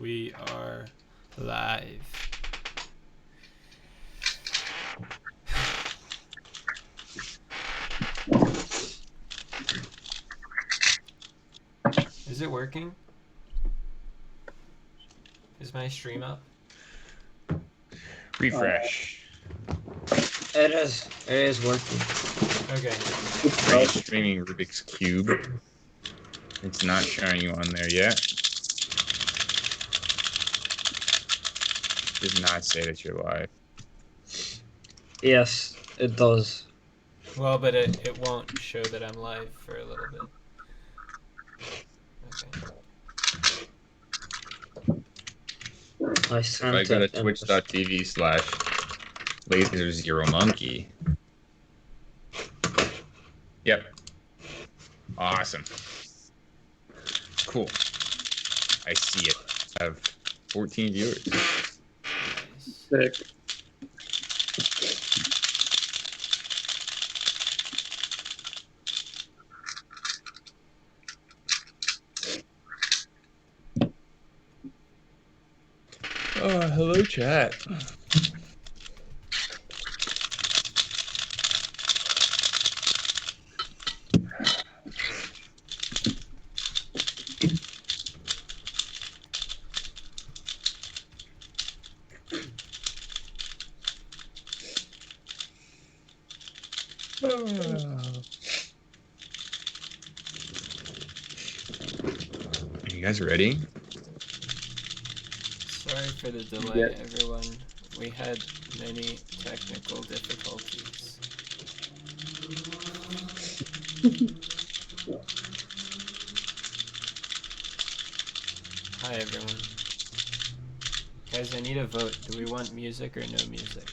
We are live. Is it working? Is my stream up? Refresh. It is working. Okay. Are you streaming Rubik's Cube? It's not showing you on there yet. Does not say that you're live. Yes, it does. Well, but it won't show that I'm live for a little bit. Okay. I If sent I go it to in- twitch.tv/LaserZeroMonkey. Yep. Awesome. Cool. I see it. I have 14 viewers. Nice. Sick. Hello, chat. You guys ready? Sorry for the delay, Yeah. everyone. We had many technical difficulties. Hi, everyone. Guys, I need a vote. Do we want music or no music?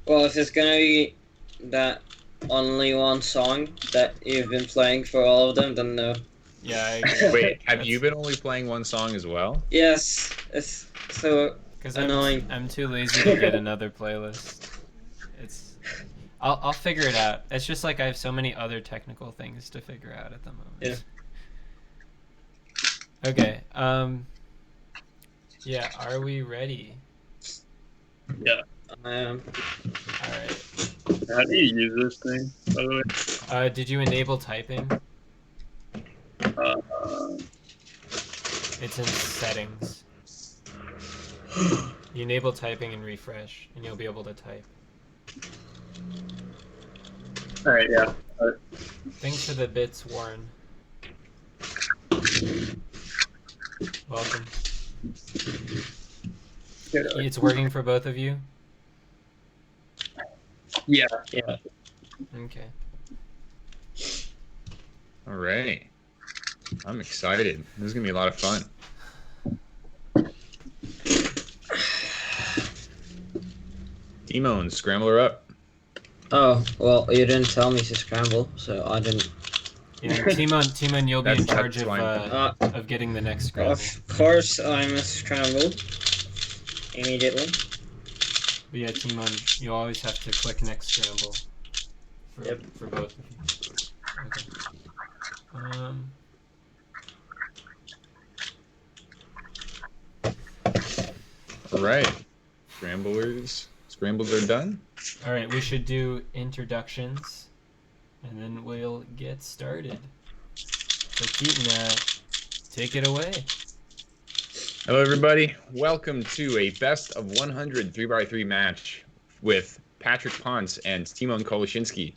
Well, if it's gonna be that only one song that you've been playing for all of them, then no. Yeah, I agree. Wait, have you been only playing one song as well? Yes, it's so Because annoying. I'm too lazy to get another playlist. I'll figure it out. It's just like I have so many other technical things to figure out at the moment. Yeah. Okay. Yeah. Are we ready? Yeah. All right. How do you use this thing, by the way? Did you enable typing? It's in settings. You enable typing and refresh, and you'll be able to type. Alright, yeah. Thanks for the bits, Warren. Welcome. It's working for both of you? Yeah. Okay. All right. I'm excited. This is going to be a lot of fun. Tymon, scramble her up. Oh, well, you didn't tell me to scramble, so I didn't. Yeah, Tymon, you'll be in charge That's fine. of getting the next scramble. Of course, I'm scrambled immediately. But yeah, Tymon, you always have to click next scramble for, Yep. for both of you. Okay. All right. Scrambles are done. All right, we should do introductions, and then we'll get started. So Keaton, take it away. Hello, everybody. Welcome to a best of 100 3x3 match with Patrick Ponce and Tymon Kolasiński,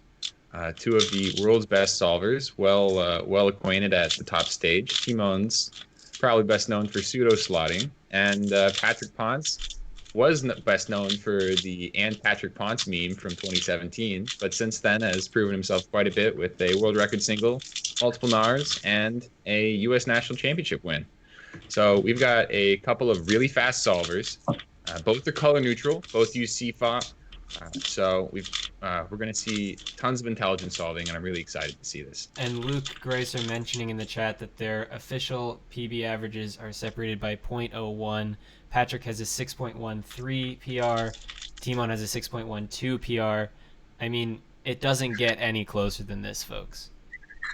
two of the world's best solvers, well acquainted at the top stage. Tymon's probably best known for pseudo slotting, and Patrick Ponce was best known for the "and Patrick Ponce" meme from 2017, but since then has proven himself quite a bit with a world record single, multiple NARs, and a U.S. national championship win. So we've got a couple of really fast solvers. Both are color neutral. Both use CFOP. So we're going to see tons of intelligent solving, and I'm really excited to see this. And Luke Gracer mentioning in the chat that their official PB averages are separated by 0.01. Patrick has a 6.13 PR. Tymon has a 6.12 PR. I mean, it doesn't get any closer than this, folks.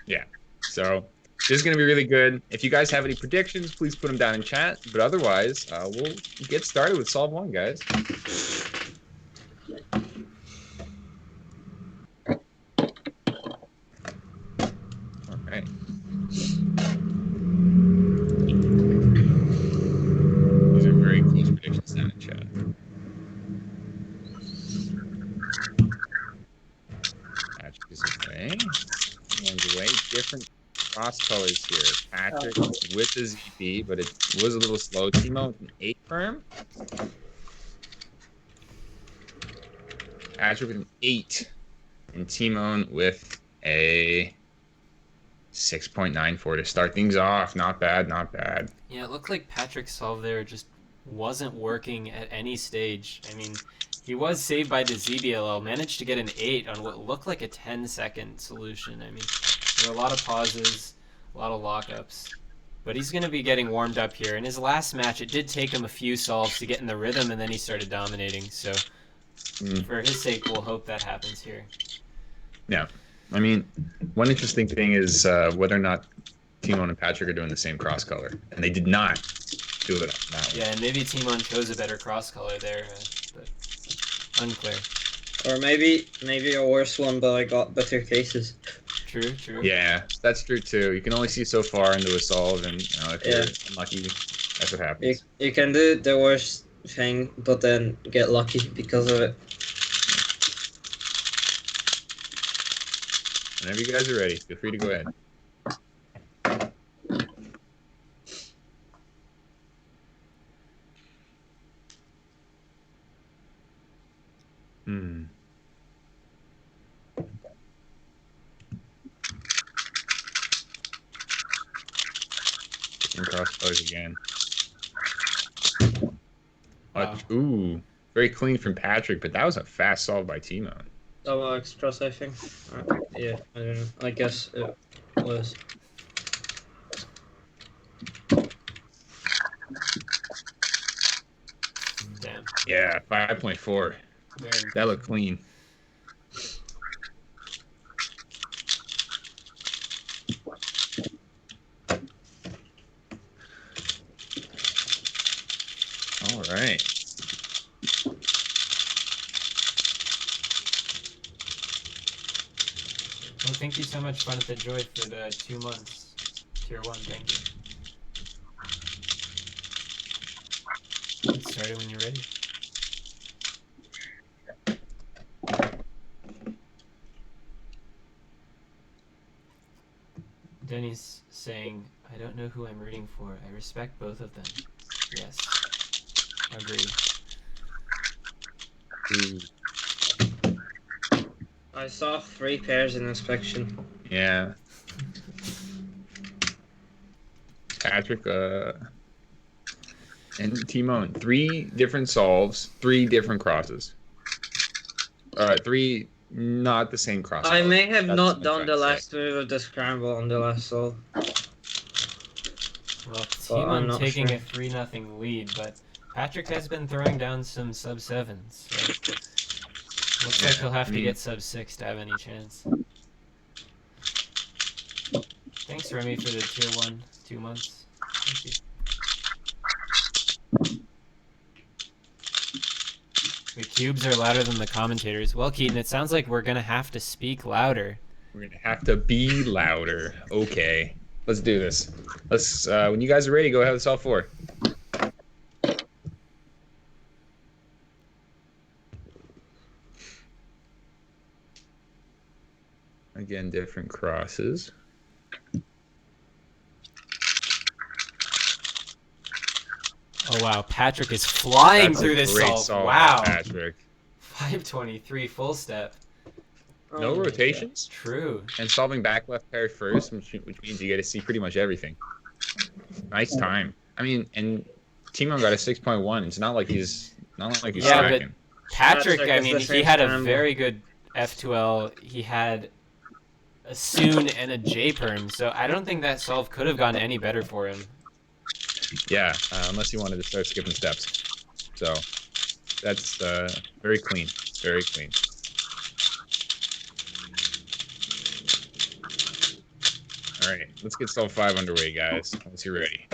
Yeah. So This is going to be really good. If you guys have any predictions, please put them down in chat. But otherwise, we'll get started with Solve 1, guys. All right. These are very close predictions down in chat. Patrick is away. One's away. Different cross colors here. Patrick with the ZP, but it was a little slow. Tymon with an 8 firm. Patrick with an 8. And Tymon with a 6.94 to start things off. Not bad, not bad. Yeah, it looked like Patrick's solve there just wasn't working at any stage. I mean, he was saved by the ZBLL, managed to get an 8 on what looked like a 10-second solution. I mean, there were a lot of pauses, a lot of lockups. But he's going to be getting warmed up here. In his last match, it did take him a few solves to get in the rhythm, and then he started dominating. So for his sake, we'll hope that happens here. Yeah. I mean, one interesting thing is whether or not Tymon and Patrick are doing the same cross color. And they did not do it on that one. Yeah, and maybe Tymon chose a better cross color there, but unclear. Or maybe a worse one, but I got better cases. True, true. Yeah, that's true too. You can only see so far into a solve, and if you're unlucky, that's what happens. You can do the worst thing, but then get lucky because of it. Whenever you guys are ready, feel free to go ahead. Different cross colors again. Wow. Ooh, very clean from Patrick, but that was a fast solve by Tymon. Double X cross, I think. Yeah, I don't know. I guess it was. Damn. Yeah, 5.4. That looked clean. All right. Well, thank you so much, Fun at the Joy, for the 2 months. Tier 1, thank you. Get started when you're ready. Denny's saying, I don't know who I'm rooting for. I respect both of them. Yes. Agree. Ooh. I saw 3 pairs in inspection. Yeah. Patrick and Tymon, 3 different solves, 3 different crosses. 3 not the same cross. I may have That's not what I'm done trying the to say. last move of the scramble on the last solve. Well, Well, I'm Tymon not taking sure. a 3-0 lead, but Patrick has been throwing down some sub-7s. So looks like he'll have to get sub-6 to have any chance. Thanks, Remy, for the tier 1 2 months. Thank you. The cubes are louder than the commentators. Well, Keaton, it sounds like we're going to have to speak louder. We're going to have to be louder. Okay. Let's do this. Let's. When you guys are ready, go ahead with solve 4. Again, different crosses. Oh, wow. Patrick is flying That's through a this great solve. solve, Wow. Patrick. 523 full step. No Oh my rotations, True. and solving back left pair first, which means you get to see pretty much everything. Nice time. I mean, and Tymon got a 6.1. It's not like he's Yeah, but slacking. Patrick, I is mean, the he same had a scramble. very good F2L. He had a Soon and a J-perm, so I don't think that solve could have gone any better for him. Yeah, unless he wanted to start skipping steps. So that's very clean. Very clean. All right, let's get solve 5 underway, guys. Once you're ready.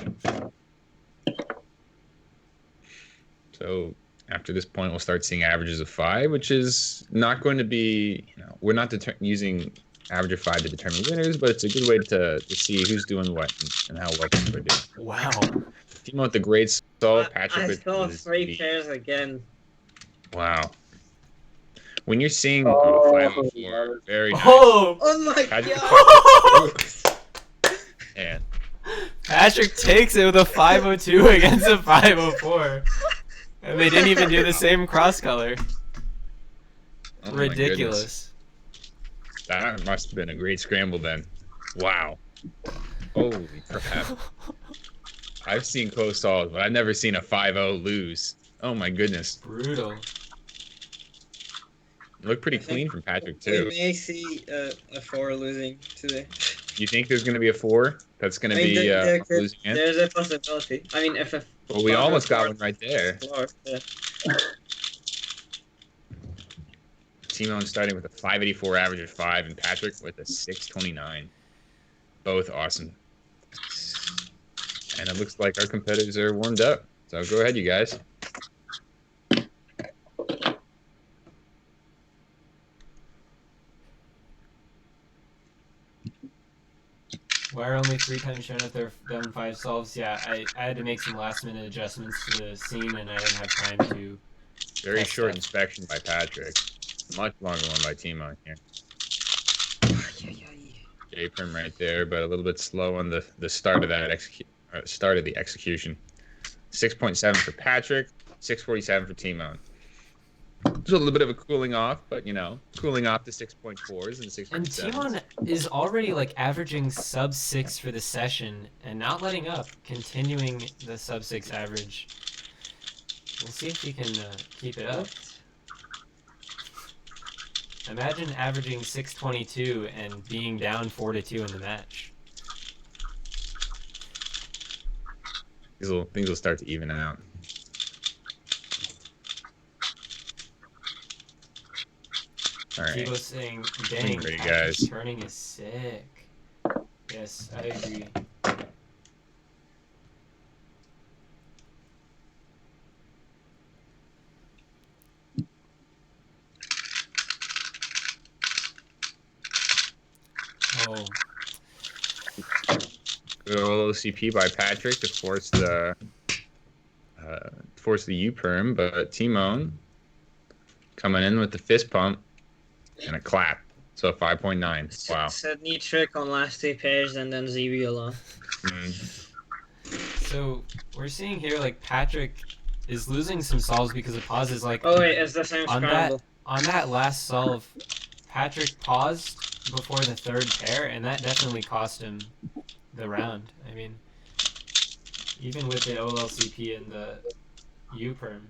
So after this point, we'll start seeing averages of 5, which is not going to be, we're not using average of 5 to determine winners, but it's a good way to see who's doing what and how well people are doing. Wow. Tymon with the great solve, Patrick I with saw his 3 pairs again. Wow. When you're seeing 504, very nice. Oh my Patrick god! And Patrick takes it with a 502 against a 504. And they didn't even do the same cross color. oh my Ridiculous. goodness. That must have been a great scramble then. Wow. Holy crap. I've seen close solves, but I've never seen a 5-0 lose. Oh my goodness. Brutal. Looked pretty clean from Patrick We too. may see a 4 losing today. You think there's going to be a 4 that's going to be losing in? There's a possibility. I mean, if a Well, we almost got one right there. yeah. Tymon starting with a 584 average of 5, and Patrick with a 629. Both awesome. And it looks like our competitors are warmed up. So go ahead, you guys. Why are only 3 times shown if they're done 5 solves? Yeah, I had to make some last minute adjustments to the scene and I didn't have time to. Very That's short tough. inspection by Patrick. Much longer one by Tymon here. J-perm right there, but a little bit slow on the start of that start of the execution. 6.7 for Patrick, 647 for Tymon. There's a little bit of a cooling off, but cooling off to 6.4s and 6.7s. And Tymon is already like averaging sub 6 for the session and not letting up, continuing the sub 6 average. We'll see if he can keep it up. Imagine averaging 622 and being down 4-2 in the match. Things will start to even out. All right. People saying, dang, Ready, Patrick's guys. turning is sick. Yes, I agree. Oh, Good old OCP by Patrick to force the U-perm, but Tymon coming in with the fist pump and a clap. So 5.9. Wow. Said neat trick on last 2 pairs and then ZB alone. so we're seeing here like Patrick is losing some solves because of pauses. Like Oh wait, it's the same scramble. on that last solve, Patrick paused before the 3rd pair, and that definitely cost him the round. I mean, even with the OLCP and the U-perm.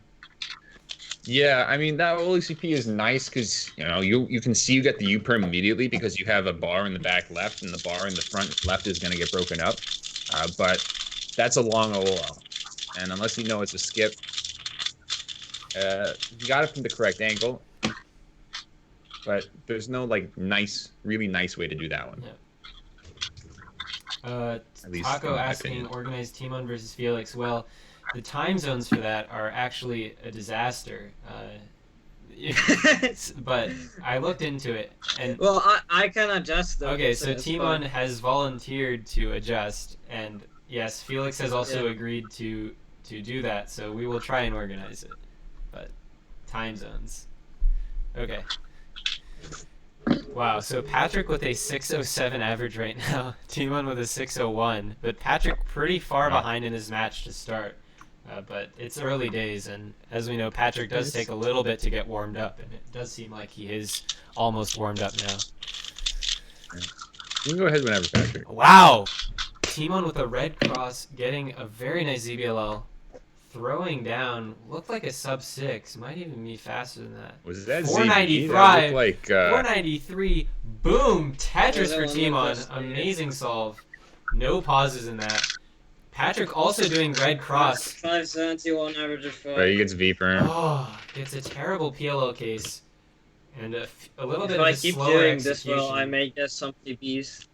Yeah, I mean that OCP is nice because you can see you get the U-perm immediately because you have a bar in the back left and the bar in the front left is going to get broken up. But that's a long OL, and unless you know it's a skip, you got it from the correct angle. But there's no really nice way to do that one. Yeah. At least Taco in my asking, opinion. organized Tymon versus Feliks. Well, the time zones for that are actually a disaster. But I looked into it, and Well, I can adjust them. okay, so it's Tymon fine. has volunteered to adjust, and yes, Feliks has also Yeah. agreed to do that. So we will try and organize it, but time zones. Okay. Wow, so Patrick with a 607 average right now, Tymon with a 601, but Patrick pretty far behind in his match to start. But it's early days, and as we know, Patrick does take a little bit to get warmed up, and it does seem like he is almost warmed up now. You can go ahead whenever, Patrick. Wow! Tymon with a red cross, getting a very nice ZBLL, throwing down, looked like a sub 6, might even be faster than that. Was that 495, ZB? That looked like 493, boom, Tetris for Yeah, that one Tymon, was- amazing solve, no pauses in that. Patrick also doing red cross. 571 average of 5. Right, he gets V-perm. Oh, it's a terrible PLO case, and a little bit If of I a keep slower doing execution. this well, I may get some PBs.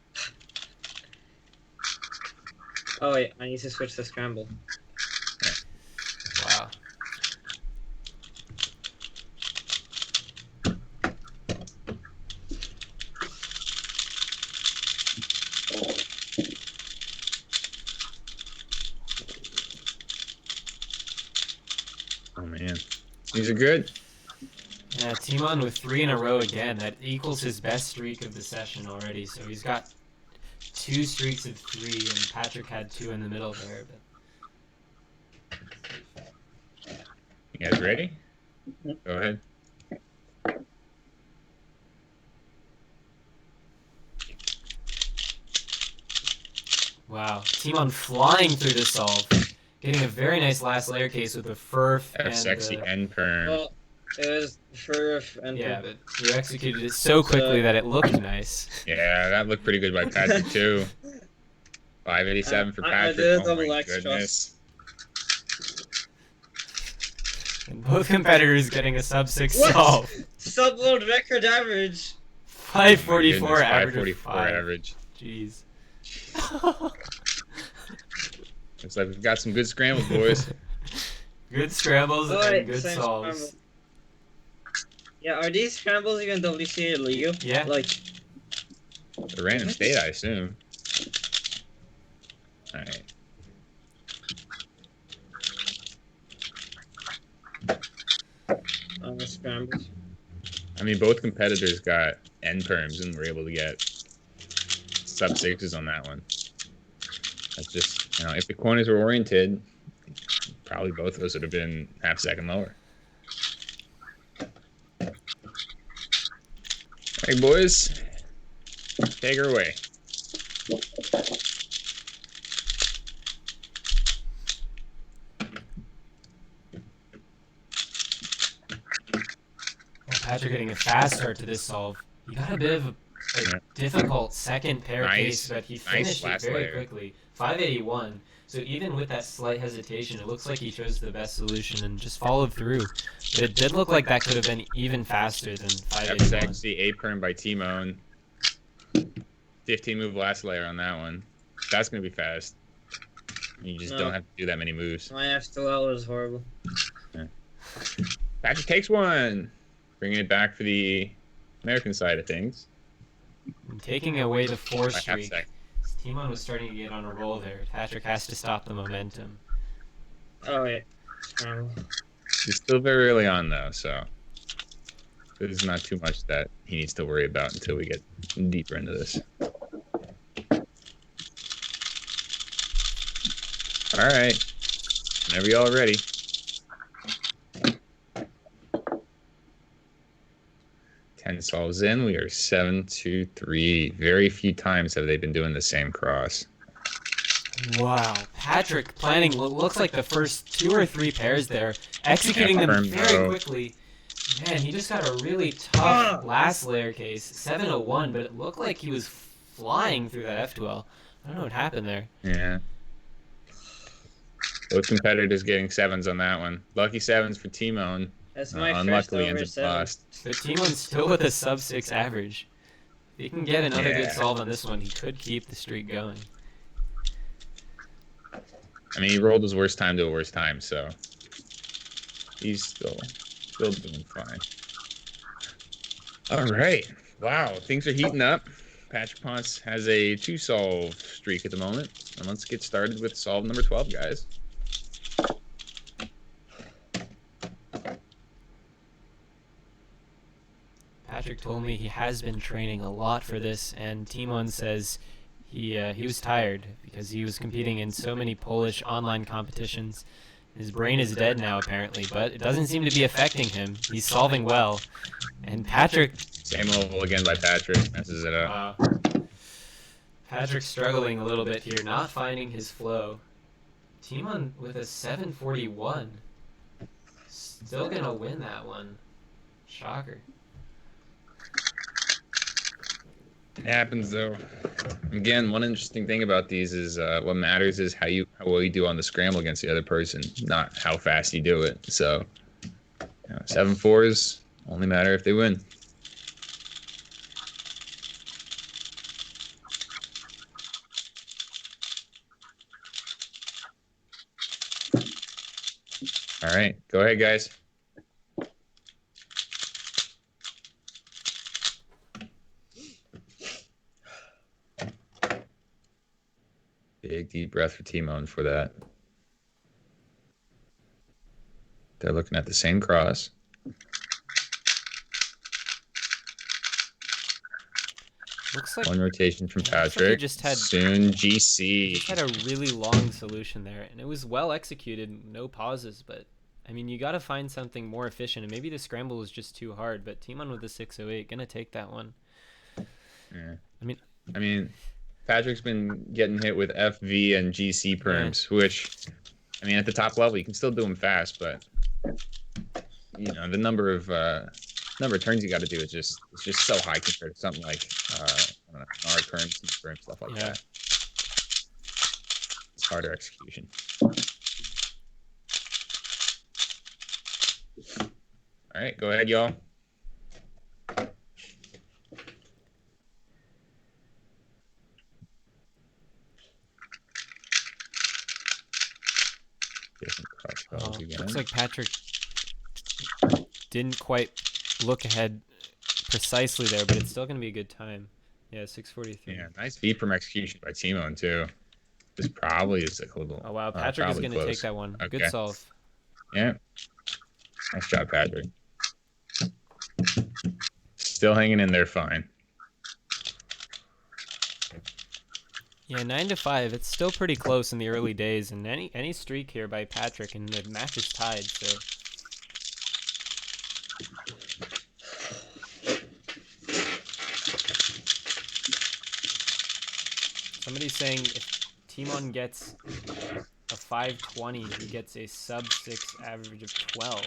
Oh wait, I need to switch to scramble. Wow. Oh man, these are good. Yeah, Tymon with 3 in a row again. That equals his best streak of the session already. So he's got 2 streaks of 3, and Patrick had 2 in the middle there. But You guys ready? Go ahead. wow, Tymon flying through the solve, getting a very nice last layer case with the furf That and sexy end perm. Well, it was furf and yeah, but you executed it so quickly that it looked nice. Yeah, that looked pretty good by Patrick too. 587 for I Patrick. did a Oh double my extra. goodness. And both competitors getting a sub 6 What? solve. Subload record average. 544 Oh my goodness, average. 544 average. Jeez. Looks like we've got some good scrambles, boys. Good scrambles and good same solves. scramble. Yeah, are these scrambles even WCA legal? Yeah. Like, The random state, I assume. Alright. scrambles. I mean, both competitors got end perms and were able to get sub 6s on that one. That's just, you know, if the corners were oriented, probably both of us would have been half second lower. Hey, boys, take her away. Well, Patrick getting a fast start to this solve. He got a bit of a difficult second pair case, but he finished it very quickly. 581. So even with that slight hesitation, it looks like he chose the best solution and just followed through. But it did look like that could have been even faster than 581. That's actually a perm by Tymon. 15 move last layer on that one. That's gonna be fast. You just don't have to do that many moves. My F2L was horrible. Yeah. Patrick takes one, bringing it back for the American side of things. And taking away the 4 By half streak. sec. Tymon was starting to get on a roll there. Patrick has to stop the momentum. Oh, yeah. He's still very early on though, so there's not too much that he needs to worry about until we get deeper into this. All right, whenever y'all are ready. Ten solves in. We are 7-2-3. Very few times have they been doing the same cross. Wow, Patrick planning looks like the first 2 or 3 pairs there, executing them very quickly. Man, he just got a really tough last layer case, 701, but it looked like he was flying through that F12. I don't know what happened there. Yeah. Both competitors getting 7s on that one. Lucky 7s for Tymon. That's my Unluckily ends first up over 7. lost. But Timon's still with a sub 6 average. If he can get another good solve on this one, he could keep the streak going. I mean, he rolled his worst time to a worst time, so he's still doing fine. All right. Wow, things are heating up. Patrick Ponce has a 2-solve streak at the moment. And let's get started with solve number 12, guys. Patrick told me he has been training a lot for this, and Tymon says he was tired because he was competing in so many Polish online competitions. His brain is dead now, apparently, but it doesn't seem to be affecting him. He's solving well. And Patrick... Same level again by Patrick. Messes it up. Patrick's struggling a little bit here, not finding his flow. Tymon with a 741. Still gonna win that one. Shocker. It happens though. Again, one interesting thing about these is what matters is how well you do on the scramble against the other person, not how fast you do it. So, 7-4s only matter if they win. right, go ahead, guys. Big deep breath for Tymon for that. They're looking at the same cross. Looks like One rotation from looks like Patrick. he just had Soon GC. just had a really long solution there, and it was well executed, no pauses. But I mean, you got to find something more efficient, and maybe the scramble was just too hard. But Tymon with the 608 gonna take that one. Yeah. I mean, Patrick's been getting hit with FV and GC perms, which, I mean, at the top level, you can still do them fast, but you know, the number of turns you got to do is just so high compared to something like I don't know, R perm, C perm, stuff like that. It's harder execution. All right, go ahead, y'all. Looks like Patrick didn't quite look ahead precisely there, but it's still going to be a good time. Yeah, 643. Yeah, nice beat from execution by Tymon, too. This probably is like a little... Oh, wow. Patrick is going to take that one. Okay. Good solve. Yeah. Nice job, Patrick. Still hanging in there fine. Yeah, 9-5. It's still pretty close in the early days, and any streak here by Patrick, and the match is tied. So somebody's saying if Tymon gets a 520, he gets a sub 6 average of 12.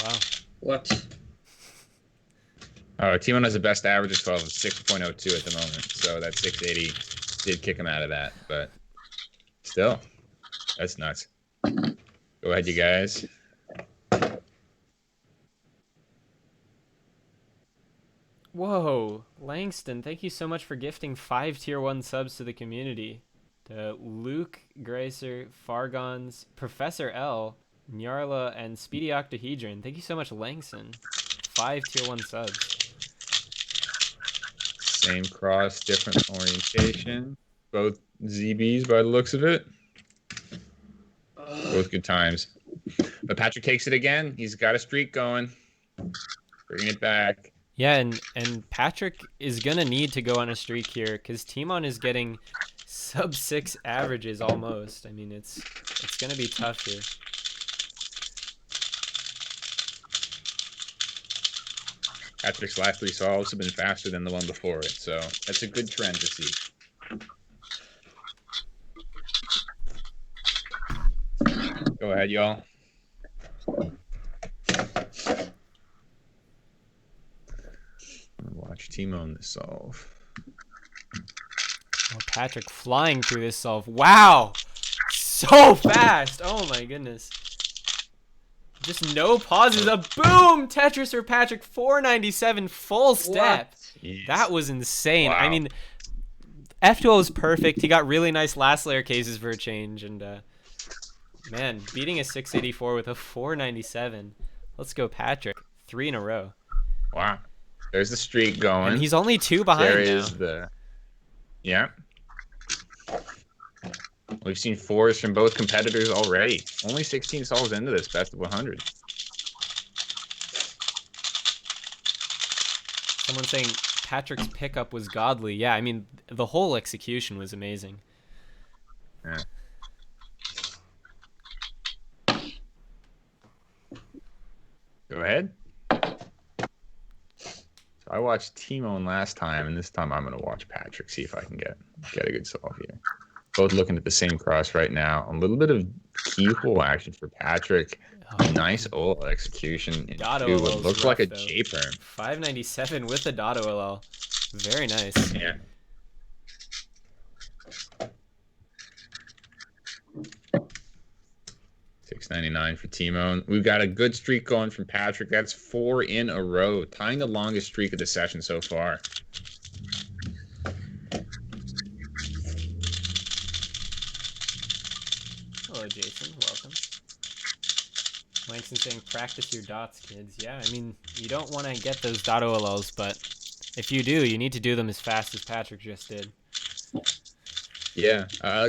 Wow. What? Oh, Tymon has the best average of 12 of 6.02 at the moment, so that 680 did kick him out of that, but still, that's nuts. Go ahead, you guys. Whoa, Langston, thank you so much for gifting 5 tier 1 subs to the community. To Luke, Gracer, Fargons, Professor L, Nyarla, and Speedy Octahedron. Thank you so much, Langston. 5 tier 1 subs. Same cross, different orientation. Both ZBs by the looks of it. Both good times. But Patrick takes it again. He's got a streak going. Bringing it back. Yeah, and Patrick is going to need to go on a streak here because Tymon is getting sub 6 averages almost. I mean, it's going to be tough here. Patrick's last 3 solves have been faster than the one before it, so that's a good trend to see. Go ahead, y'all. Watch Tymon solve. Oh, Patrick flying through this solve. Wow! So fast! Oh my goodness. Just no pauses. A boom! Tetris for Patrick. 497 full step. Yes. That was insane. Wow. I mean, F2O was perfect. He got really nice last layer cases for a change. And, man, beating a 684 with a 497. Let's go, Patrick. 3 in a row. Wow. There's the streak going. And he's only 2 behind There now. is the... Yeah. We've seen 4s from both competitors already. Only 16 solves into this best of 100. Someone saying Patrick's pickup was godly. Yeah, I mean, the whole execution was amazing. Yeah. Go ahead. So I watched Tymon last time, and this time I'm going to watch Patrick, see if I can get a good solve here. Both looking at the same cross right now. A little bit of keyhole action for Patrick. Nice ult execution into what looks like a J-perm. 597 with the dot OLL. Very nice. Yeah. $6.99 for Tymon. We've got a good streak going from Patrick. That's 4 in a row, tying the longest streak of the session so far. Hello, Jason. Welcome. Swankson saying, practice your dots, kids. Yeah, I mean, you don't want to get those dot OLLs, but if you do, you need to do them as fast as Patrick just did. Yeah,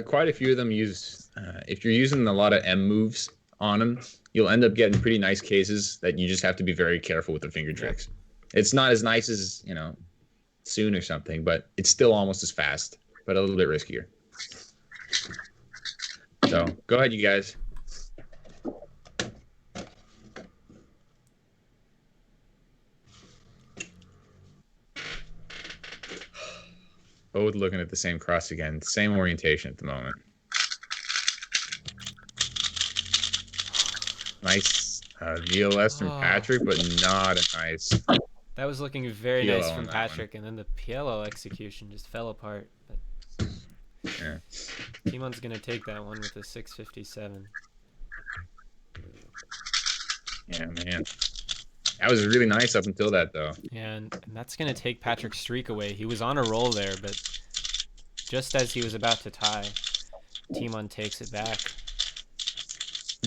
quite a few of them use, if you're using a lot of M moves on them, you'll end up getting pretty nice cases that you just have to be very careful with the finger tricks. It's not as nice as, Soon or something, but it's still almost as fast, but a little bit riskier. So go ahead, you guys. Both looking at the same cross again, same orientation at the moment. Nice VLS from Patrick, but not a nice. That was looking very PLO nice from Patrick, one. and then the PLO execution just fell apart. But Yeah. Tymon's going to take that one with a 657. Yeah, man. That was really nice up until that, though. Yeah, and that's going to take Patrick's streak away. He was on a roll there, but just as he was about to tie, Tymon takes it back.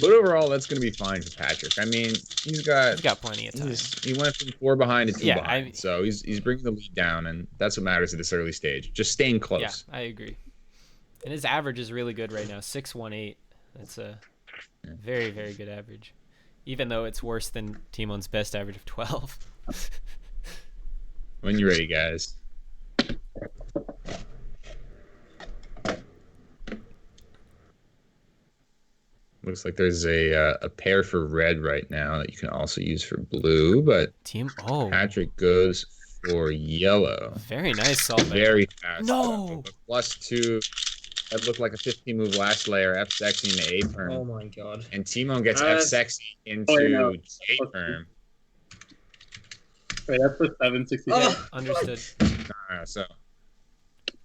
But overall, that's going to be fine for Patrick. I mean, he's got plenty of time. He went from 4 behind to 2 behind. I mean, so he's bringing the lead down, and that's what matters at this early stage. Just staying close. Yeah, I agree. And his average is really good right now, 618. That's a very, very good average. Even though it's worse than Tymon's best average of 12. When you're ready, guys. Looks like there's a pair for red right now that you can also use for blue, but Patrick goes for yellow. Very nice solve. Very fast. No! +2. That looked like a 15 move last layer, F sexy into A perm. Oh my god. And Tymon gets F sexy into J perm. Wait, that's the 760. Understood. So.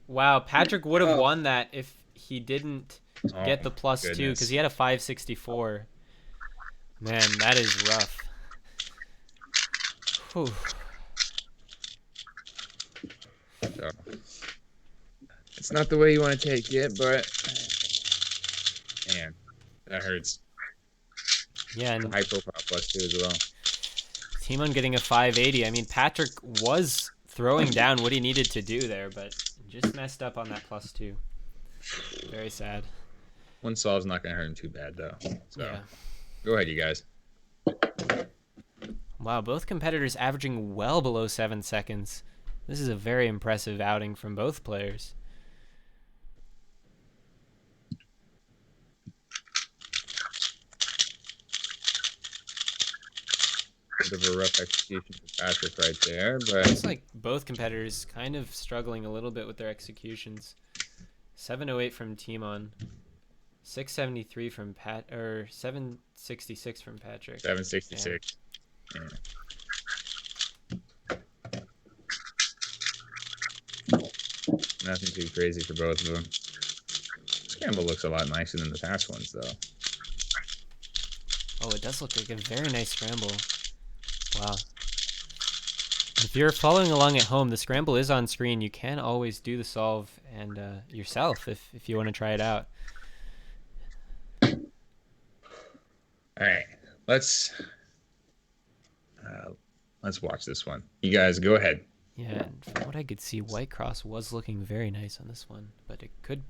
Wow, Patrick would have won that if he didn't get the +2 goodness. because he had a 564. Man, that is rough. Whew. So, it's not the way you want to take it, but man, that hurts. Yeah, and high profile +2 as well. Tymon getting a 580. I mean, Patrick was throwing down what he needed to do there, but just messed up on that +2. Very sad. One solve's not going to hurt him too bad, though. So, yeah. Go ahead, you guys. Wow, both competitors averaging well below 7 seconds. This is a very impressive outing from both players. Bit of a rough execution for Patrick right there, but it's like both competitors kind of struggling a little bit with their executions. 708 from Tymon, 673 from 766 from Patrick. 766. Yeah. Nothing too crazy for both of them. Scramble looks a lot nicer than the past ones, though. Oh, it does look like a very nice scramble. Wow. If you're following along at home, the scramble is on screen. You can always do the solve and yourself if you want to try it out. All right, let's watch this one. You guys go ahead. Yeah, and from what I could see, White Cross was looking very nice on this one, but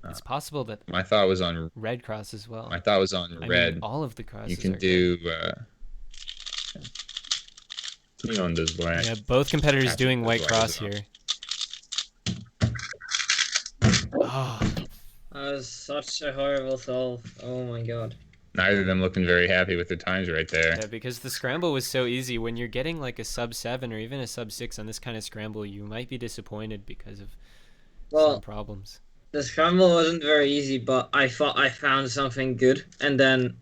it's possible that my thought was on Red Cross as well. My thought was on red. Mean, all of the crosses. You can do. Tymon does black. Yeah, both competitors doing White Cross here. Oh. That was such a horrible solve. Oh my god. Neither of them looking very happy with their times right there. Yeah, because the scramble was so easy. When you're getting like a sub-7 or even a sub-6 on this kind of scramble, you might be disappointed because of some problems. The scramble wasn't very easy, but I thought I found something good, and then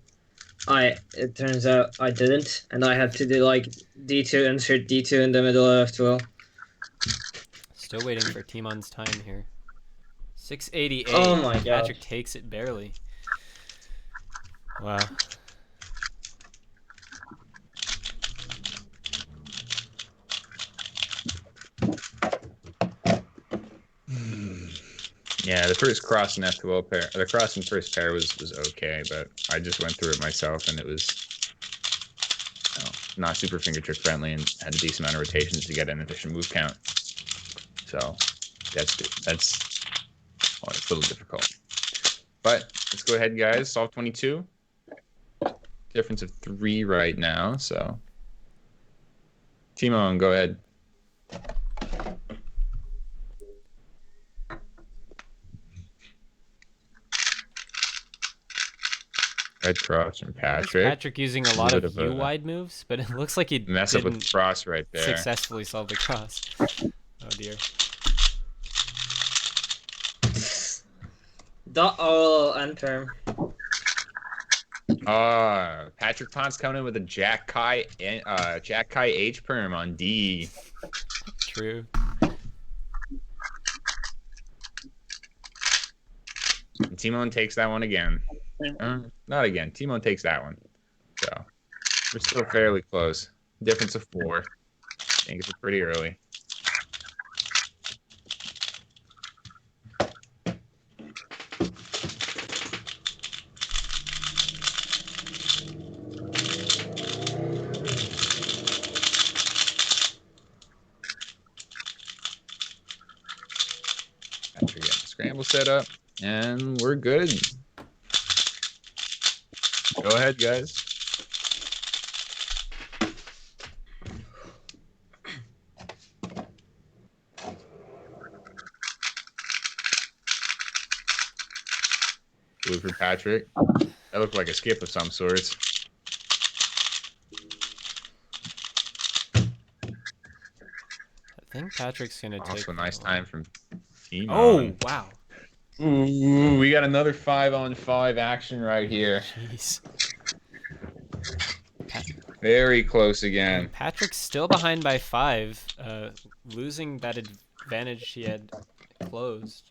it turns out I didn't, and I had to do like D2, insert D2 in the middle of F12. Still waiting for Tymon's time here. 688. Oh my god. Patrick takes it barely. Wow. Yeah, the first cross in F12 pair, the cross in first pair was okay, but I just went through it myself and it was not super finger trick friendly and had a decent amount of rotations to get an efficient move count. So that's well, it's a little difficult. But let's go ahead, guys. Solve 22. Difference of 3 right now. So Tymon, go ahead. Red cross from Patrick. Patrick using a lot of U-wide moves, but it looks like he mess up with cross right there. Successfully solve the cross. Oh dear. End term. Patrick Ponce coming in with a Jack Kai H perm on D. True. And Tymon takes that one again. Not again. Tymon takes that one. So we're still fairly close. Difference of 4. I think it's pretty early. After getting the scramble set up, and we're good. Go ahead, guys. Blue for Patrick. That looked like a skip of some sorts. I think Patrick's gonna take. Also, a nice time from Tymon. Oh wow! Ooh, we got another 5-on-5 action right here. Jeez. Very close again. Patrick's still behind by 5, losing that advantage he had closed.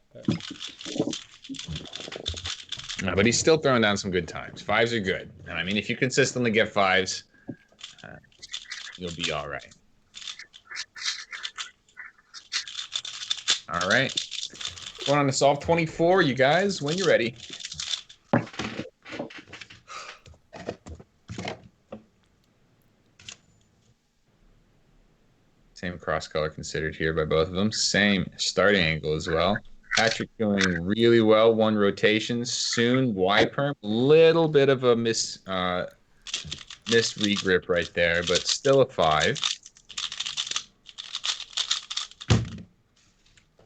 No, but he's still throwing down some good times. 5s are good. And I mean, if you consistently get 5s, you'll be all right. All right. Going on to solve 24, you guys, when you're ready. Same cross color considered here by both of them. Same starting angle as well. Patrick doing really well. 1 rotation. Soon, Y-perm. Little bit of a missed regrip right there, but still a 5.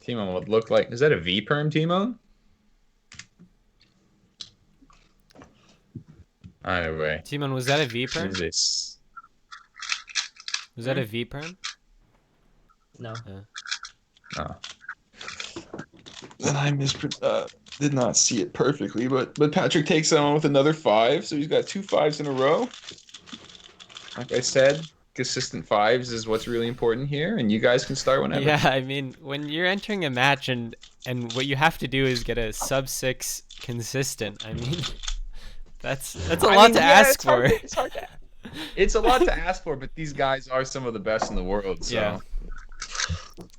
Tymon would look like... Is that a V-perm, Tymon? Either way. Tymon, was that a V-perm? What is this? Was that a V-perm? No. Oh. And I did not see it perfectly, but Patrick takes that on with another 5, so he's got 2 5s in a row. Like I said, consistent 5s is what's really important here, and you guys can start whenever. Yeah, I mean, when you're entering a match and what you have to do is get a sub-6 consistent, I mean, that's a lot to ask for. It's a lot to ask for, but these guys are some of the best in the world, so Yeah.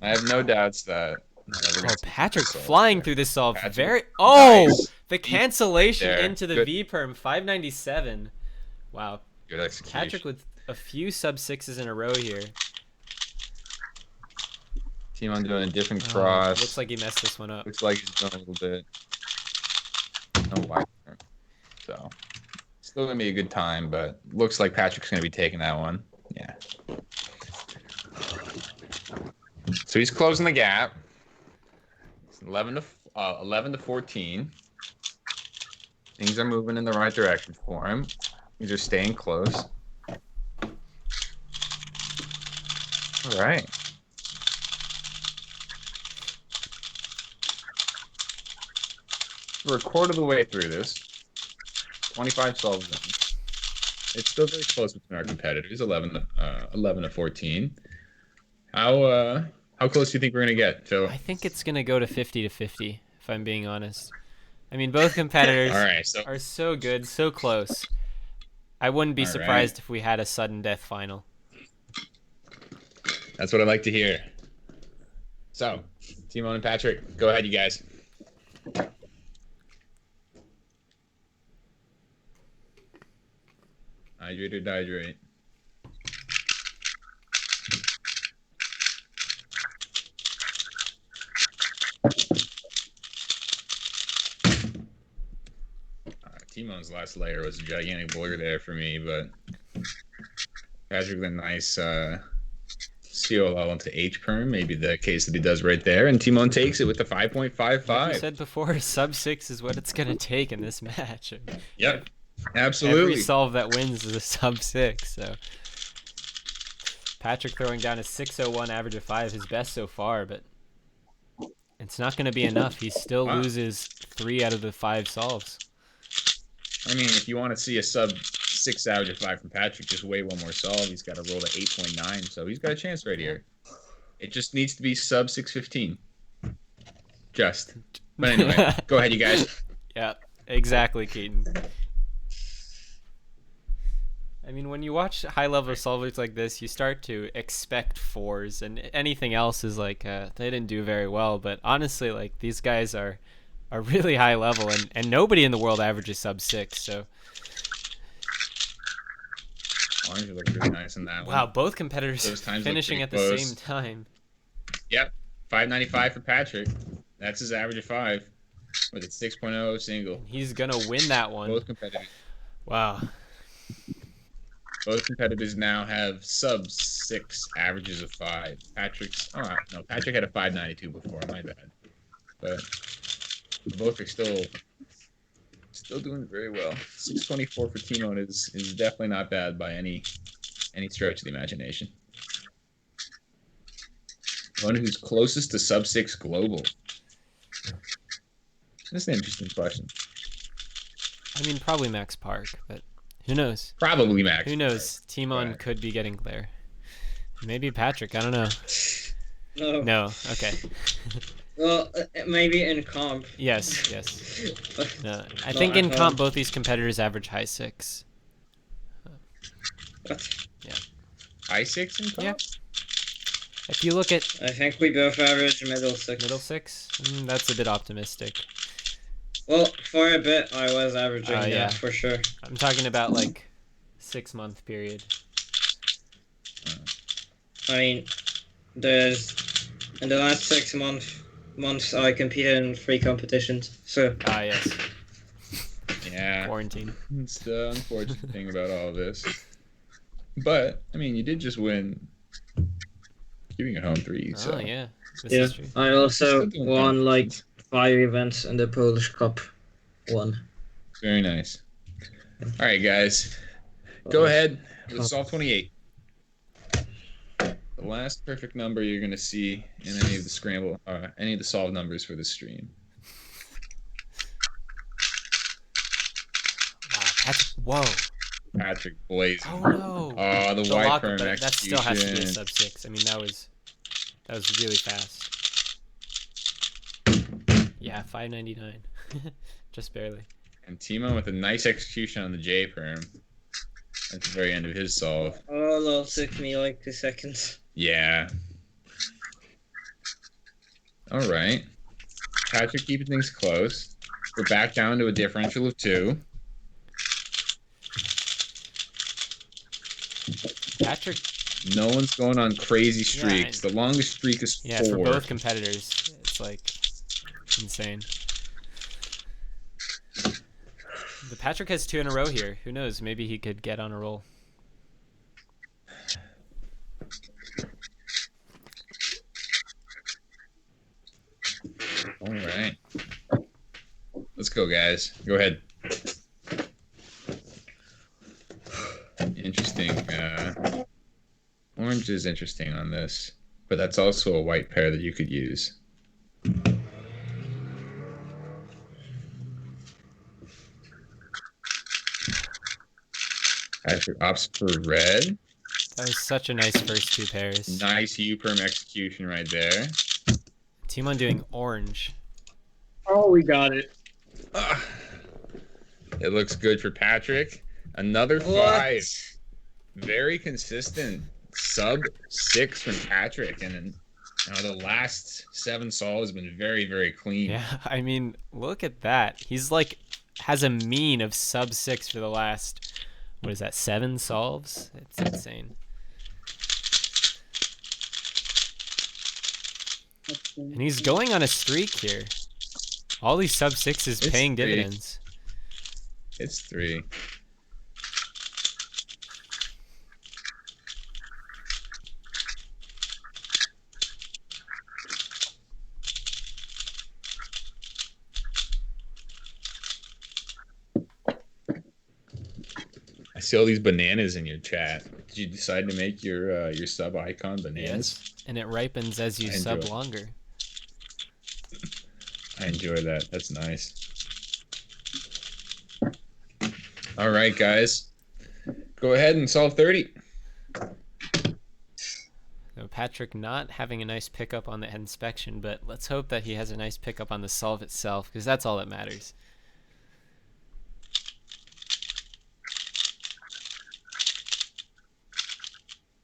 I have no doubts that... Oh, Patrick flying through this solve. Patrick, Nice. The cancellation there. into the Good. V-perm, 597. Wow. Good execution. Patrick with a few sub-6s in a row here. Tymon doing a different cross. Looks like he messed this one up. Looks like he's doing a little bit. No wide. So, still going to be a good time, but looks like Patrick's going to be taking that one. Yeah. So he's closing the gap. 11 to 14. Things are moving in the right direction for him. These are staying close. All right. We're a quarter of the way through this. 25 solves in. It's still very close between our competitors. 11 to 14. How close do you think we're gonna get, Phil? I think it's gonna go to 50 to 50, if I'm being honest. I mean, both competitors All right, are so good, so close. I wouldn't be surprised if we had a sudden death final. That's what I like to hear. So, Tymon and Patrick, go ahead, you guys. Hydrate or dihydrate? Timon's last layer was a gigantic blur there for me, but Patrick with a nice COL into H perm, maybe the case that he does right there, and Tymon takes it with the 5.55. Like you said before, sub 6 is what it's gonna take in this match. Yep, absolutely. Every solve that wins is a sub 6. So Patrick throwing down a 601 average of 5, his best so far, but it's not gonna be enough. He still loses 3 out of the 5 solves. I mean, if you want to see a sub 6 average of 5 from Patrick, just wait one more solve. He's got to roll to 8.9, so he's got a chance right here. It just needs to be sub 615. Just. But anyway, go ahead, you guys. Yeah, exactly, Keaton. I mean, when you watch high-level solvers like this, you start to expect 4s, and anything else is like, they didn't do very well. But honestly, like, these guys are really high level, and nobody in the world averages sub 6, so. Orange look really nice in that one. Wow, both competitors finishing at the same time. Yep, 595 for Patrick. That's his average of 5 with a 6.0 single. He's gonna win that one. Both competitors. Wow. Both competitors now have sub 6 averages of 5. Patrick had a 592 before, my bad. But both are still doing very well. 624 for Tymon is definitely not bad by any stretch of the imagination. One who's closest to sub 6 global. That's an interesting question. I mean, probably Max Park, but who knows? Probably Max. Who knows? Tymon Right. could be getting there. Maybe Patrick. I don't know. No. Okay. Well, maybe in comp. Yes. No, I think in comp both these competitors average high 6. What? Yeah. High 6 in comp? Yeah. If you look at I think we both average middle 6. middle 6, that's a bit optimistic. Well, for a bit I was averaging yeah. for sure. I'm talking about like 6-month period. I mean, in the last 6 months I competed in 3 competitions. So Yes. Yeah. Quarantine. It's the unfortunate thing about all of this. But, I mean, you did just win keeping it home 3. So. Oh yeah. This yeah, is true. I also Still doing won good. like 5 events in the Polish Cup. 1. Very nice. All right, guys. Go ahead with solve 28. The last perfect number you're going to see in any of the any of the solve numbers for the stream. Wow. Whoa. Patrick blazing. Oh no. Oh, the The white lock, perm but that still has to be a execution. sub 6. I mean, that was really fast. Yeah, 599. Just barely. And Tymon with a nice execution on the J perm at the very end of his solve. Oh, that took me like 2 seconds. Yeah. All right. Patrick keeping things close. We're back down to a differential of 2. Patrick, No one's going on crazy streaks. The longest streak is 4. yeah, for both competitors, it's like insane. But Patrick has 2 in a row here. Who knows? Maybe he could get on a roll. All right. Let's go, guys. Go ahead. Interesting. Orange is interesting on this, but that's also a white pair that you could use. Patrick opts for red. That was such a nice first 2 pairs. Nice U-perm execution right there. Tymon doing orange. Oh, we got it. It looks good for Patrick. Another 5. What? Very consistent. Sub 6 from Patrick. And then the last 7 solves have been very, very clean. Yeah, I mean, look at that. He's like has a mean of sub 6 for the last, what is that, 7 solves? It's insane. And he's going on a streak here. All these sub 6s It's paying great. dividends. It's 3. I see all these bananas in your chat. Did you decide to make your sub icon bananas? Yes, and it ripens as you sub longer. I enjoy that. That's nice. All right, guys. Go ahead and solve 30. So Patrick not having a nice pickup on the inspection, but let's hope that he has a nice pickup on the solve itself, because that's all that matters.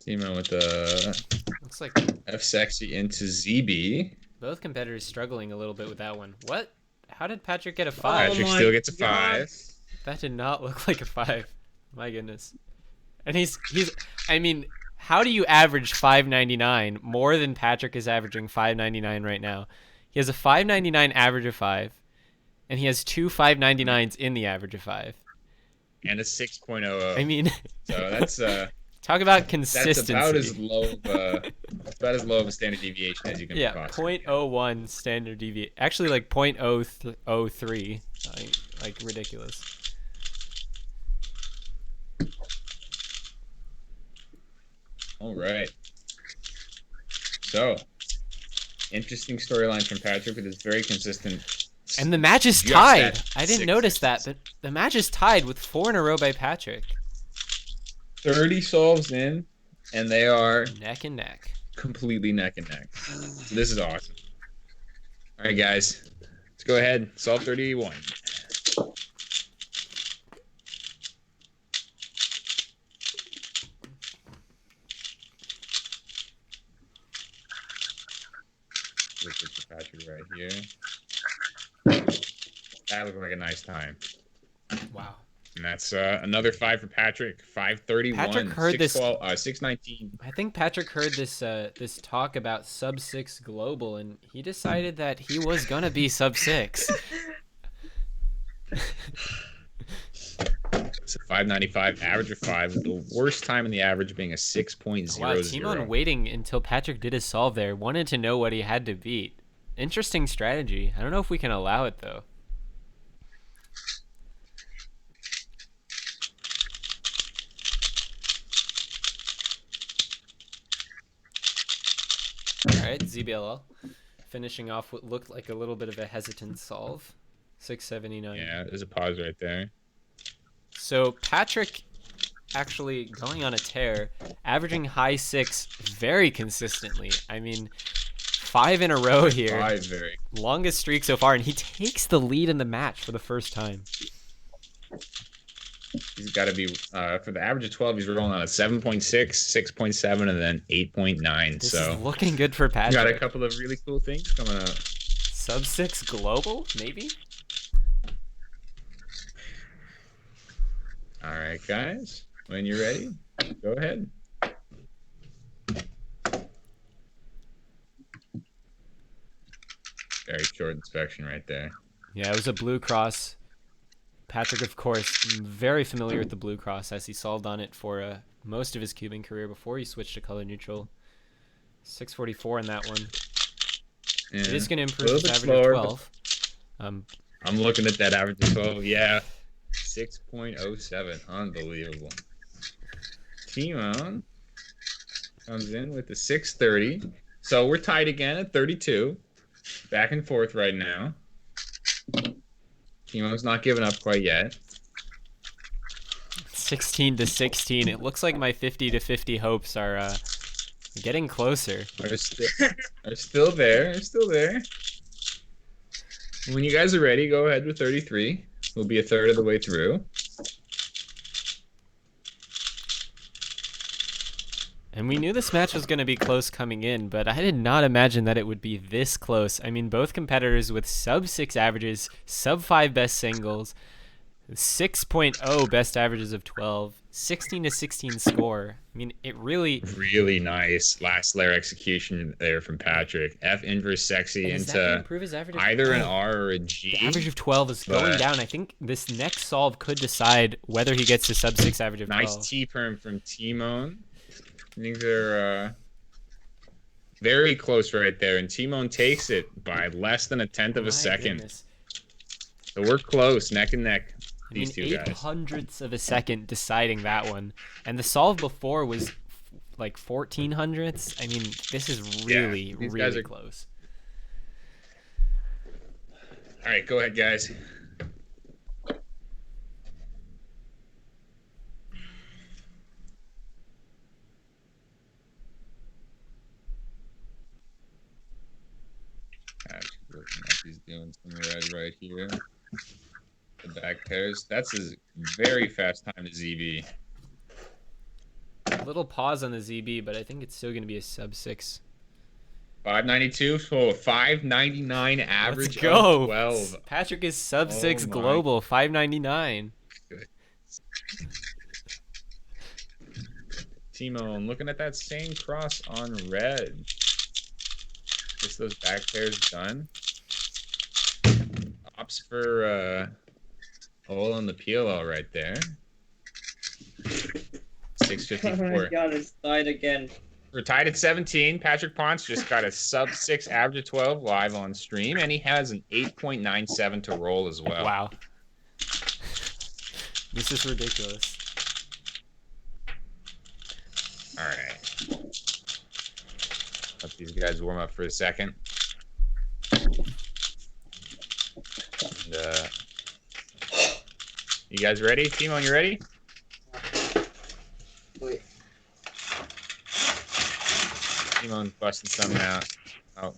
Tymon with the Looks like F sexy into ZB. both competitors struggling a little bit with that one. What? How did Patrick get a 5? Patrick still gets a 5. That did not look like a 5. My goodness. And he's I mean, how do you average 599 more than Patrick is averaging 599 right now? He has a 599 average of 5, and he has 2 599s in the average of 5. And a 6.00. I mean, so that's talk about consistency. That's about as low of a standard deviation as you can possibly. 0.01 standard deviation. Actually, like 0.003. Like ridiculous. All right. So, interesting storyline from Patrick with his very consistent. And the match is tied. I didn't notice that, but the match is tied with 4 in a row by Patrick. 30 solves in, and they are neck and neck. Completely neck and neck. So this is awesome. All right, guys. Let's go ahead. Solve 31. Patrick right here. That looked like a nice time. Wow. And that's another 5 for Patrick. 531. Patrick heard 619. I think Patrick heard this this talk about sub 6 global, and he decided that he was gonna be sub 6. It's a 595 average of 5, with the worst time in the average being a 6.00. Wow, Tymon waiting until Patrick did his solve there, wanted to know what he had to beat. Interesting strategy. I don't know if we can allow it though. Alright, ZBLL. Finishing off what looked like a little bit of a hesitant solve. 679. Yeah, there's a pause right there. So Patrick actually going on a tear, averaging high 6 very consistently. I mean, 5 in a row here. 5 very. Longest streak so far, and he takes the lead in the match for the first time. He's got to be, for the average of 12, he's rolling on a 7.6, 6.7, and then 8.9. This so is looking good for Patrick. Got a couple of really cool things coming up. Sub 6 global, maybe? All right, guys. When you're ready, go ahead. Very short inspection right there. Yeah, it was a blue cross. Patrick, of course, very familiar with the blue cross as he solved on it for most of his cubing career before he switched to color neutral. 644 in that one. Yeah. It is going to improve his average of 12. I'm looking at that average of 12. Yeah. 6.07. Unbelievable. Tymon comes in with the 630. So we're tied again at 32. Back and forth right now. Tymon's not giving up quite yet. 16-16. It looks like my 50-50 hopes are getting closer. Are still there. Are still there. When you guys are ready, go ahead with 33. We'll be a third of the way through. And we knew this match was going to be close coming in, but I did not imagine that it would be this close. I mean, both competitors with sub 6 averages, sub 5 best singles. 6.0 best averages of 12, 16 to 16 score. I mean, it really nice last layer execution there from Patrick. F inverse sexy is that gonna into improve his average of either an 12? R or a G. The average of 12 is going down. I think this next solve could decide whether he gets to sub 6 average of 12. Nice T-perm from Tymon. I think they're very close right there, and Tymon takes it by less than a tenth of a second. Goodness. So we're close, neck and neck. These two eight guys. hundredths of a second deciding that one, and the solve before was like 1400ths. I mean, this is really, really close. All right, go ahead, guys. Looking like he's doing some red right here. The back pairs. That's his very fast time to ZB. A little pause on the ZB, but I think it's still going to be a sub 6. 592, so 599 average. Let's go. Of 12. Patrick is sub 6 global, 599. Tymon looking at that same cross on red. Gets those back pairs done. Opts for hole on the PLL right there. 654. Oh my god, it's tied again. We're tied at 17. Patrick Ponce just got a sub 6 average of 12 live on stream, and he has an 8.97 to roll as well. Wow. This is ridiculous. All right. Let these guys warm up for a second. And, you guys ready? Tymon, you ready? Wait. Tymon's busting something out. Oh,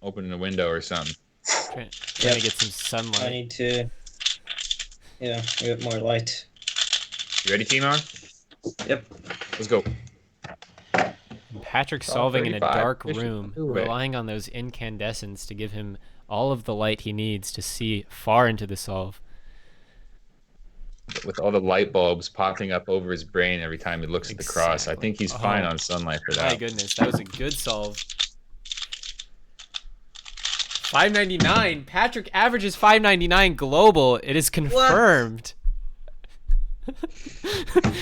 opening a window or something. Trying to get some sunlight. I need to, get more light. You ready, Tymon? Yep. Let's go. Patrick solving in a dark 35. room, relying on those incandescents to give him all of the light he needs to see far into the solve. With all the light bulbs popping up over his brain every time he looks at the cross. I think he's fine on sunlight for that. My goodness, that was a good solve. 599. Patrick averages 599 global. It is confirmed.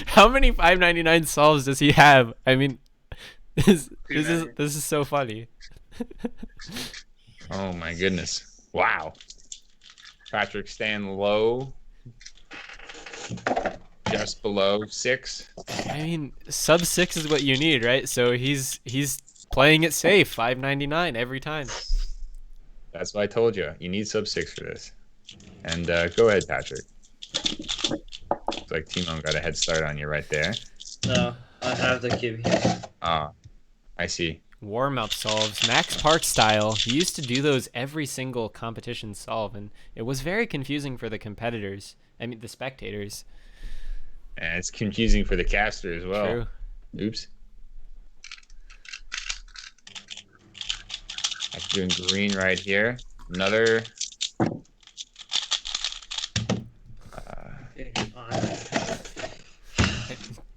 How many 599 solves does he have? I mean, this is so funny. Oh my goodness. Wow. Patrick staying low. Just below 6. I mean, sub 6 is what you need, right? So he's playing it safe, 599 every time. That's what I told you. You need sub 6 for this. And go ahead, Patrick. Looks like Tymon got a head start on you right there. No, I have the cube here. Ah, I see. Warm-up solves, Max Park style. He used to do those every single competition solve, and it was very confusing for the competitors. I mean, the spectators. And it's confusing for the caster as well. True. Oops. I'm doing green right here. Another.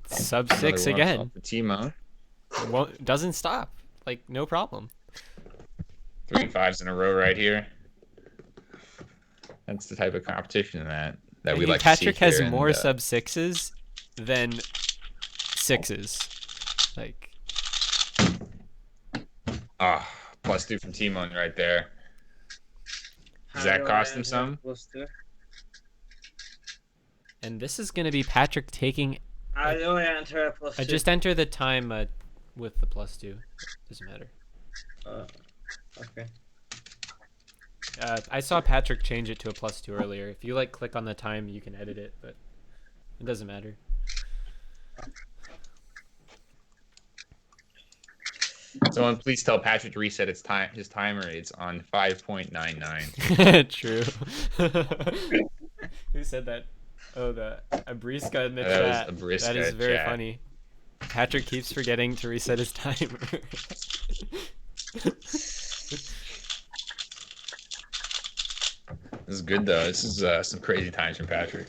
Sub 6 again. Tymon. Doesn't stop. Like, no problem. 3 5s in a row right here. That's the type of competition that we like Patrick to see has here, more sub 6s than 6s. Like. +2 from Tymon right there. Does that cost him some? And this is going to be Patrick taking. How do I enter a +2? Just enter the time with the +2. Doesn't matter. Okay. I saw Patrick change it to a +2 earlier. If you click on the time, you can edit it, but it doesn't matter. Someone please tell Patrick to reset his timer. It's on 5.99. True. Who said that? Oh, a Briska in the that chat. Was a Briska that is very chat. funny. Patrick keeps forgetting to reset his timer. This is good though. This is some crazy times from Patrick.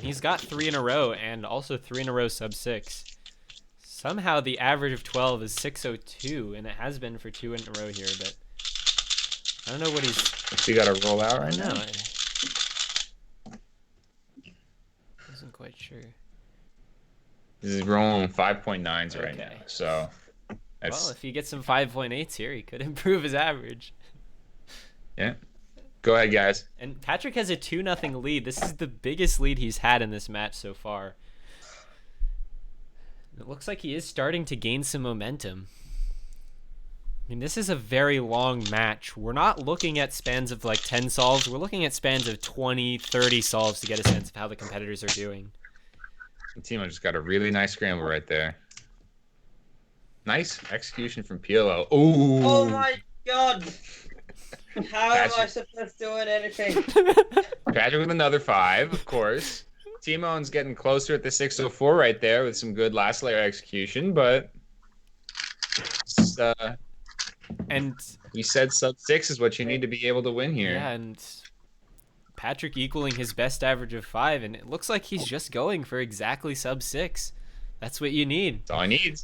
He's got 3 in a row and also 3 in a row sub 6. Somehow the average of 12 is 602, and it has been for 2 in a row here, but I don't know what he's... What's he got to roll out right now? I wasn't quite sure. He's rolling 5.9s right now, Okay. so... Well, if he gets some 5.8s here, he could improve his average. Yeah. Go ahead, guys. And Patrick has a 2-0 lead. This is the biggest lead he's had in this match so far. It looks like he is starting to gain some momentum. I mean, this is a very long match. We're not looking at spans of like 10 solves. We're looking at spans of 20, 30 solves to get a sense of how the competitors are doing. Tymon just got a really nice scramble right there. Nice execution from PLO. Ooh. Oh my god! How am I supposed to win anything? Patrick with another 5, of course. Tymon's getting closer at the 604 right there with some good last layer execution, but and you said sub 6 is what you need to be able to win here. Yeah, and Patrick equaling his best average of 5, and it looks like he's just going for exactly sub 6. That's what you need. That's all he needs.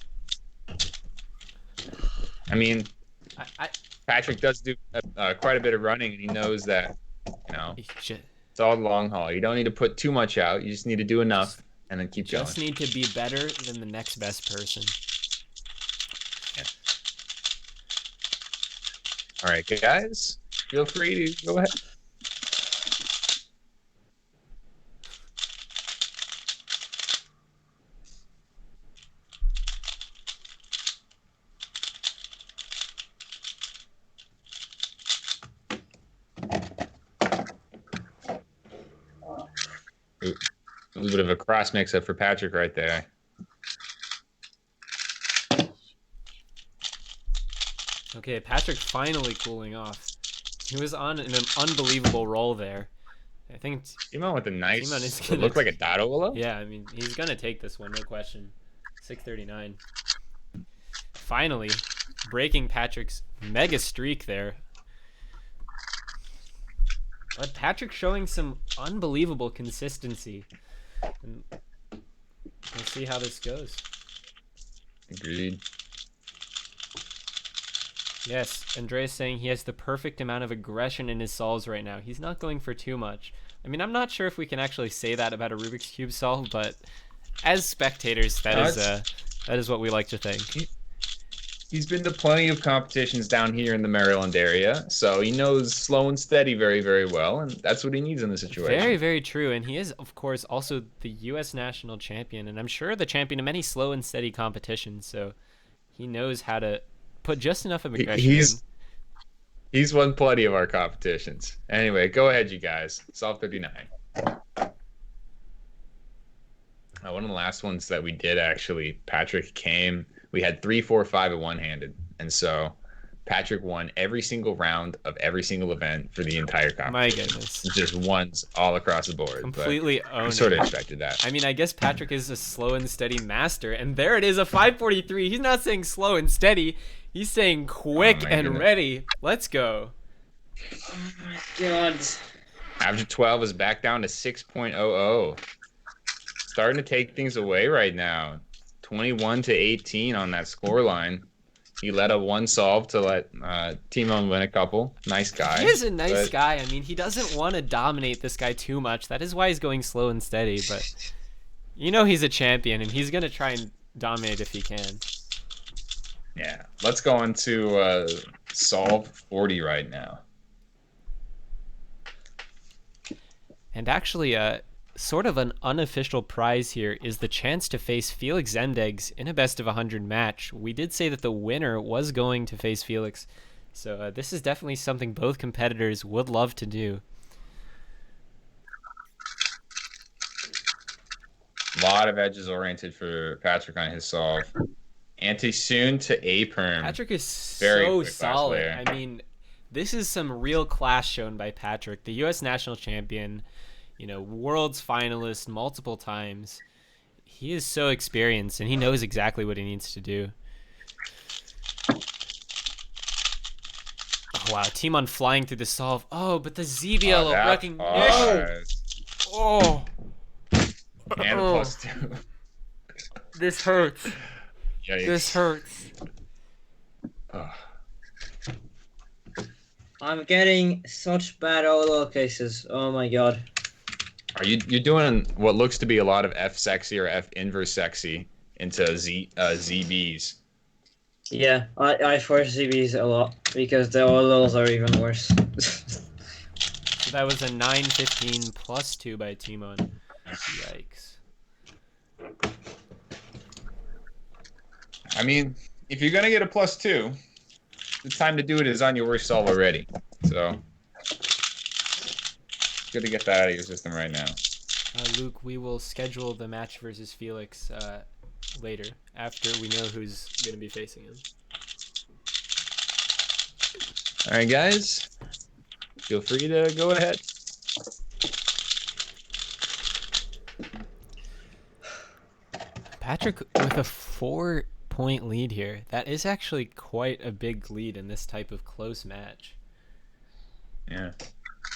I mean, Patrick does do quite a bit of running, and he knows that, you know, it's all the long haul. You don't need to put too much out. You just need to do enough and then keep going. Just need to be better than the next best person. Yeah. All right, guys, feel free to go ahead. A little bit of a cross mix-up for Patrick right there. Okay, Patrick finally cooling off. He was on an unbelievable roll there. I think Tymon with a nice, Tymon is gonna, look like a dado willow. Yeah, I mean, he's going to take this one, no question. 639. Finally, breaking Patrick's mega streak there. But Patrick showing some unbelievable consistency. And we'll see how this goes. Agreed. Yes, Andreas saying he has the perfect amount of aggression in his solves right now. He's not going for too much. I mean, I'm not sure if we can actually say that about a Rubik's Cube solve, but as spectators, that is what we like to think. He's been to plenty of competitions down here in the Maryland area, so he knows slow and steady very, very well, and that's what he needs in this situation. Very, very true, and he is, of course, also the U.S. national champion, and I'm sure the champion of many slow and steady competitions, so he knows how to put just enough of aggression in. He's won plenty of our competitions. Anyway, go ahead, you guys. Solve 39. One of the last ones that we did, actually, Patrick came... We had 3, 4, 5 at one-handed, and so Patrick won every single round of every single event for the entire competition. My goodness, just ones all across the board. Completely owned. Sort of expected that. I mean, I guess Patrick is a slow and steady master, and there it is, a 543. He's not saying slow and steady; he's saying quick and ready. Let's go. Oh my god! Average of 12 is back down to 6.00. Starting to take things away right now. 21 to 18 on that score line. He led a one solve to let Tymon win a couple. Nice guy. He is a nice guy. I mean, he doesn't want to dominate this guy too much. That is why he's going slow and steady. But you know he's a champion, and he's gonna try and dominate if he can. Yeah. Let's go on to solve 40 right now. And actually, sort of an unofficial prize here is the chance to face Feliks Zemdegs in a best of 100 match. We did say that the winner was going to face Feliks, so this is definitely something both competitors would love to do. A lot of edges oriented for Patrick on his solve. Anti-soon to A-perm. Patrick is so solid. I mean, this is some real class shown by Patrick, the U.S. national champion. You know, world's finalist multiple times. He is so experienced, and he knows exactly what he needs to do. Oh, wow. Tymon flying through the solve. Oh, but the ZBL recognition. Oh. And a +2. This hurts. Yikes. This hurts. Ugh. I'm getting such bad OLO cases. Oh my god. You're doing what looks to be a lot of F sexy or F inverse sexy into ZBs. Yeah, I force ZBs a lot because the OLOs are even worse. So that was a 915 +2 by Tymon. Yikes. I mean, if you're gonna get a +2, the time to do it is on your worst solve already. So, good to get that out of your system right now. Luke, we will schedule the match versus Felix later, after we know who's going to be facing him. All right, guys. Feel free to go ahead. Patrick with a 4-point lead here. That is actually quite a big lead in this type of close match. Yeah.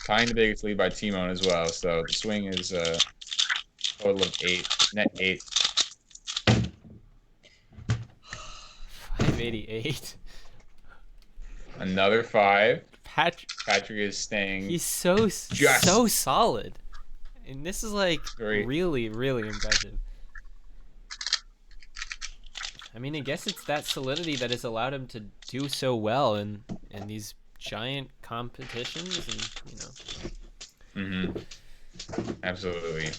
Tying the biggest lead by Tymon as well. So the swing is a total of 8, net 8. 588. Another 5. Patrick is staying. He's so solid. And this is like really, really impressive. I mean, I guess it's that solidity that has allowed him to do so well in these giant competitions, and Absolutely.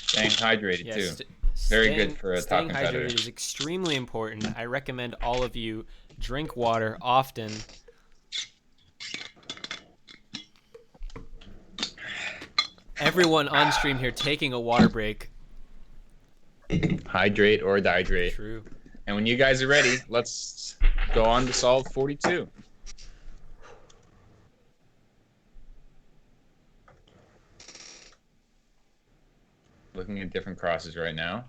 Staying hydrated too. Very good for a top competitor. Staying hydrated is extremely important. I recommend all of you drink water often. Everyone on stream here taking a water break. Hydrate or dihydrate. True. And when you guys are ready, let's go on to solve 42. Looking at different crosses right now.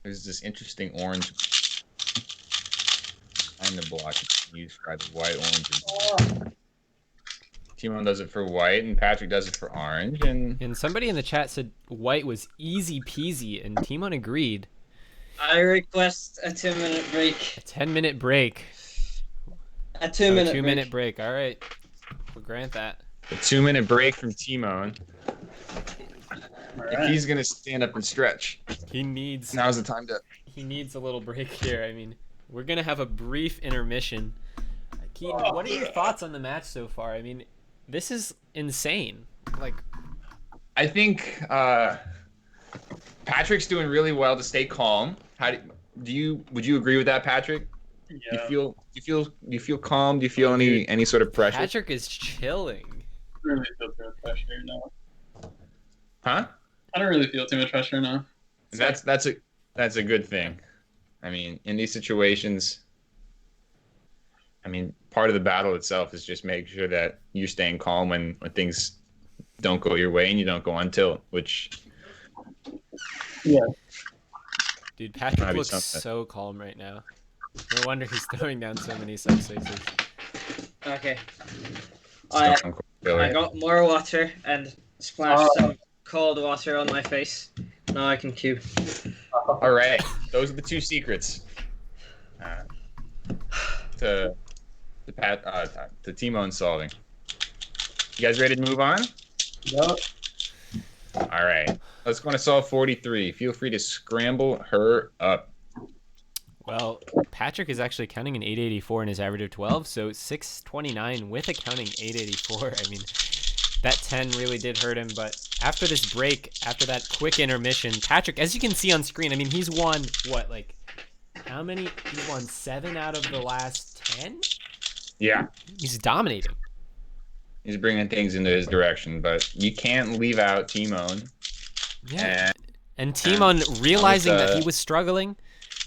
There's this interesting orange on the block used by the white, orange. Tymon does it for white, and Patrick does it for orange. And somebody in the chat said white was easy peasy, and Tymon agreed. I request a 2-minute break. A 10-minute break. A 2-minute 2-minute break. All right. We'll grant that. A 2-minute break from Tymon. Right. If he's going to stand up and stretch. Now's the time to... He needs a little break here. I mean, we're going to have a brief intermission. Keaton, what are your thoughts on the match so far? I mean, this is insane. I think Patrick's doing really well to stay calm. Would you agree with that, Patrick? Yeah. Do you feel calm? Do you feel any sort of pressure? Patrick is chilling. I don't really feel too much pressure now. Huh? I don't really feel too much pressure now. That's a good thing. I mean, in these situations, part of the battle itself is just making sure that you're staying calm when things don't go your way and you don't go on tilt, which... Yeah. Dude, Patrick looks so calm right now. No wonder he's throwing down so many subsixes. Okay. I got more water and splashed some cold water on my face. Now I can cube. All right. Those are the 2 secrets. To Tymon solving. You guys ready to move on? Yep. All right. Let's go to solve 43. Feel free to scramble her up. Well, Patrick is actually counting an 884 in his average of 12, so 629 with a counting 884. I mean, that 10 really did hurt him, but after this break, after that quick intermission, Patrick, as you can see on screen, I mean, he's won, how many? He's won 7 out of the last 10? Yeah. He's dominating. He's bringing things into his direction, but you can't leave out Tymon. Yeah. And Tymon, realizing that he was struggling,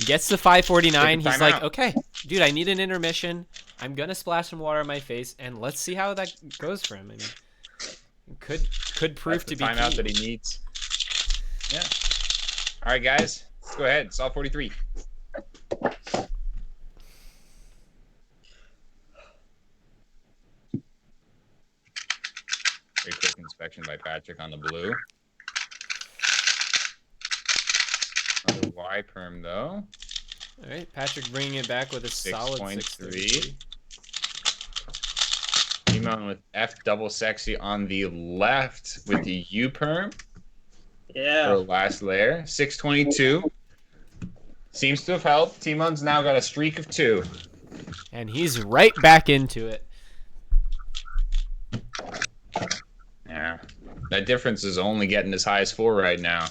gets to 549. He's like, okay, dude, I need an intermission. I'm going to splash some water on my face, and let's see how that goes for him. I mean, could prove to be timeout key. that he needs. Yeah. All right, guys. Let's go ahead. Solve 43. Very quick inspection by Patrick on the blue. Another Y perm though. All right, Patrick bringing it back with a solid 6.3. Tymon with F double sexy on the left with the U perm. Yeah. For last layer. 622. Seems to have helped. Tymon's now got a streak of 2. And he's right back into it. Yeah. That difference is only getting as high as 4 right now.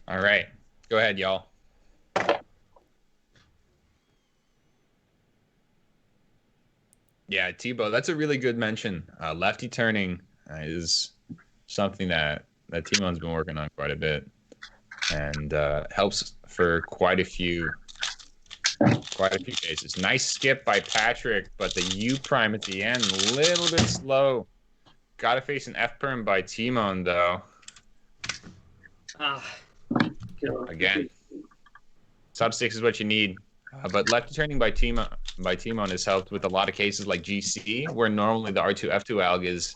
All right. Go ahead, y'all. Yeah, Tebow, that's a really good mention. Lefty turning is something that Timon's been working on quite a bit, and helps for quite a few cases. Nice skip by Patrick, but the U prime at the end, a little bit slow. Got to face an F perm by Tymon though. Again, sub 6 is what you need. But lefty turning by Tymon has helped with a lot of cases like GC, where normally the R2 F2 alg is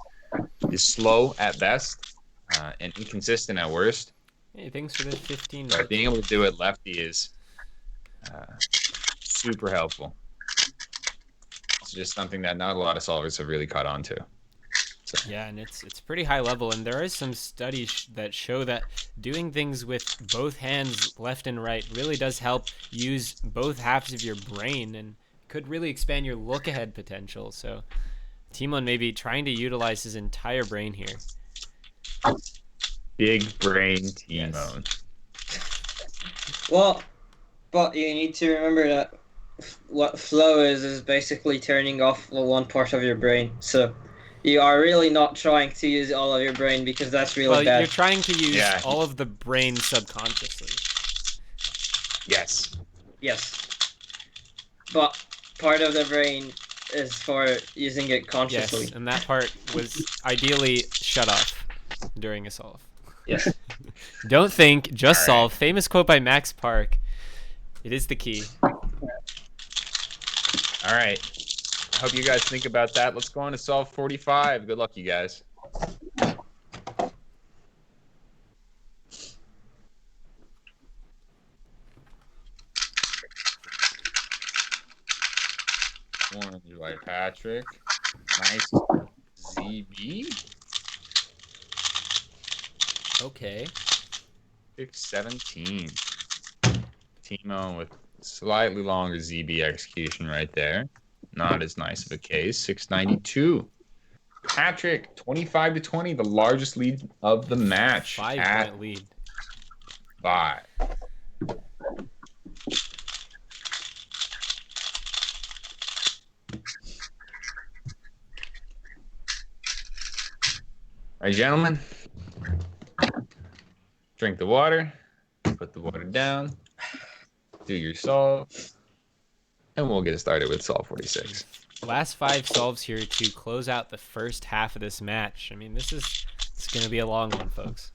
slow at best and inconsistent at worst. Hey, thanks for the 15. But being able to do it lefty is super helpful. It's just something that not a lot of solvers have really caught on to. So. Yeah, and it's pretty high level, and there is some studies that show that doing things with both hands, left and right, really does help use both halves of your brain and could really expand your look-ahead potential. So Tymon may be trying to utilize his entire brain here. Big brain Tymon. Yes. Well, but you need to remember that what flow is basically turning off the one part of your brain. So you are really not trying to use all of your brain because that's really bad. You're trying to use all of the brain subconsciously. Yes. Yes. But part of the brain is for using it consciously. Yes, and that part was ideally shut off during a solve. Yes. Don't think, just solve. Famous quote by Max Park. It is the key. All right. I hope you guys think about that. Let's go on to solve 45. Good luck, you guys. Orange by Patrick. Nice ZB. Okay. 617. Tymon with slightly longer ZB execution right there. Not as nice of a case. 692. Patrick, 25-20, the largest lead of the match. 5-point lead. 5. All right, gentlemen. Drink the water. Put the water down. Do your solve. And we'll get started with solve 46. Last 5 solves here to close out the first half of this match. I mean, it's going to be a long one, folks.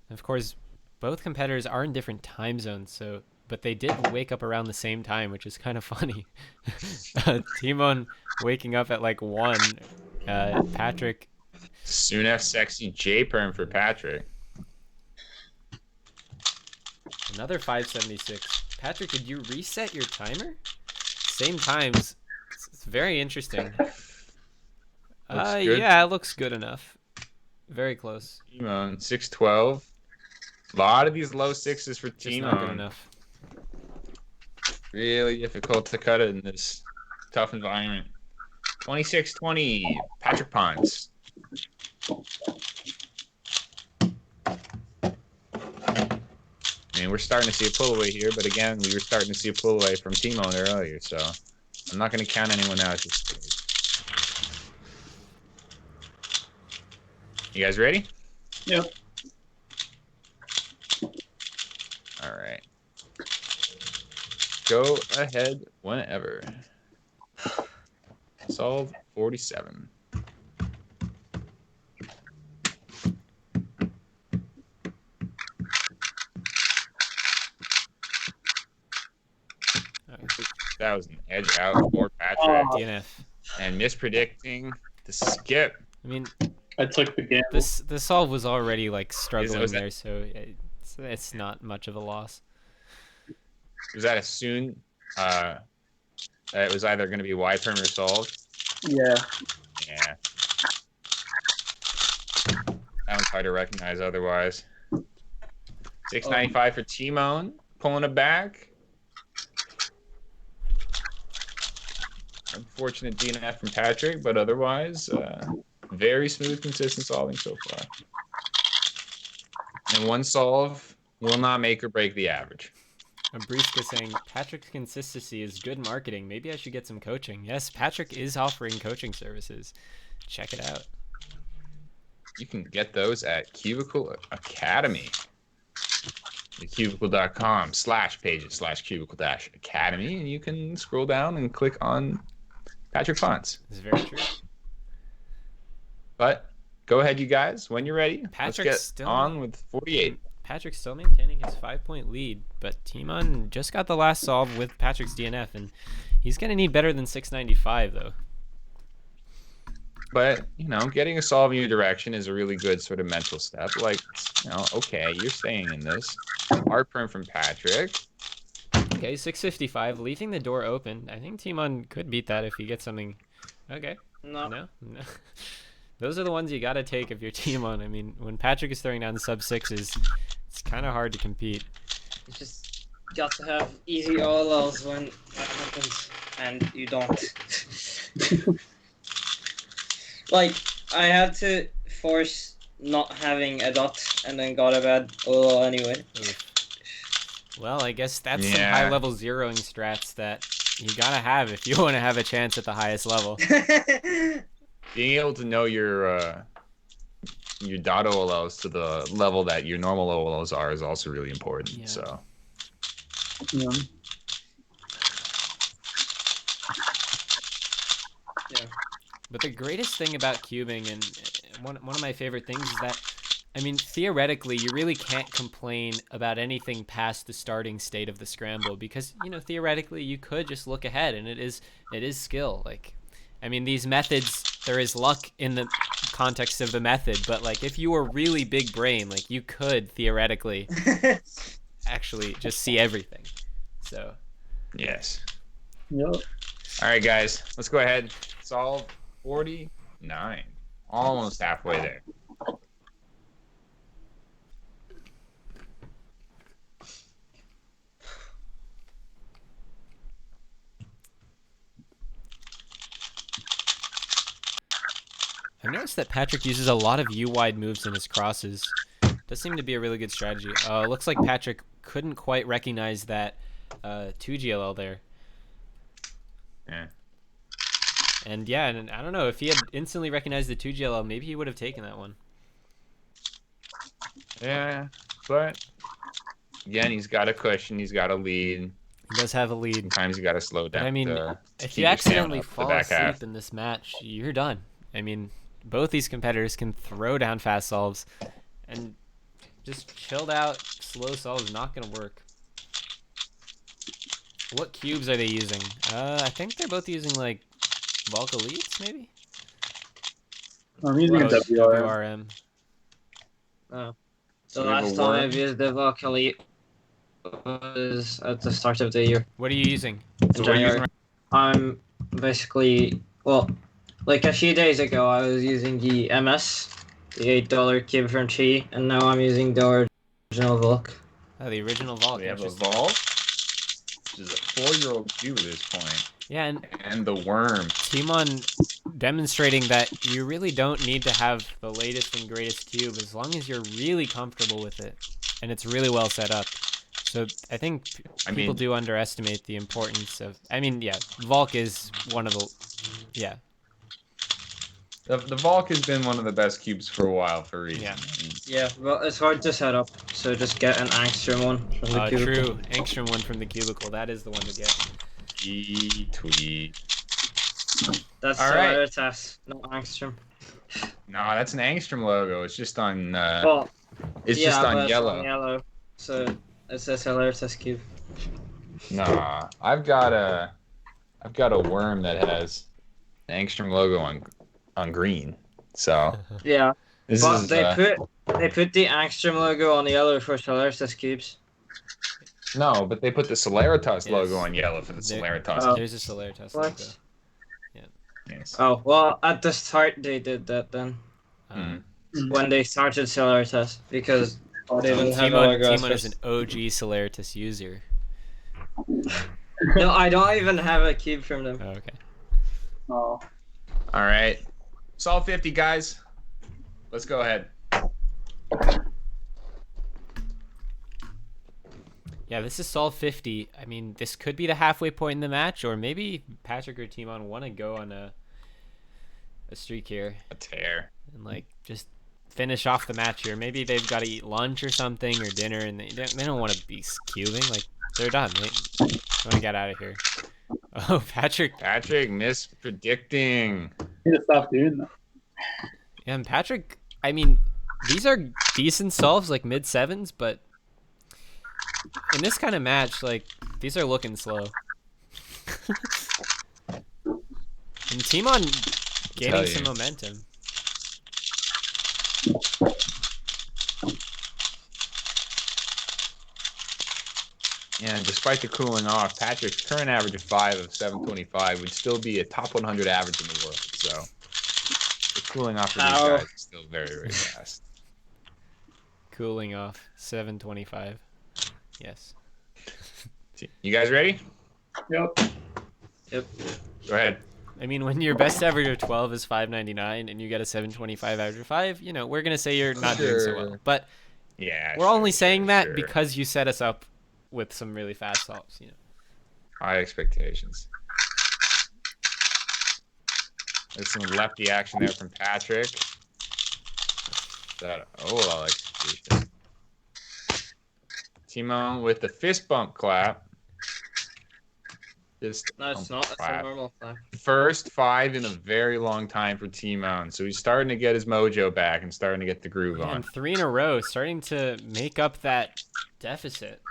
Of course, both competitors are in different time zones, but they did wake up around the same time, which is kind of funny. Tymon waking up at like 1. Patrick. Soon F sexy J perm for Patrick. Another 576. Patrick, did you reset your timer? Same times. It's very interesting. Yeah, it looks good enough. Very close. Tymon, 612. A lot of these low 6s for Just not good Tymon. enough. Really difficult to cut it in this tough environment. 26-20, Patrick Ponce. I mean, we're starting to see a pull away here, but again, we were starting to see a pull away from Tymon earlier, so I'm not going to count anyone out at this stage. You guys ready? Yep. All right. Go ahead whenever. Solve 47. That was an edge out for Patrick. DNF. And mispredicting the skip. I mean, I took the gamble. the solve was already like struggling was that- there, so it's not much of a loss. Was that a soon? That it was either going to be Y perm or solved? Yeah. Yeah. That one's hard to recognize otherwise. 695 for Tymon. Pulling it back. Unfortunate DNF from Patrick, but otherwise, very smooth, consistent solving so far. And one solve will not make or break the average. Briska saying, Patrick's consistency is good marketing. Maybe I should get some coaching. Yes, Patrick is offering coaching services. Check it out. You can get those at Cubicle Academy. Cubicle.com/pages/cubicle-academy, and you can scroll down and click on Patrick Ponce. It's very true. But go ahead, you guys. When you're ready, Patrick's let's get still on with 48. Patrick's still maintaining his 5-point lead, but Tymon just got the last solve with Patrick's DNF, and he's going to need better than 695, though. But, getting a solve in your direction is a really good sort of mental step. Like, okay, you're staying in this. Hard perm from Patrick. Okay, 655, leaving the door open. I think Tymon could beat that if he gets something. Okay. No. Those are the ones you got to take if you're Tymon. I mean, when Patrick is throwing down sub-6s, it's kind of hard to compete. You just got to have easy OLLs when that happens, and you don't. Like, I had to force not having a dot, and then got a bad OLL anyway. Oof. Well, I guess that's some high-level zeroing strats that you gotta have if you want to have a chance at the highest level. Being able to know your dot OLLs to the level that your normal OLLs are is also really important. Yeah. So. Yeah. Yeah. But the greatest thing about cubing, and one of my favorite things, is that, I mean, theoretically, you really can't complain about anything past the starting state of the scramble because, theoretically, you could just look ahead, and it is skill. Like, I mean, these methods, there is luck in the context of the method, but, like, if you were really big brain, like, you could theoretically actually just see everything. So. Yes. Yep. All right, guys, let's go ahead. Solve 49. Almost halfway there. I've noticed that Patrick uses a lot of U-wide moves in his crosses. Does seem to be a really good strategy. Looks like Patrick couldn't quite recognize that 2GLL there. Yeah. And I don't know, if he had instantly recognized the 2GLL, maybe he would have taken that one. Yeah, but again, he's got a cushion, he's got a lead. He does have a lead. Sometimes you got to slow down. But I mean, if you accidentally fall asleep in this match, you're done. I mean, both these competitors can throw down fast solves, and just chilled out, slow solve is not going to work. What cubes are they using? I think they're both using, like, Bulk Elites, maybe? I'm using a WRM. WRM. Oh. So The we have last a time worm. I've used the Bulk Elite was at the start of the year. What are you using? So what are you January. using? I'm basically, well, like a few days ago, I was using the MS, the $8 cube from Chi, and now I'm using the original Volk. Oh, the original Vault. We have a Interesting. Vault, which is a 4-year-old cube at this point. Yeah, And the worm. Tymon demonstrating that you really don't need to have the latest and greatest cube as long as you're really comfortable with it and it's really well set up. So I think I people mean- do underestimate the importance of. I mean, yeah, Volk is one of the. Yeah, The Valk has been one of the best cubes for a while for a reason. Yeah. I mean, Yeah, but it's hard to set up, so just get an angstrom one from the cubicle. true. Angstrom one from the cubicle. That is the one to get. tweet. That's All right. Solaritas, not angstrom. No, that's an Angstrom logo. It's just on. Well, It's yeah, just but on it's yellow. on yellow, so it's a Solaritas cube. Nah, I've got a worm that has an Angstrom logo on green. So Yeah, this but is. they put the angstrom logo on yellow for Solaritas cubes. No, but they put the Solaritas Yes. logo on yellow for the There- Solaritas. Oh. There's a Solaritas What? logo. Yes. Oh, well, at the start they did that then, Mm. when they started Solaritas, because they didn't have a Tymon, logo. Tymon is an OG Solaritas user. No, I don't even have a cube from them. Oh, okay. Oh. All right. Solve 50, guys. Let's go ahead. Yeah, this is Sol 50. I mean, this could be the halfway point in the match, or maybe Patrick or Tymon want to go on a streak here A tear. and like just finish off the match here. Maybe they've got to eat lunch or something or dinner, and they don't want to be cubing. Like they're done. They want to get out of here. Oh, Patrick. Patrick mispredicting. You need to stop doing that. Yeah, and Patrick. I mean, these are decent solves, like mid sevens, but in this kind of match, like these are looking slow. And Tymon gaining tell some you. momentum. Yeah, and despite the cooling off, Patrick's current average of 5 of 725 would still be a top 100 average in the world. So the cooling off for these Ow. guys is still very, very fast. Cooling off 725. Yes. You guys ready? Yep. Yep. Go ahead. I mean, when your best average of 12 is 599 and you get a 725 average of 5, you know, we're going to say you're not doing so well. Sure. But Yeah. we're only saying that sure. because you set us up with some really fast solves, you know. High expectations. There's some lefty action there from Patrick. That well execution. Tymon with the fist bump clap. Just No, it's not. It's a clap. normal flap. First 5 in a very long time for Tymon. So he's starting to get his mojo back and starting to get the groove on. And 3 in a row, starting to make up that deficit.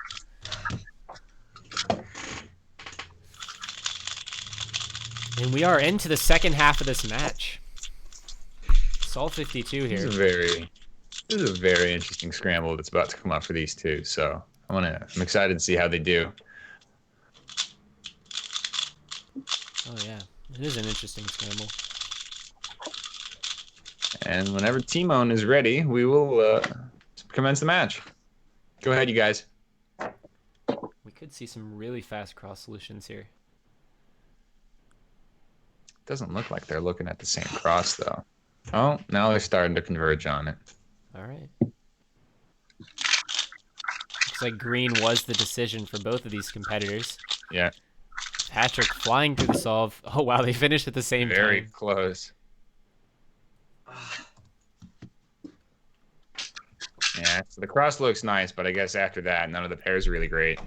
And we are into the second half of this match. Sol 52 This here. is a very interesting scramble that's about to come up for these two. So I'm excited to see how they do. Oh yeah, it is an interesting scramble. And whenever Tymon is ready, we will commence the match. Go ahead, you guys. We could see some really fast cross solutions here. Doesn't look like they're looking at the same cross, though. Oh, now they're starting to converge on it. All right. Looks like green was the decision for both of these competitors. Yeah, Patrick flying through the solve. Oh wow, they finished at the same very time. close. Yeah, so the cross looks nice, but I guess after that, none of the pairs are really great.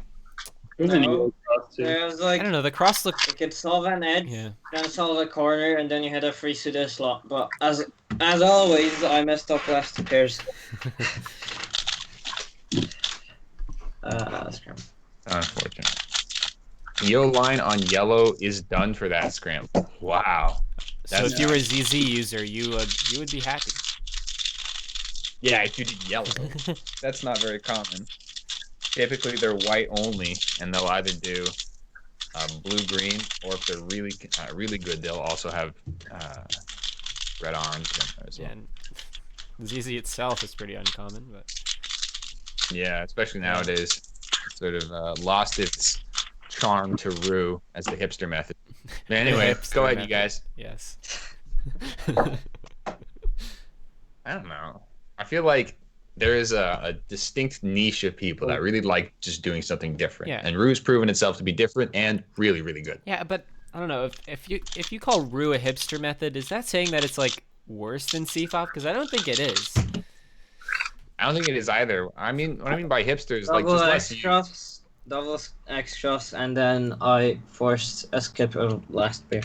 There's an No. eagle cross too. There's I like don't know. The cross looked. you could solve an edge, Yeah. then solve a corner, and then you had a free pseudo slot. But as always, I messed up last 2 pairs. Scram. Unfortunate. Yo line on yellow is done for that scramble. Wow. So That's if you were a ZZ user, you would be happy. Yeah, if you did yellow. That's not very common. Typically, they're white only, and they'll either do blue-green, or if they're really good, they'll also have red-orange in there as well. Yeah, and ZZ itself is pretty uncommon, but Yeah, especially nowadays. It's sort of lost its charm to Rue as the hipster method. But anyway, Hipster go ahead, method. you guys. yes. I don't know. I feel like there is a distinct niche of people that really like just doing something different. Yeah. And Rue's proven itself to be different and really, really good. Yeah, but I don't know if you call Rue a hipster method, is that saying that it's like worse than CFOP? Because I don't think it is. I don't think it is either. I mean, what I mean by hipster is like Double just less extras, double extras, and then I forced a skip of last beer.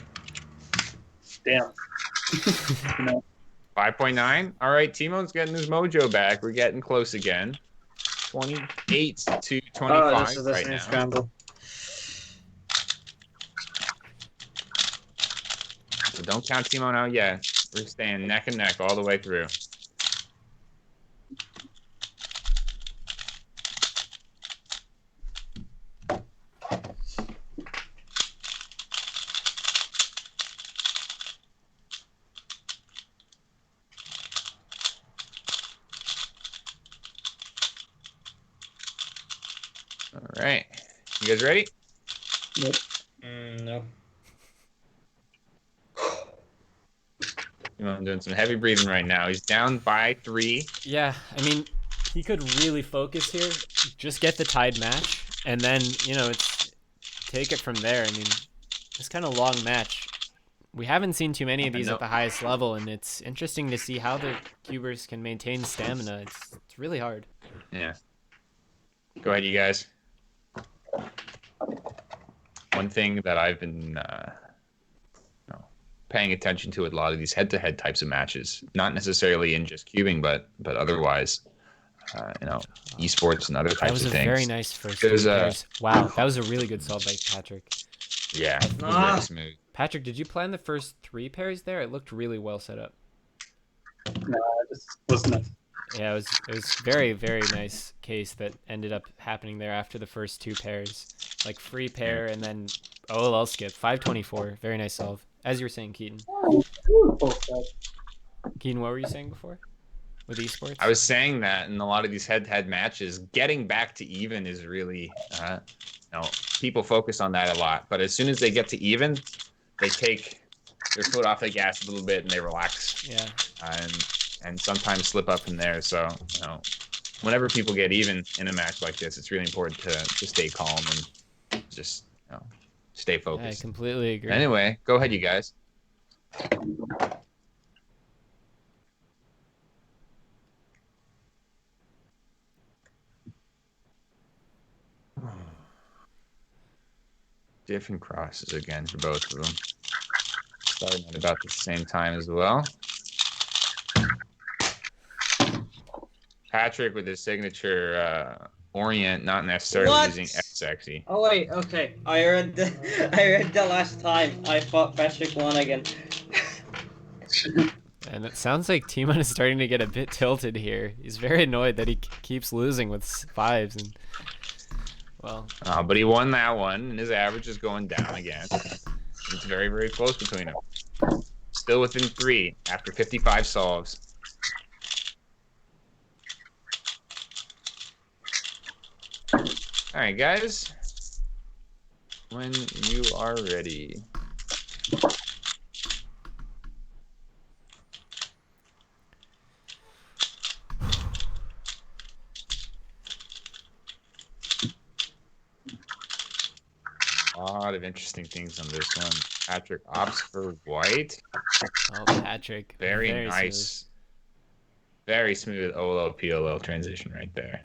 Damn. 5.9. All right, Timon's getting his mojo back. We're getting close again. 28 to 25 Oh, this is the right same now. scramble. So don't count Timon out yet. We're staying neck and neck all the way through. All right. You guys ready? No. I'm doing some heavy breathing right now. He's down by 3. Yeah, I mean, he could really focus here. Just get the tied match, and then, you know, it's take it from there. I mean, this kind of long match. We haven't seen too many of these at the highest level, and it's interesting to see how the cubers can maintain stamina. It's really hard. Yeah. Go ahead, you guys. One thing that I've been paying attention to a lot of these head-to-head types of matches, not necessarily in just cubing, but otherwise, esports and other types of things. That was a very nice first pairs. Wow, that was a really good solve by Patrick. Yeah, it was very smooth. Patrick, did you plan the first 3 pairs there? It looked really well set up. No, I just wasn't. Yeah, it was very, very nice case that ended up happening there after the first 2 pairs. Like free pair and then OLL skip. 524. Very nice solve. As you were saying, Keaton. Keaton, what were you saying before? With esports? I was saying that in a lot of these head-to-head matches, getting back to even is really, people focus on that a lot. But as soon as they get to even, they take their foot off the gas a little bit and they relax. Yeah. And sometimes slip up from there. So, whenever people get even in a match like this, it's really important to stay calm and just, stay focused. I completely agree. Anyway, go ahead, you guys. Different crosses again for both of them. Starting at about the same time as well. Patrick with his signature orient, not necessarily using X-Sexy. Oh wait, okay. I read the last time. I thought Patrick won again. And it sounds like Tymon is starting to get a bit tilted here. He's very annoyed that he keeps losing with 5s and but he won that one, and his average is going down again. It's very, very close between them. Still within 3 after 55 solves. All right, guys. When you are ready. A lot of interesting things on this one. Patrick opts for white. Oh, Patrick. Very nice. Smooth. Very smooth OLO PLO transition right there.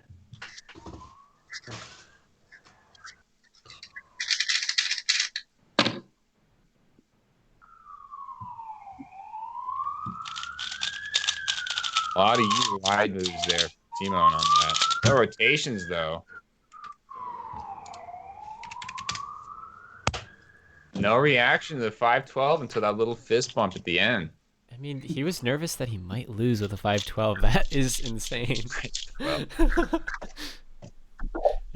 A lot of wide moves there, Tymon on that. No rotations though. No reaction to the 512 until that little fist bump at the end. I mean, he was nervous that he might lose with a 512. That is insane. And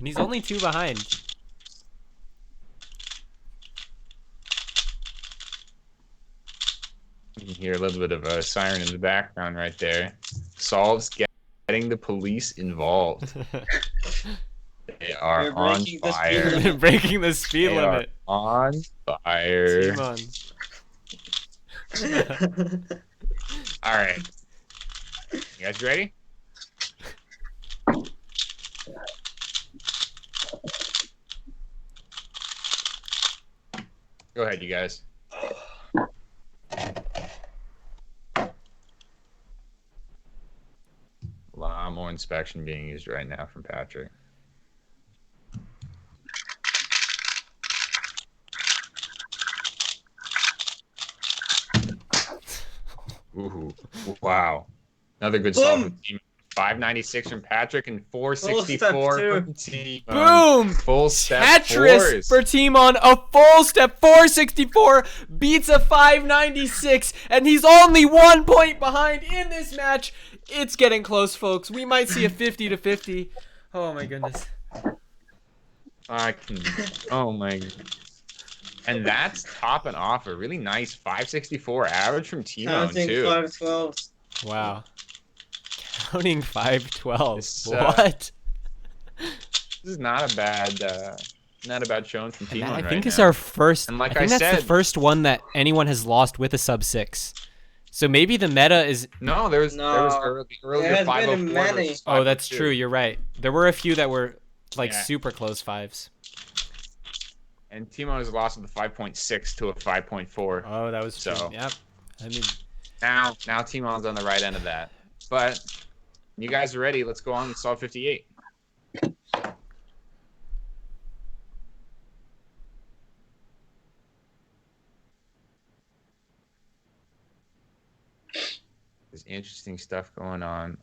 he's only 2 behind. You can hear a little bit of a siren in the background right there. Solves getting the police involved. They are on fire. Breaking the speed limit. On fire. Tymon. All right. You guys ready? Go ahead, you guys. A lot more inspection being used right now from Patrick. Ooh, wow. Another good solve from Tymon. 596 from Patrick and 464 from Tymon. Boom! Full step Tetris fours. for Tymon. A full step 464 beats a 596, and he's only 1 point behind in this match. It's getting close, folks. We might see a 50-50. Oh my goodness. Oh my goodness. And that's topping off a really nice 564 average from Tymon, Counting too. 512s. Wow. Counting 512. This, What? This is not a bad showing from Tymon I right think it's now. our first. And like I think I that's the said- first one that anyone has lost with a sub 6. So maybe the meta is. No, there was earlier There has been 504 many. versus Oh, that's 502. true. You're right. There were a few that were like Yeah. super close 5s. And Tymon has lost with a 5.6 to a 5.4. Oh, that was true. So- Yep. I mean, Now Tymon's on the right end of that. But you guys are ready. Let's go on and solve 58. There's interesting stuff going on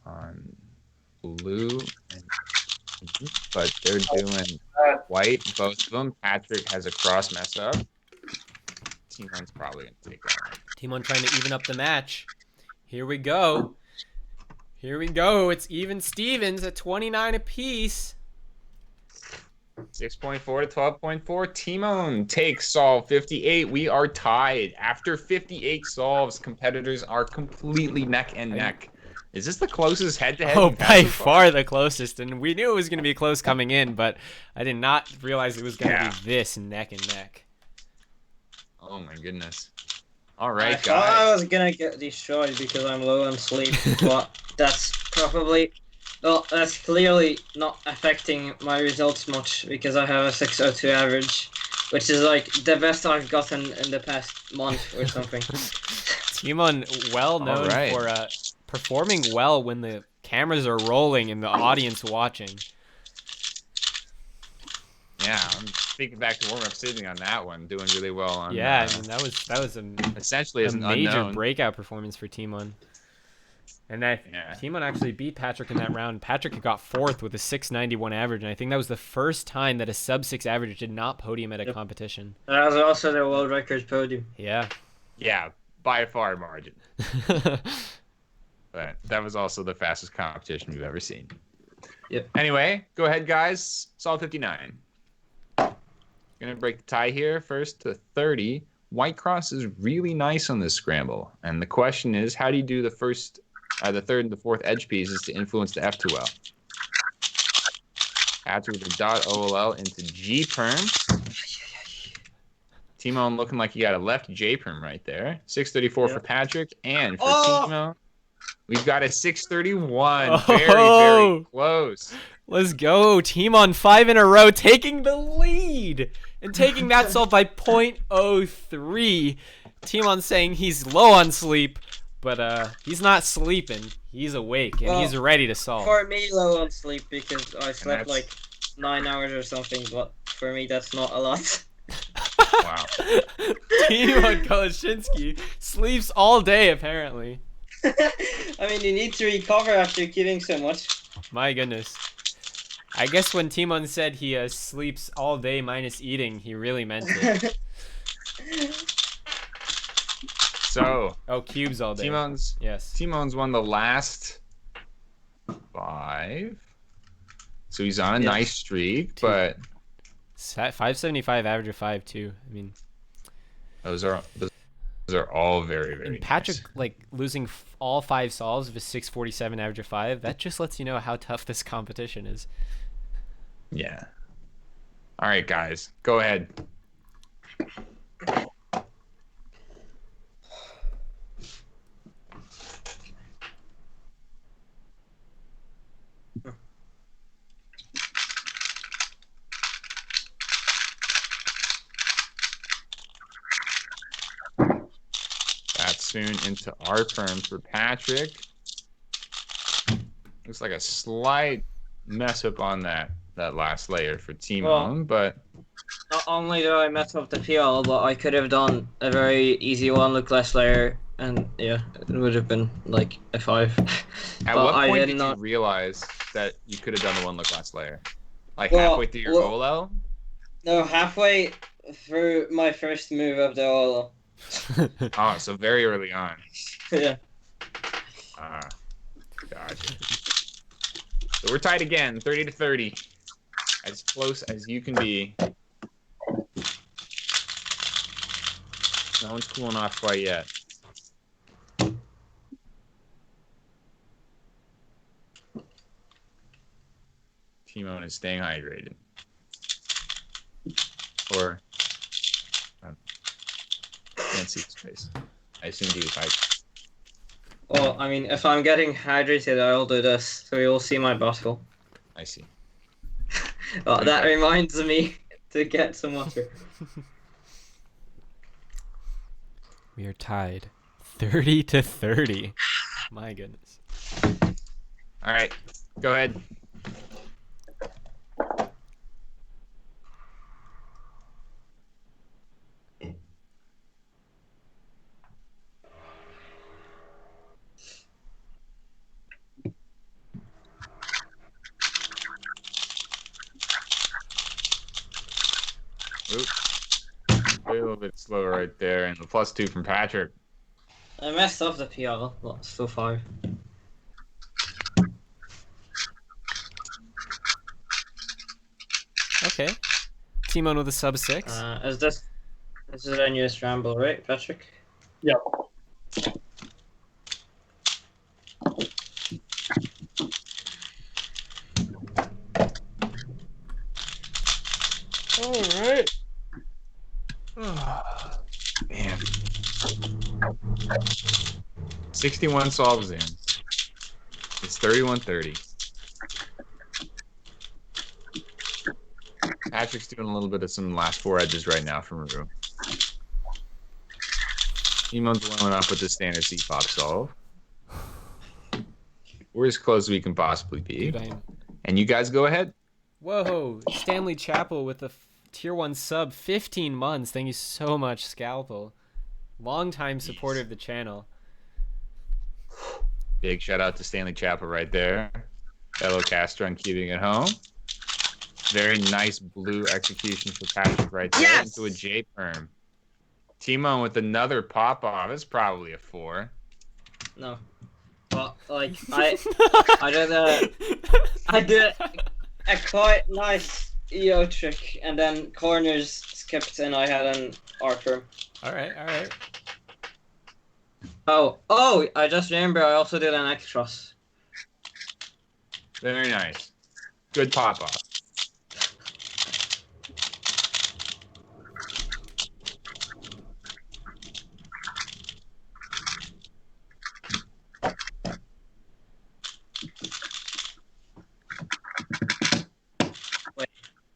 blue, but they're doing white. Both of them. Patrick has a cross mess up. Tymon's probably gonna take that one. Tymon trying to even up the match. Here we go. Here we go. It's even Stevens at 29 apiece. 6.4 to 12.4. Tymon takes solve 58. We are tied. After 58 solves, competitors are completely neck and neck. Is this the closest head-to-head? Oh, we've had by so far the closest. And we knew it was going to be close coming in, but I did not realize it was going to be this neck and neck. Oh my goodness. All I right, thought I guys. was gonna get destroyed because I'm low on sleep, but that's probably... Well, that's clearly not affecting my results much because I have a 602 average, which is like the best I've gotten in the past month or something. Tymon, well known All right. for performing well when the cameras are rolling and the audience watching. Yeah, I'm speaking back to warm-up sitting on that one, doing really well on. Yeah, I mean that was essentially as a an major unknown. breakout performance for Tymon. And that Tymon actually beat Patrick in that round. Patrick got 4th with a 691 average, and I think that was the first time that a sub 6 average did not podium at a competition. That was also the world record podium. Yeah. Yeah, by a far margin. But that was also the fastest competition we've ever seen. Yep. Anyway, go ahead, guys. Solve 59. Gonna break the tie here first to 30. White cross is really nice on this scramble, and the question is, how do you do the first, the third, and the fourth edge pieces to influence the F2L? After the dot OLL into G perm. Tymon looking like he got a left J perm right there. 634 for Patrick, and for Tymon, we've got a 631. Very, very close. Let's go. Tymon 5 in a row, taking the lead and taking that solve by 0.03. Tymon saying he's low on sleep, but he's not sleeping. He's awake and he's ready to solve. For me, low on sleep because I slept like 9 hours or something, but for me, that's not a lot. Wow. Tymon Kolasiński sleeps all day, apparently. I mean, you need to recover after giving so much. My goodness. I guess when Tymon said he sleeps all day minus eating, he really meant it. So, cubes all day. Tymon's won the last 5. So he's on a nice streak, but 575 average of 5 too. I mean, those are all very, very and Patrick nice. like losing all 5 solves with a 647 average of 5. That just lets you know how tough this competition is. Yeah. All right, guys, go ahead. soon into our turn for Patrick. Looks like a slight mess up on that last layer for Tymon, but Not only did I mess up the PL, but I could have done a very easy one look less layer, and yeah, it would have been like a 5. at But what I point did did not- you realize that you could have done the one look last layer? Like Well, halfway through your well- Olo? No, halfway through my first move of the Olo. Oh, so very early on. Yeah. Gotcha. So we're tied again, 30-30. As close as you can be. No one's cooling off quite yet. Tymon is staying hydrated. Or can't see his face. I assumed he was hydrated. Well, I mean, if I'm getting hydrated, I'll do this, so you'll see my bottle. I see. Well, that reminds me to get some water. We are tied 30-30. My goodness. All right, go ahead. Oops. A little bit slower right there, and the +2 from Patrick. I messed up the PL, but still 5. Okay. Tymon with a sub 6. This is a new scramble, right, Patrick? Yep. All right. Man. 61 solves in. It's 31-30. Patrick's doing a little bit of some last 4 edges right now from Rue. Tymon's warming up with the standard C-pop solve. We're as close as we can possibly be. Dude, I am. And you guys go ahead. Whoa, Stanley Chapel with a tier 1 sub, 15 months. Thank you so much, Scalpel. Longtime supporter of the channel. Big shout out to Stanley Chapel right there. Fellow caster on keeping it home. Very nice blue execution for Patrick right there. Yes! Into a J-perm. Tymon with another pop-off. It's probably a 4. No. But, like, I did a quite nice EO trick, and then corners skipped, and I had an R-perm. Alright. Oh, I just remember I also did an X-cross. Very nice. Good pop-off.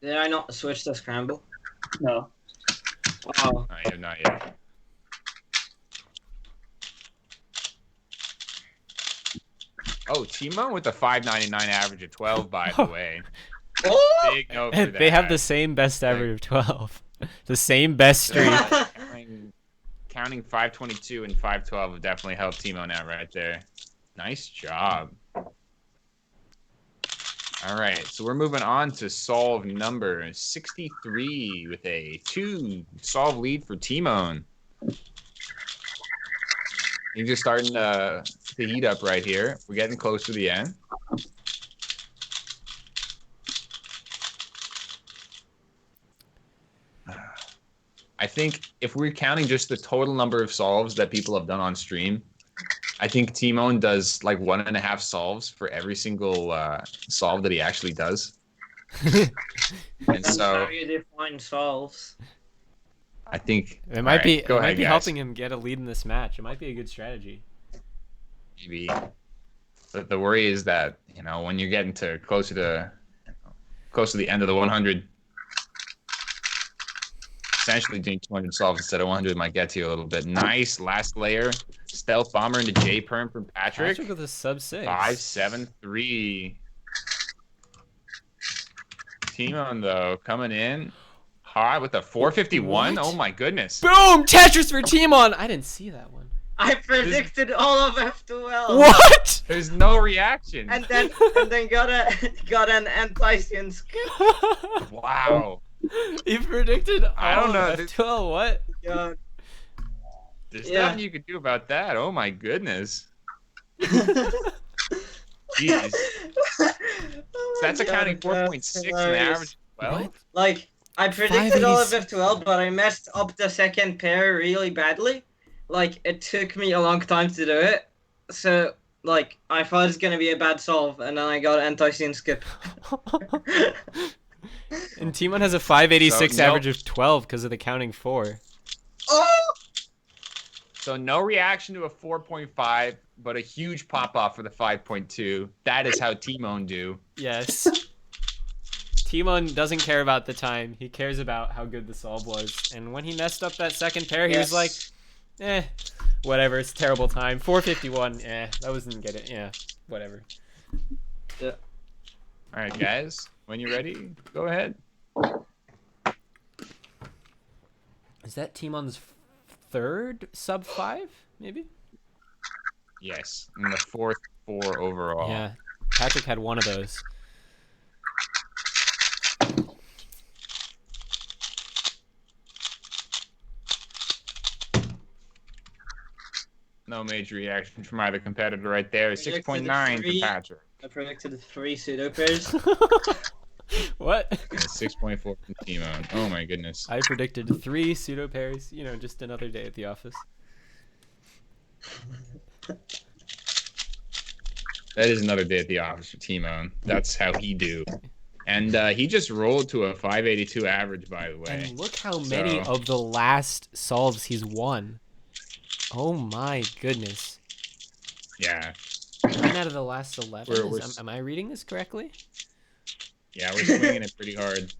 Did I not switch to scramble? No. Oh. Not yet. Oh, Tymon with a 5.99 average of 12, by the way. Oh! Big note for that. They have the same best average of 12. The same best streak. Counting 522 and 512 would definitely help Tymon out right there. Nice job. All right, so we're moving on to solve number 63 with a 2 solve lead for Tymon. You're just starting to heat up right here. We're getting close to the end. I think if we're counting just the total number of solves that people have done on stream, I think Tymon does like 1.5 solves for every single solve that he actually does. And That's so how you define solves. I think It might be guys. helping him get a lead in this match. It might be a good strategy. Maybe. But the worry is that, you know, when you're getting to close to the end of the 100 essentially doing 200 solves instead of 100 might get to you a little bit. Nice last layer. Stealth bomber into J perm from Patrick. Patrick with a sub 6. 5-7-3. Tymon though coming in hot with a 451. What? Oh my goodness. Boom! Tetris for Tymon! I didn't see that one. I predicted all of F2L. What? There's no reaction. And then got an anti-sin skip. Wow. You predicted all I don't know. of F12, what? God. There's Yeah. nothing you could do about that. Oh my goodness. Oh Jeez. my That's accounting God, 4.6 that's an hilarious. average. Well, What? Like, I predicted all of 586. F2L, but I messed up the second pair really badly. Like, it took me a long time to do it. So, like, I thought it was gonna be a bad solve, and then I got anti-sin skip. And Tymon has a 586 So, no- average of 12 because of the counting 4. Oh! so no reaction to a 4.5, but a huge pop off for the 5.2. That is how Tymon do. Yes. Tymon doesn't care about the time. He cares about how good the solve was. And when he messed up that second pair, he was like, whatever, it's a terrible time. 451, that wasn't get it. Yeah, whatever. Yeah. All right, guys. When you're ready, go ahead. Is that Tymon's third sub 5, maybe? Yes, and the 4th-4 overall. Yeah, Patrick had one of those. No major reaction from either competitor right there. Predicted 6.9 three. for Patrick. I predicted 3 pseudo pairs. What? And 6.4 from Tymon. Oh my goodness. I predicted 3 pseudo pairs. You know, just another day at the office. That is another day at the office for Tymon. That's how he do. And he just rolled to a 582 average, by the way. And look how many So- of the last solves he's won. Oh my goodness. Yeah. 9 out of the last 11? We're- Am I reading this correctly? Yeah, we're swinging it pretty hard.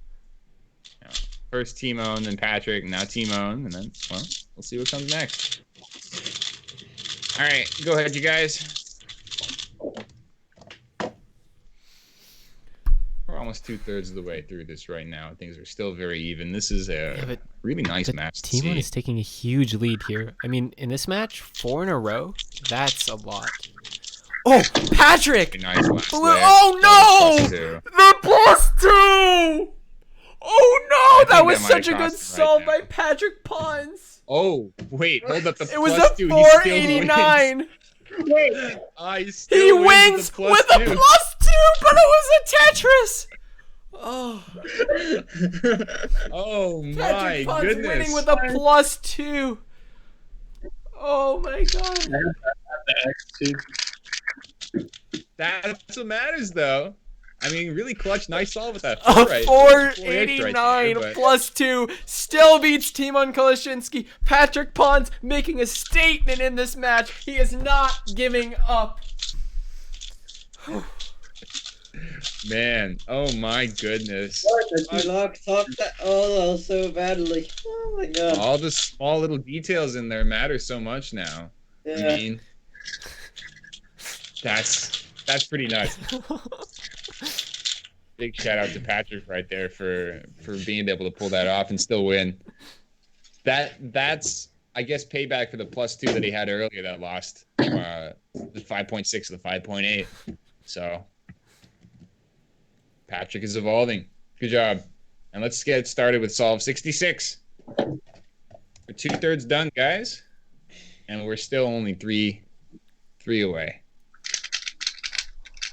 Yeah. First Tymon, then Patrick, now Tymon, and then, well, we'll see what comes next. All right, go ahead, you guys. We're almost 2/3 of the way through this right now. Things are still very even. This is a Yeah, but really nice But match to Tymon see. is taking a huge lead here. I mean, in this match, 4 in a row, that's a lot. Oh, Patrick! Very nice last Blue- leg. oh, no! +2. The +2! Oh no, think that was that might such a have good cost him right solve now. by Patrick Ponce. Oh, wait, hold up. The It was +2. a He still 489. wins. He still He wins wins with a +2, but it was a Tetris. Oh, Oh my Patrick Ponce goodness. winning with a +2. Oh my god. The X2. That's what matters, though. I mean, really clutch. Nice solve with that. A right. 489 right there, but- +2 still beats Tymon Kolasiński. Patrick Ponce making a statement in this match. He is not giving up. Man, oh my goodness. I locked up that all so badly. Oh my god. All the small little details in there matter so much now. I Yeah. mean, that's pretty nuts. Big shout out to Patrick right there for being able to pull that off and still win. That's I guess payback for the +2 that he had earlier that lost the 5.6 to the 5.8. So Patrick is evolving. Good job. And let's get started with solve 66. We're 2/3 done, guys, and we're still only three away.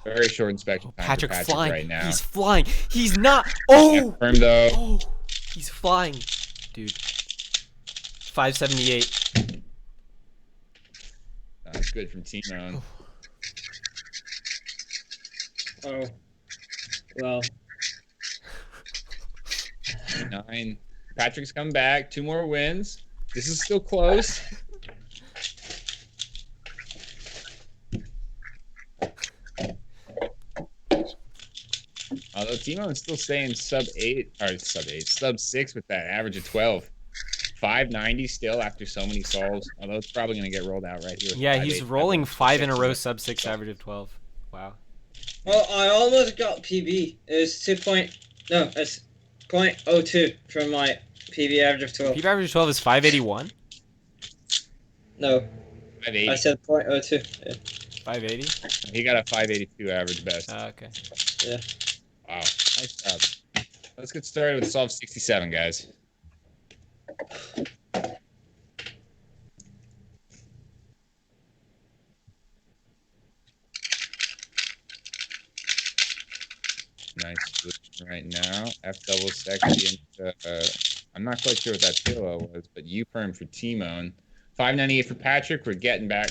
Very short inspection time Patrick for Patrick flying. right now. He's flying. He's not. Oh. Confirmed though. Oh. He's flying, dude. 578. That's good from Tymon. Oh. Well. 9. Patrick's come back. 2 more wins. This is still close. Although Tymon is still staying sub 6 with that average of 12. 590 still after so many solves. Although it's probably going to get rolled out right here. Yeah, he's rolling 5 in a row sub 6 average of 12. Wow. Well, I almost got PB. It's it's 0.02 from my PB average of 12. PB average of 12 is 581? No, 580. I said 0.02. Yeah. 580? He got a 582 average best. Okay. Yeah. Wow. Nice job. Let's get started with solve 67, guys. Nice solution right now. F double sexy into, I'm not quite sure what that pillow was, but U perm for Tymon. 598 for Patrick. We're getting back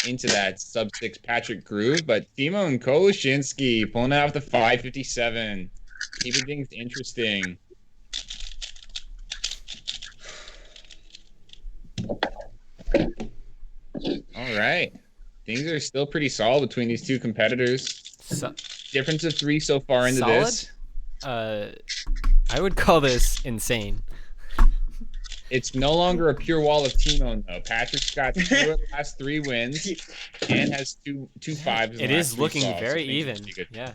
into that sub 6 Patrick groove, but Tymon Kolasiński pulling out the 557. Keeping things interesting. All right. Things are still pretty solid between these two competitors. Difference of 3 so far into solid? this. I would call this insane. It's no longer a pure wall of Tymon, though. Patrick's got 2 of the last 3 wins and has two fives. It is looking very even. Yeah.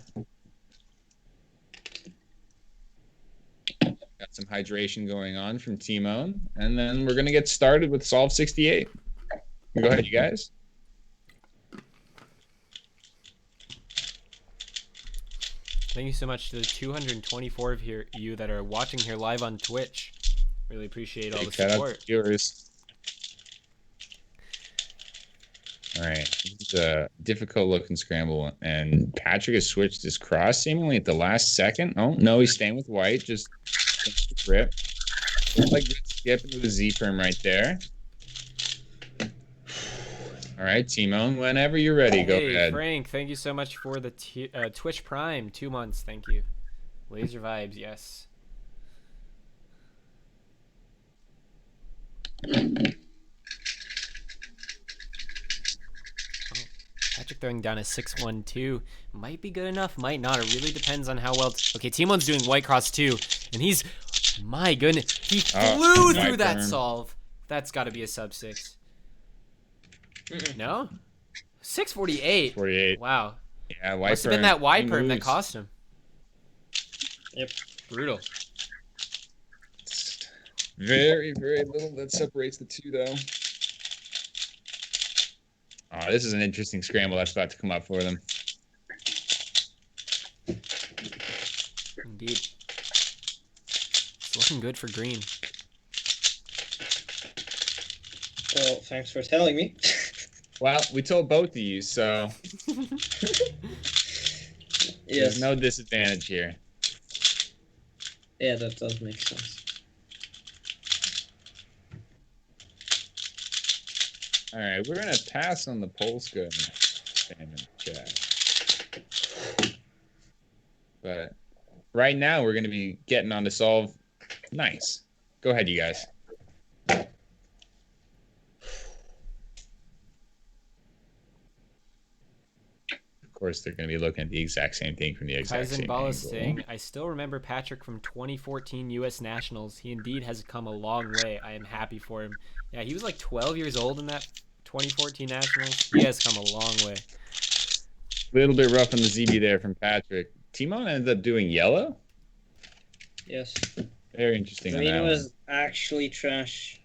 Got some hydration going on from Tymon. And then we're going to get started with Solve 68. Go ahead, you guys. Thank you so much to the 224 of you that are watching here live on Twitch. Really appreciate all the support. Viewers. All right, this is a difficult looking scramble, and Patrick has switched his cross seemingly at the last second. Oh no, he's staying with white. Just grip. Looks like good skip into the Z perm right there. All right, Tymon, whenever you're ready, go ahead. Frank, thank you so much for the Twitch Prime 2 months. Thank you. Laser vibes, yes. Patrick throwing down a 6-1-2 might be good enough, might not. It really depends on how well. Okay, Timon's doing white cross too, and he's, my goodness, he flew through that solve. That's got to be a sub 6. No, 648. 48. Wow. Yeah, white must have been that Y perm that cost him. Yep. Brutal. Very, very little that separates the two, though. Oh, this is an interesting scramble that's about to come up for them. Indeed. It's looking good for green. Well, thanks for telling me. Well, we told both of you, so Yes. there's no disadvantage here. Yeah, that does make sense. All right, we're going to pass on the Polska and spam in the chat. But right now, we're going to be getting on to solve. Nice. Go ahead, you guys. Of course, they're going to be looking at the exact same thing from the exact same angle. Saying, I still remember Patrick from 2014 U.S. Nationals. He indeed has come a long way. I am happy for him. Yeah, he was like 12 years old in that 2014 Nationals. He has come a long way. A little bit rough on the ZB there from Patrick. Tymon ended up doing yellow? Yes. Very interesting. Green was actually trash.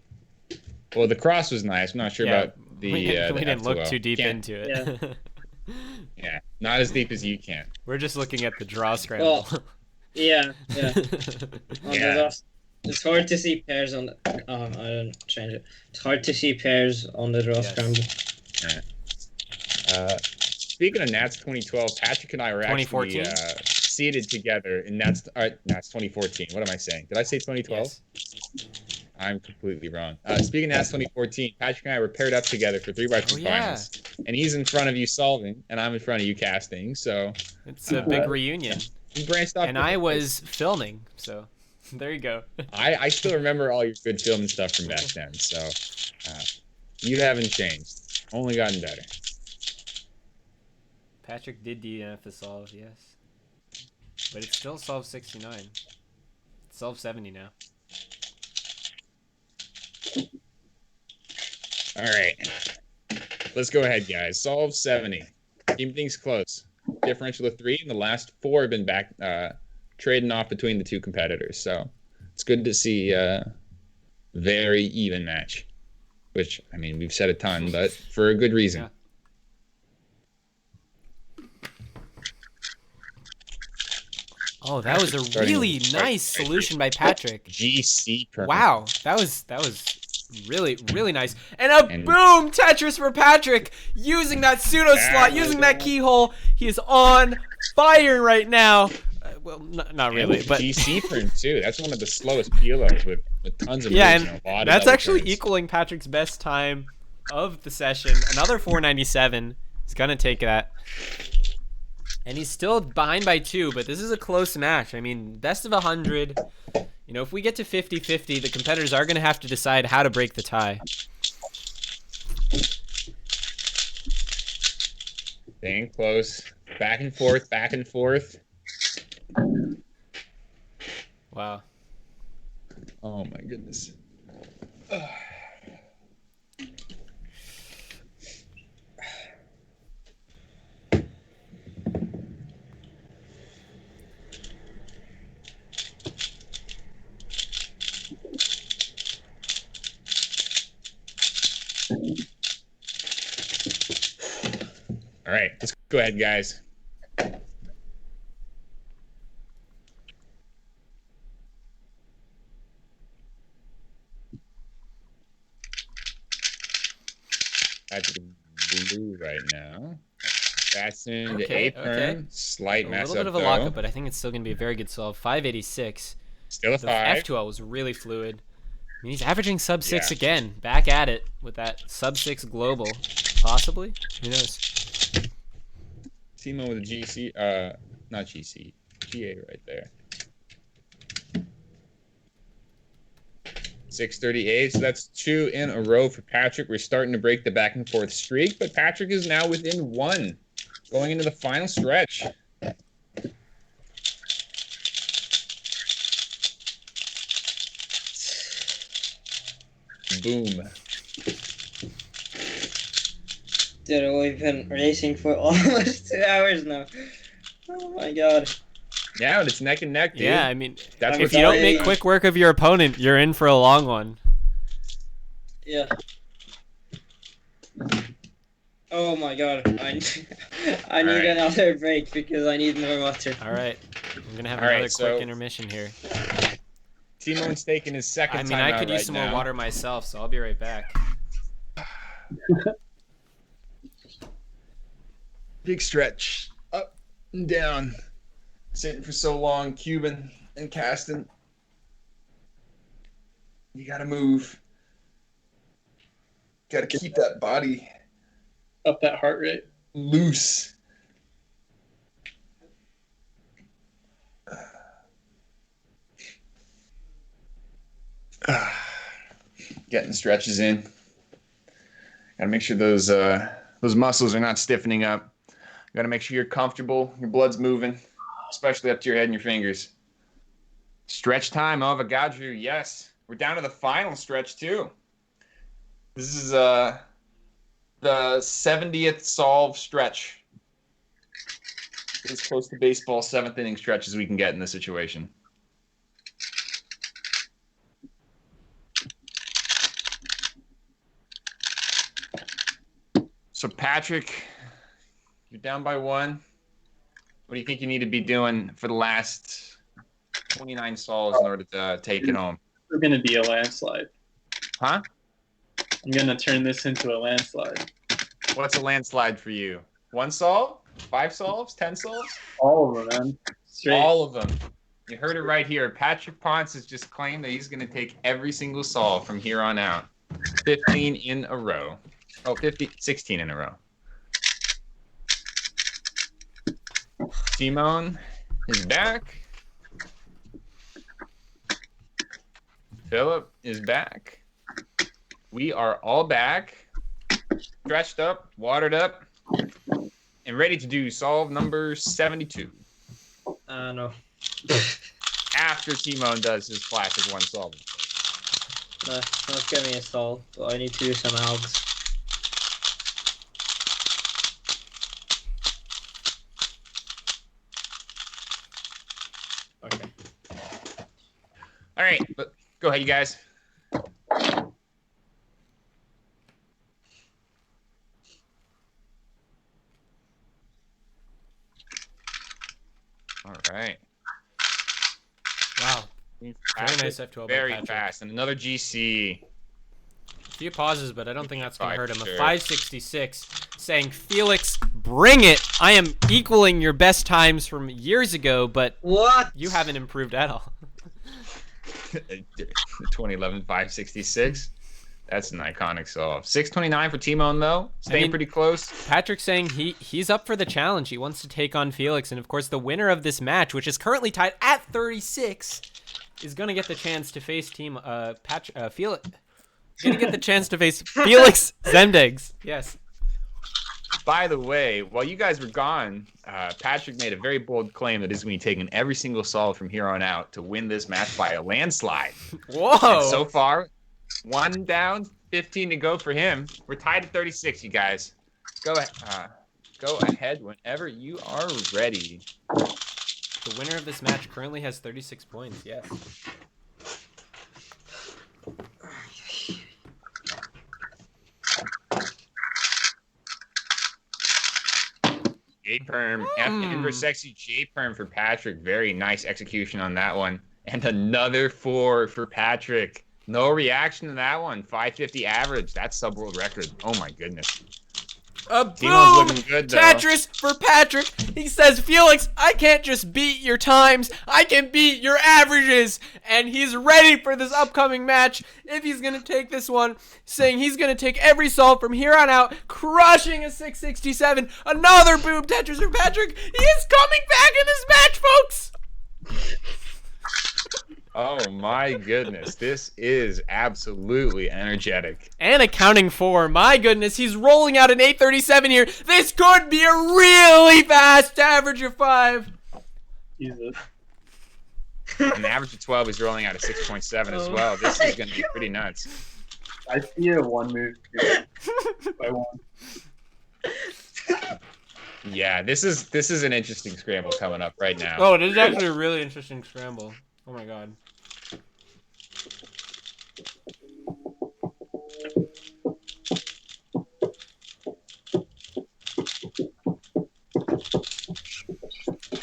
Well, the cross was nice. I'm not sure about the. We didn't look F2L. too deep into it. Yeah. Yeah, not as deep as you can. We're just looking at the draw scramble. Well, yeah. It's hard to see pairs on the... Oh, I didn't change it. It's hard to see pairs on the draw scramble. Yeah. Speaking of Nats 2012, Patrick and I were actually seated together in Nats 2014. What am I saying? Did I say 2012? Yes. I'm completely wrong. Speaking of Nats 2014, Patrick and I were paired up together for 3x2 finals. And he's in front of you solving, and I'm in front of you casting. So it's a big reunion. We branched off. And I was filming, so there you go. I still remember all your good filming stuff from back then. So you haven't changed. Only gotten better. Patrick did DNF the solve, yes. But it's still solve 69. It's solve 70 now. All right. Let's go ahead, guys. Solve 70. Keep things close. Differential of 3, and the last 4 have been back trading off between the two competitors. So it's good to see a very even match, which, I mean, we've said a ton, but for a good reason. Yeah. Oh, that was a really nice solution by Patrick. GC perm. Wow, that was really, really nice. And boom, Tetris for Patrick, using that pseudo slot, using that keyhole. He is on fire right now. Well, not really, but GC turn too. That's one of the slowest PLOs with tons of moves yeah, and a lot and of that's actually turns. equaling Patrick's best time of the session. Another 497. He's gonna take that. And he's still behind by 2, but this is a close match. I mean, best of 100. You know, if we get to 50-50, the competitors are going to have to decide how to break the tie. Staying close. Back and forth, back and forth. Wow. Oh, my goodness. All right, let's go ahead, guys. That's blue right now. That's into Okay, apron. okay. Slight A mess little bit up, of a though. lockup, but I think it's still going to be a very good solve. 586. Still a The 5. F2L was really fluid. I mean, he's averaging sub 6 Yeah. again. Back at it with that sub 6 global. Possibly? Who knows? Tymon with a GC. Not GC. GA right there. 638. So that's 2 in a row for Patrick. We're starting to break the back and forth streak, but Patrick is now within 1 going into the final stretch. Boom. Dude, we've been racing for almost 2 hours now. Oh my god. Yeah, but it's neck and neck, dude. Yeah, I mean, That's I'm if what you don't sorry. make quick work of your opponent, you're in for a long one. Yeah. Oh my god. I need Alright. another break because I need more water. All right. I'm going to have All right, another so- quick intermission here. Tymon's taking his second I mean, time I could out use right some now. more water myself, so I'll be right back. Big stretch. Up and down. Sitting for so long, cubing and casting. You gotta move. Gotta keep that body Up that heart rate. loose. Getting stretches in. Gotta make sure those muscles are not stiffening up. Gotta make sure you're comfortable. Your blood's moving, especially up to your head and your fingers. Stretch time, Avogadro. Yes, we're down to the final stretch too. This is the 70th solve stretch. As close to baseball 7th inning stretch as we can get in this situation. So Patrick, you're down by 1. What do you think you need to be doing for the last 29 solves in order to take it home? It's going to be a landslide. Huh? I'm going to turn this into a landslide. What's a landslide for you? 1 solve? 5 solves? 10 solves? All of them, man. Straight. All of them. You heard it right here. Patrick Ponce has just claimed that he's going to take every single solve from here on out. 15 in a row. Oh, 16 in a row. Tymon is back. Philip is back. We are all back. Stretched up, watered up, and ready to do solve number 72. No. After Tymon does his classic 1 solve. No, don't give me a solve, but I need to do some algs. All right, go ahead, you guys. All right. Wow. Very nice F12. Very fast. And another GC. A few pauses, but I don't think that's going to hurt him. Sure. A 566 saying, Feliks, bring it. I am equaling your best times from years ago, but what? You haven't improved at all. 2011 566. That's an iconic solve. 629 for Tymon, though. Staying pretty close. Patrick's saying he's up for the challenge. He wants to take on Feliks. And, of course, the winner of this match, which is currently tied at 36, is going to get the chance to face Feliks. Going to get the chance to face Feliks Zemdegs. Yes. By the way, while you guys were gone, Patrick made a very bold claim that he's going to be taking every single solve from here on out to win this match by a landslide. Whoa. And so far, 1 down, 15 to go for him. We're tied at 36, you guys. Go ahead whenever you are ready. The winner of this match currently has 36 points, yes. J-Perm, Ember Sexy J-Perm for Patrick. Very nice execution on that one. And another 4 for Patrick. No reaction to that one. 550 average. That's sub-world record. Oh my goodness. A Timon's boom! looking good, though. Tetris for Patrick. He says, Feliks, I can't just beat your times. I can beat your averages. And he's ready for this upcoming match if he's going to take this one, saying he's going to take every solve from here on out, crushing a 667. Another boom Tetris for Patrick. He is coming back in this match, folks. Oh my goodness. This is absolutely energetic. And accounting for, my goodness, he's rolling out an 837 here. This could be a really fast average of 5. Jesus. An average of 12 is rolling out a 6.7 as well. This is going to be pretty nuts. I see a 1 move by 1. Yeah, this is an interesting scramble coming up right now. Oh, this is actually a really interesting scramble. Oh my god.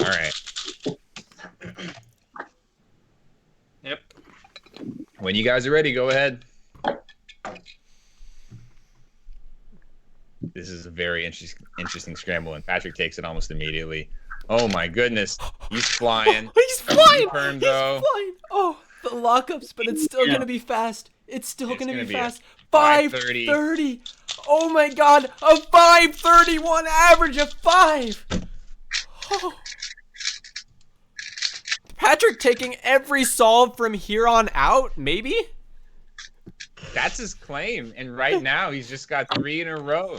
All right. Yep. When you guys are ready, go ahead. This is a very interesting scramble, and Patrick takes it almost immediately. Oh my goodness, he's flying. He's flying. Perm, He's though. flying. Oh, the lockups, but it's still gonna be fast. It's still It's gonna gonna be be a fast. 530. Oh my god, a 531 average of 5. Oh. Patrick taking every solve from here on out, maybe? That's his claim, and right now he's just got 3 in a row.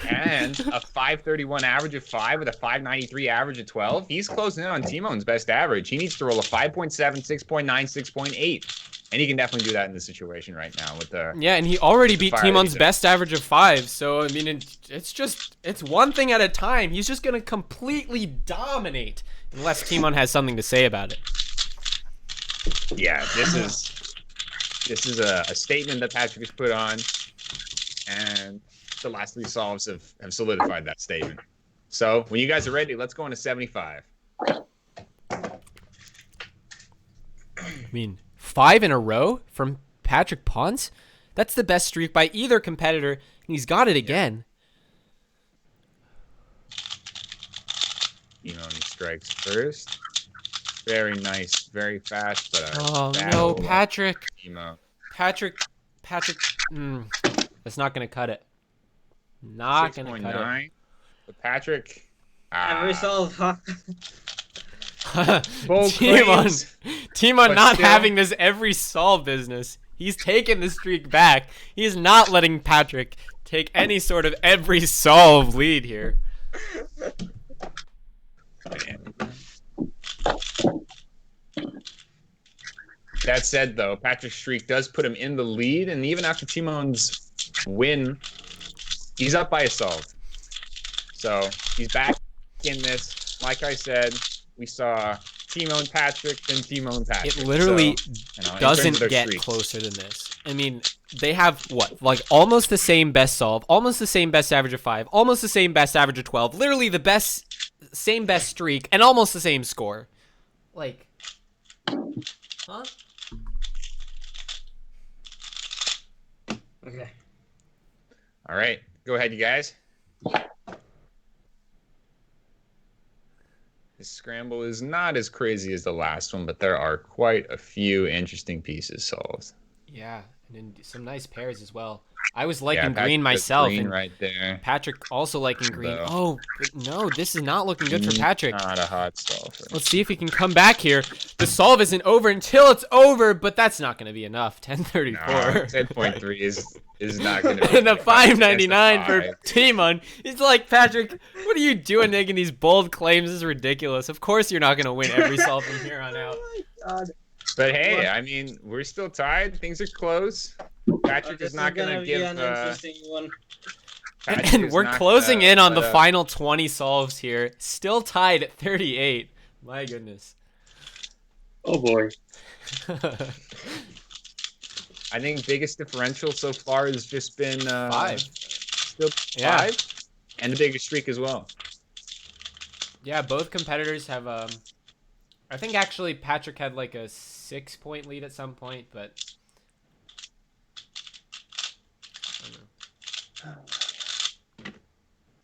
And a 531 average of 5 with a 593 average of 12. He's closing in on Tymon's best average. He needs to roll a 5.7, 6.9, 6.8. And he can definitely do that in this situation right now with the... Yeah, and he already beat fire Tymon's that best average of 5. So, I mean, it's one thing at a time. He's just going to completely dominate unless Tymon has something to say about it. Yeah, this is a statement that Patrick has put on. And the last 3 solves have solidified that statement. So, when you guys are ready, let's go into 75. I mean, 5 in a row from Patrick Ponce? That's the best streak by either competitor, and he's got it again. Tymon strikes first. Very nice, very fast, but Oh no, Patrick. Tymon. Patrick. That's not gonna cut it. Not gonna cut 6.9. But Patrick. Every solve, huh? Bold claims, Tymon but not still- having this every solve business. He's taking the streak back. He is not letting Patrick take any sort of every solve lead here. That said, though, Patrick's streak does put him in the lead, and even after Tymon's win, he's up by a solve. So he's back in this. Like I said, we saw Tymon Patrick than Tymon Patrick. It literally So, doesn't get closer than this. I mean, they have what, like almost the same best solve, almost the same best average of 5, almost the same best average of 12, literally the same best streak, and almost the same score. Like, huh? Okay. All right, go ahead, you guys. This scramble is not as crazy as the last one, but there are quite a few interesting pieces solved. Yeah, and then some nice pairs as well. I was liking Patrick green has myself, green and right there. Patrick also liking green. So- Oh, but no, this is not looking good for Patrick. Not a hot solve. Let's see if he can come back here. The solve isn't over until it's over, but that's not going to be enough. 1034. 10.3 is not going to be And a enough. 599 for It's a 5. Tymon. He's like, Patrick, what are you doing making these bold claims? This is ridiculous. Of course you're not going to win every solve from here on out. Oh my god. But hey, I mean, we're still tied. Things are close. Patrick This is not going to be give. an interesting one. Patrick And is we're not closing gonna in on the let up. final 20 solves here. Still tied at 38. My goodness. Oh boy. I think biggest differential so far has just been 5. Still Yeah. 5, and the biggest streak as well. Yeah, both competitors have I think actually Patrick had like a 6-point lead at some point, but I don't know.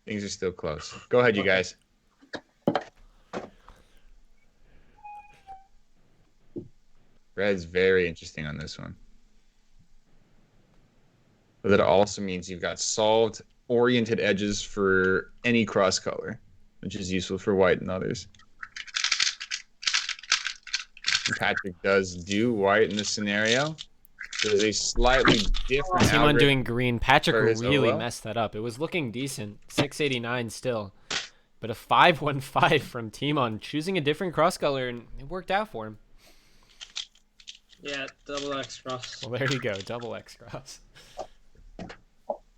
Things are still close. Go ahead, you guys. Red's very interesting on this one. But that also means you've got solved oriented edges for any cross color, which is useful for white and others. And Patrick does do white in this scenario. So there's a slightly different Tymon algorithm. doing green. Patrick for his really OL. messed that up. It was looking decent. 689 still. But a 515 from Tymon, choosing a different cross color, and it worked out for him. Yeah, double X cross. Well, there you go. Double X cross.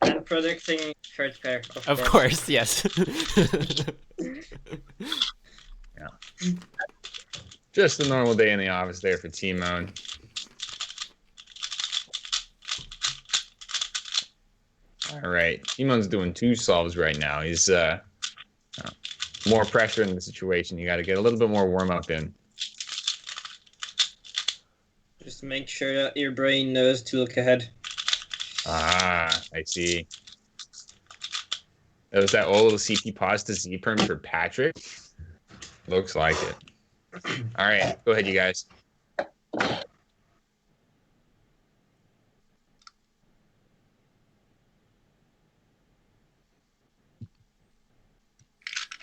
And predicting third pair. Of course, yes. Just a normal day in the office there for Tymon. All right, Timon's doing 2 solves right now. He's more pressure in the situation. You got to get a little bit more warm up in. Just make sure that your brain knows to look ahead. Ah, I see. That was that old CP pause to Z perm for Patrick. Looks like it. All right, go ahead, you guys.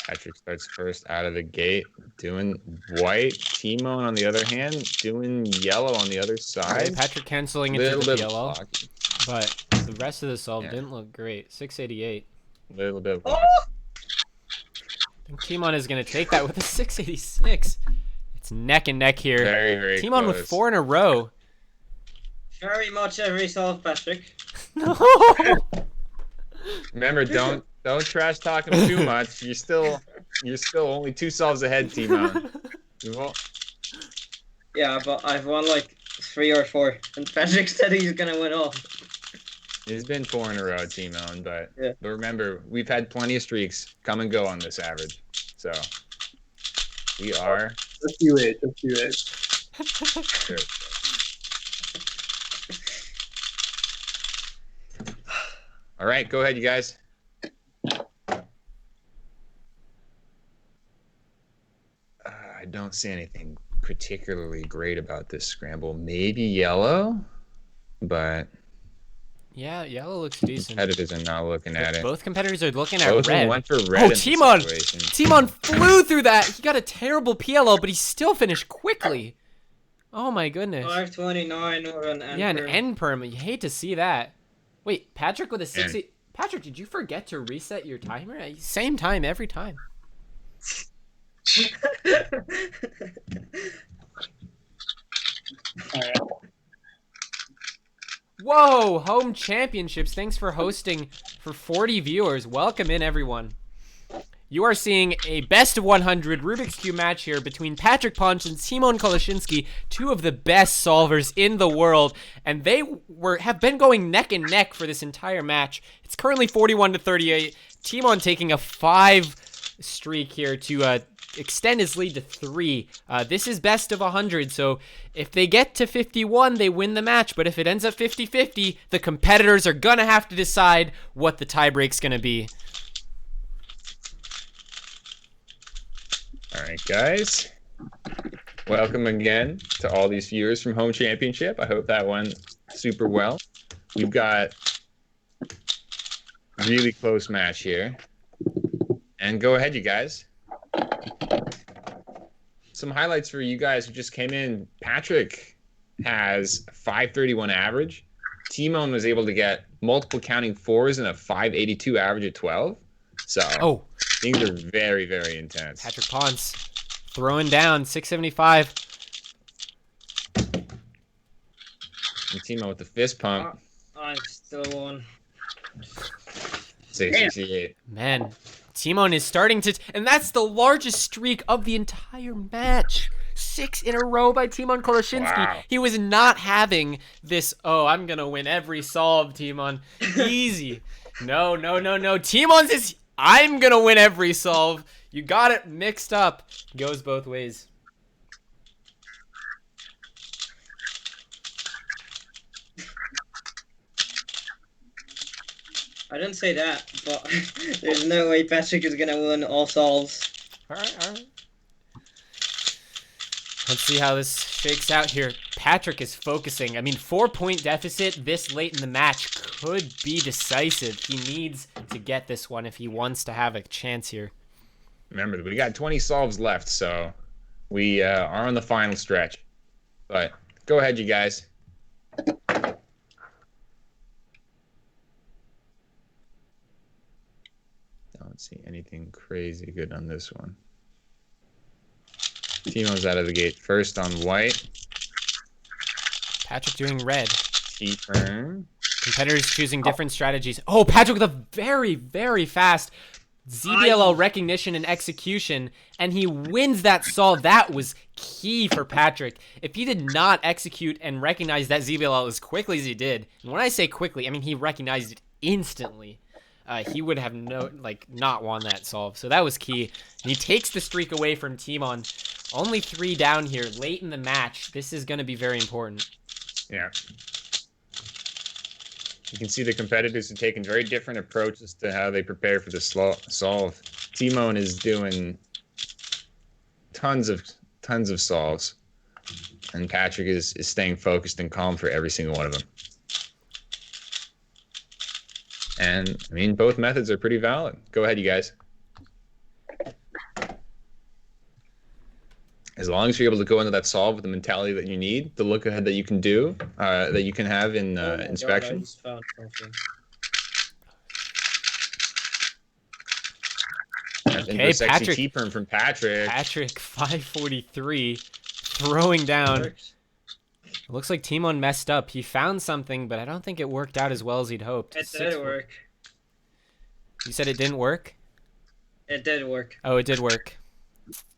Patrick starts first out of the gate, doing white. Tymon, on the other hand, doing yellow on the other Okay, side. Patrick canceling into Little the bit yellow, blocky. but the rest of the solve Yeah. didn't look great. 688. Little bit. Oh! I think Tymon is going to take that with a 686. It's neck and neck here. Very, very Tymon close. with 4 in a row. Very much every solve, Patrick. No. Remember, don't trash talk him too much. You're still only 2 solves ahead, Tymon. Well, Yeah, but I've won like 3 or 4, and Patrick said he's gonna win all. it's been 4 in a row, Tymon, but Yeah. remember, we've had plenty of streaks come and go on this average. So we are Just do it. Just do it. good. All right, go ahead, you guys. I don't see anything particularly great about this scramble. Maybe yellow, but Yeah, yellow looks decent. competitors are not looking at it. Both competitors are looking at Both of them red. went for red Oh, in this Tymon! situation. Tymon flew through that. He got a terrible PLO, but he still finished quickly. Oh my goodness. 529 with an end. Yeah, an perm. end perm. You hate to see that. Wait, Patrick with a 60. And- Patrick, did you forget to reset your timer? Same time every time. Alright. Whoa, home championships. Thanks for hosting for 40 viewers. Welcome in, everyone. you are seeing a best of 100 Rubik's Cube match here between Patrick Ponce and Tymon Kolasiński, two of the best solvers in the world, and they have been going neck and neck for this entire match. It's currently 41-38. Tymon taking a 5 streak here to extend his lead to 3. This is best of 100, so if they get to 51, they win the match, but if it ends up 50-50, the competitors are gonna have to decide what the tiebreak's gonna be. All right, guys. Welcome again to all these viewers from Home Championship. I hope that went super well. We've got a really close match here. And go ahead, you guys. Some highlights for you guys who just came in. Patrick has a 531 average. Tymon was able to get multiple counting 4s and a 582 average at 12. So things are very, very intense. Patrick Ponce throwing down 675. And Tymon with the fist pump. I'm still on. 668. Man, Tymon is starting to, and that's the largest streak of the entire match. 6 in a row by Tymon Kolasiński. Wow. He was not having this, oh, I'm going to win every solve, Tymon. Easy. No. Tymon's is, I'm going to win every solve. You got it mixed up. Goes both ways. I didn't say that, but there's no way Patrick is gonna win all solves. All right. Let's see how this shakes out here. Patrick is focusing. I mean, 4-point deficit this late in the match could be decisive. He needs to get this one if he wants to have a chance here. Remember, we got 20 solves left, so we are on the final stretch. But go ahead, you guys. Don't see anything crazy good on this one. Tymon's out of the gate first on white. Patrick doing red. T-turn. Competitors choosing different strategies. Oh, Patrick with a very, very fast ZBLL recognition and execution, and he wins that solve. That was key for Patrick. If he did not execute and recognize that ZBLL as quickly as he did, and when I say quickly, I mean he recognized it instantly, he would have not won that solve. So that was key. And he takes the streak away from Tymon. Only 3 down here late in the match. This is going to be very important. Yeah. You can see the competitors have taken very different approaches to how they prepare for the solve. Tymon is doing tons of solves, and Patrick is staying focused and calm for every single one of them. And I mean, both methods are pretty valid. Go ahead, you guys. As long as you're able to go into that solve with the mentality that you need, the look ahead that you can do, that you can have in inspection. Okay, Patrick. T-perm from Patrick. Patrick, 543, throwing down. It looks like Tymon messed up. He found something, but I don't think it worked out as well as he'd hoped. It did work. You said it didn't work? It did work. Oh, it did work.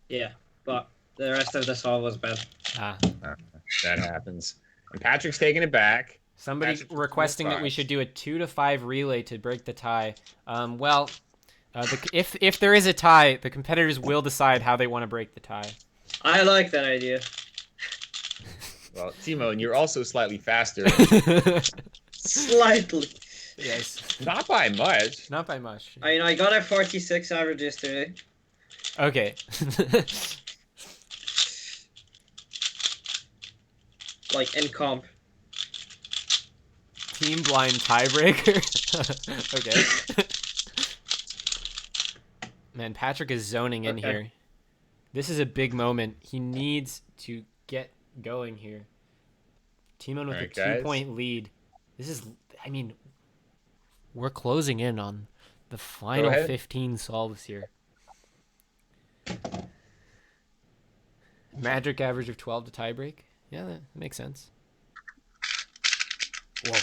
Yeah, but the rest of the solve was bad. That happens. And Patrick's taking it back. Somebody requesting that we should do a 2-to-5 relay to break the tie. If there is a tie, the competitors will decide how they want to break the tie. I like that idea. Well, Tymon, you're also slightly faster. Slightly. Yes. Not by much. Not by much. I mean, I got a 46 average yesterday. Okay. Like in comp. Team blind tiebreaker. Okay. Man, Patrick is zoning in here. This is a big moment. He needs to get going here. Tymon with a 2-point lead. This is, I mean, we're closing in on the final 15 solves here. Magic average of 12 to tiebreak. Yeah, that makes sense. Whoa.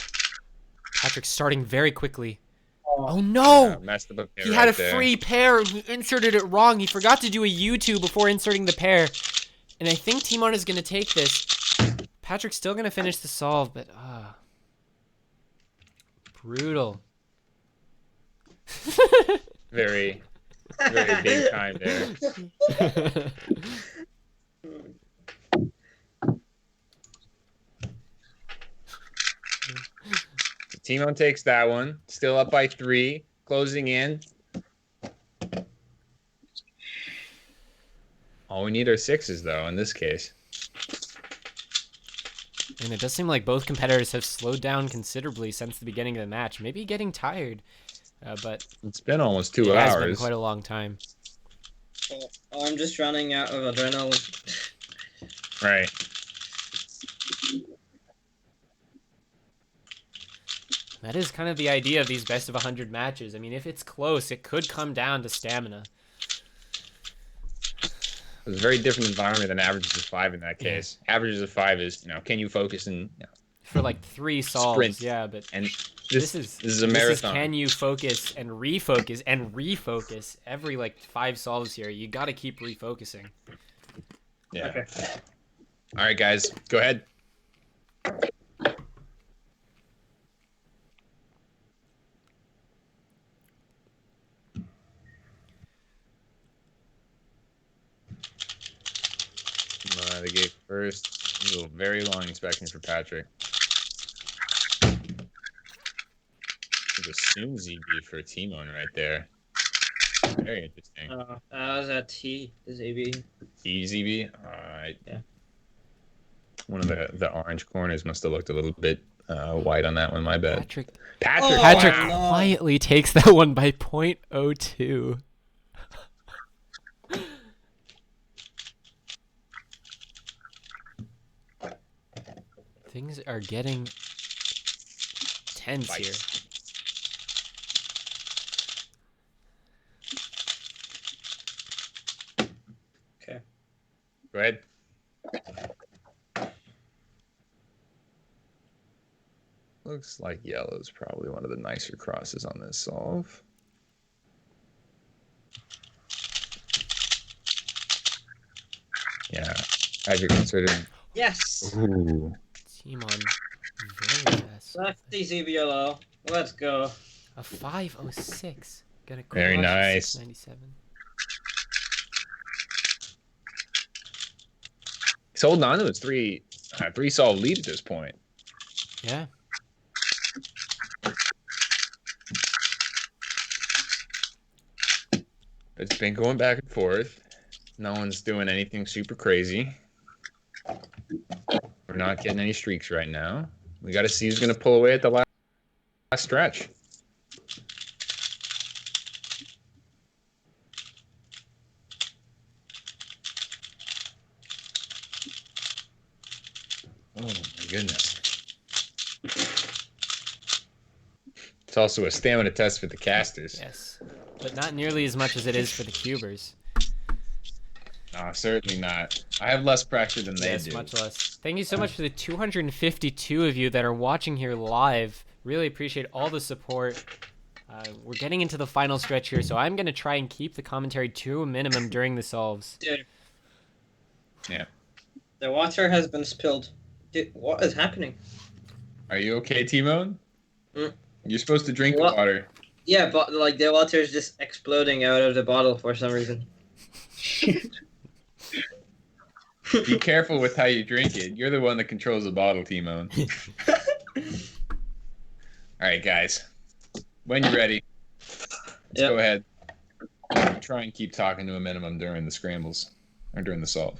Patrick's starting very quickly. Oh no! Messed up a pair He had right a there. free pair. He inserted it wrong. He forgot to do a U2 before inserting the pair. And I think Tymon is going to take this. Patrick's still going to finish the solve, but brutal. Very, very big time there. Tymon takes that one. Still up by 3. Closing in. All we need are 6s, though, in this case. And it does seem like both competitors have slowed down considerably since the beginning of the match. Maybe getting tired, but It's been almost 2 it hours. has been quite a long time. I'm just running out of adrenaline. Right. That is kind of the idea of these best of 100 matches. I mean, if it's close, it could come down to stamina. It's a very different environment than averages of 5 in that case. Averages of 5 is, can you focus and For like 3 solves, sprint? yeah, but And this is a This is marathon. can you focus and refocus every like 5 solves here. You got to keep refocusing. Yeah. Okay. All right, guys, go ahead. The gate first. A little very long inspection for Patrick. I would assume ZB for Tymon right there. Very interesting. That was a T, ZB. ZB. All right. Yeah. One of the orange corners must have looked a little bit white on that one. My bad. Patrick Oh, Patrick wow. quietly takes that one by .02. Things are getting tense Fight. here. Okay. Go ahead. Looks like yellow is probably one of the nicer crosses on this solve. Yeah, Patrick considered. Yes! Ooh. Tymon, very fast. Lefty ZB yellow. Let's go. A 506. Gonna Very crush a nice. 697. He's holding on to his three solve lead at this point. Yeah. It's been going back and forth. No one's doing anything super crazy. We're not getting any streaks right now. We got to see who's going to pull away at the last stretch. Oh my goodness. It's also a stamina test for the casters. Yes. But not nearly as much as it is for the cubers. No, certainly not. I have less pressure than they Yes, do. much less. Thank you so much for the 252 of you that are watching here live. Really appreciate all the support. We're getting into the final stretch here, so I'm going to try and keep the commentary to a minimum during the solves. Dude, Yeah. the water has been spilled. Dude, what is happening? Are you okay, Tymon? Mm. You're supposed to drink What? water. Yeah, but like the water is just exploding out of the bottle for some reason. Be careful with how you drink it. You're the one that controls the bottle, Tymon. All right, guys. When you're ready, let's Yep. go ahead. Try and keep talking to a minimum during the scrambles or during the solve.